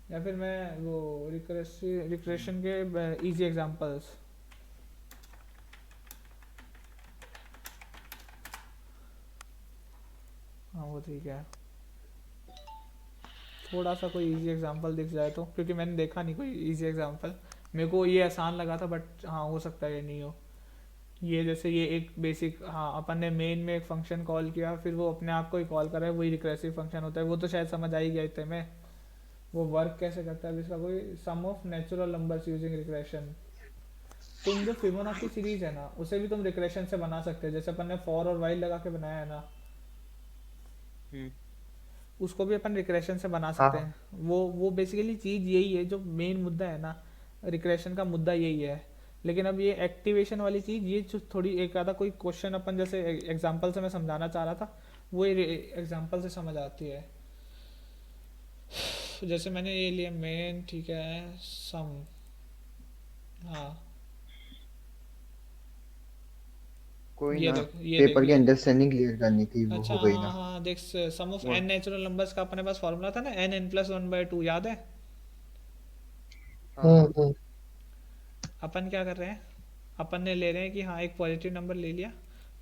या फिर मैं वो रिकरेशन के इजी एग्जांपल्स, हाँ वो ठीक है, थोड़ा सा कोई इजी एग्जांपल दिख जाए तो, क्योंकि मैंने देखा नहीं कोई इजी एग्जांपल, मेरे को ये आसान लगा था, बट हाँ हो सकता है ये नहीं हो। ये जैसे ये एक बेसिक, हाँ अपन ने मेन में एक फंक्शन कॉल किया, फिर वो अपने आप को ही कॉल कर रहा है, वही रिकरेसिव फंक्शन होता है, वो तो शायद समझ आ ही गया इतने में। वो वर्क कैसे करता है, इसका कोई sum of natural numbers using regression. तुम जो फिबोनाची सीरीज है ना उसे भी तुम रिग्रेशन से बना सकते हो, जैसे अपन ने फॉर और वाइल लगा के बनाया है ना, हम्म। उसको भी अपन रिग्रेशन से बना सकते हाँ। हैं। वो बेसिकली चीज़ यही है, जो मेन मुद्दा है ना, रिग्रेशन का मुद्दा यही है। लेकिन अब ये एक्टिवेशन वाली चीज़, ये जो थोड़ी एक आधा कोई क्वेश्चन अपन जैसे एग्जांपल से मैं समझाना चाह रहा था, वो एग्जांपल से समझ आती है। जैसे मैंने ये लिया मेन, ठीक है, सम, हाँ कोई ये ना, देख, ये देख पेपर की ये। अंडरस्टैंडिंग क्लियर करनी थी, वो अच्छा हो गई हाँ ना। हाँ देख, सम ऑफ वो एन नेचुरल नंबर्स का अपने पास फॉर्मूला था ना, n+1/2, याद है? हाँ हाँ। हम्म। अपन क्या कर रहे हैं, अपन ने ले रहे हैं कि हाँ एक पॉजिटिव नंबर ले लिया,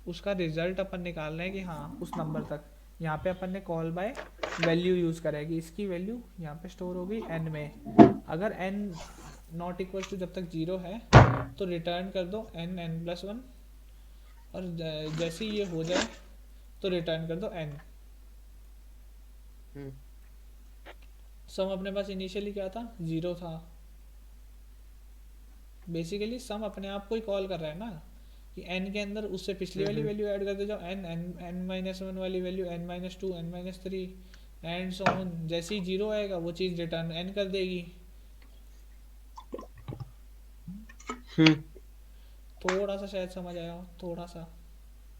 उसका रिजल्ट अपन निकाल रहे हैं कि हाँ उस नंबर तक, यहाँ पे अपन ने कॉल बाय वैल्यू यूज़ करेगी, इसकी वैल्यू यहाँ पे स्टोर होगी n में, अगर n नॉट इक्वल टू जब तक 0 है तो रिटर्न कर दो n+1, और जैसे ही ये हो जाए तो रिटर्न कर दो n। हम्म। सम अपने पास इनिशियली क्या था, 0 था, बेसिकली सम अपने आप को ही कॉल कर रहा है ना, कि n के अंदर उससे पिछली वाली हम्म। वैल्यू ऐड कर दे जाओ, n-1 वाली value, n-2, n-3 and so on, जैसे ही 0 आएगा वो चीज़ रिटर्न n कर देगी। हम्म। थोड़ा सा शायद समझ आया हो, थोड़ा सा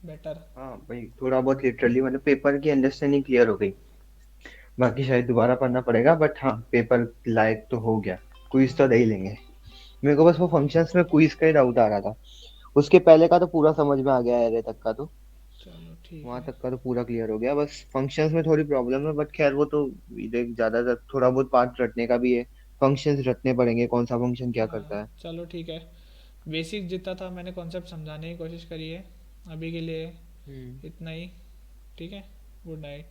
बेटर। हाँ भाई, थोड़ा बहुत लिटरली मतलब पेपर की अंडरस्टैंडिंग क्लियर हो गई। बाकी शायद दोबारा पढ़ना पड़ेगा, बट हाँ पेपर लायक तो हो गया। क्विज तो दे ही लेंगे। मेरे को बस वो फंक्शंस में क्विज का ही डाउट आ रहा था। उसके पहले का तो पूरा समझ में आ गया, एरे तक का तो, चलो ठीक वहां है। तक का तो पूरा क्लियर हो गया। बस फंक्शंस में थोड़ी प्रॉब्लम है, बट खैर वो तो देख, ज्यादातर थोड़ा बहुत पार्ट रटने का भी है। फंक्शंस रटने पड़ेंगे, कौन सा फंक्शन क्या करता हाँ है। चलो ठीक है। बेसिक जितना था मैंने कॉन्सेप्ट समझाने की कोशिश करी है। अभी के लिए हम्म। इतना ही। ठीक है। Good night.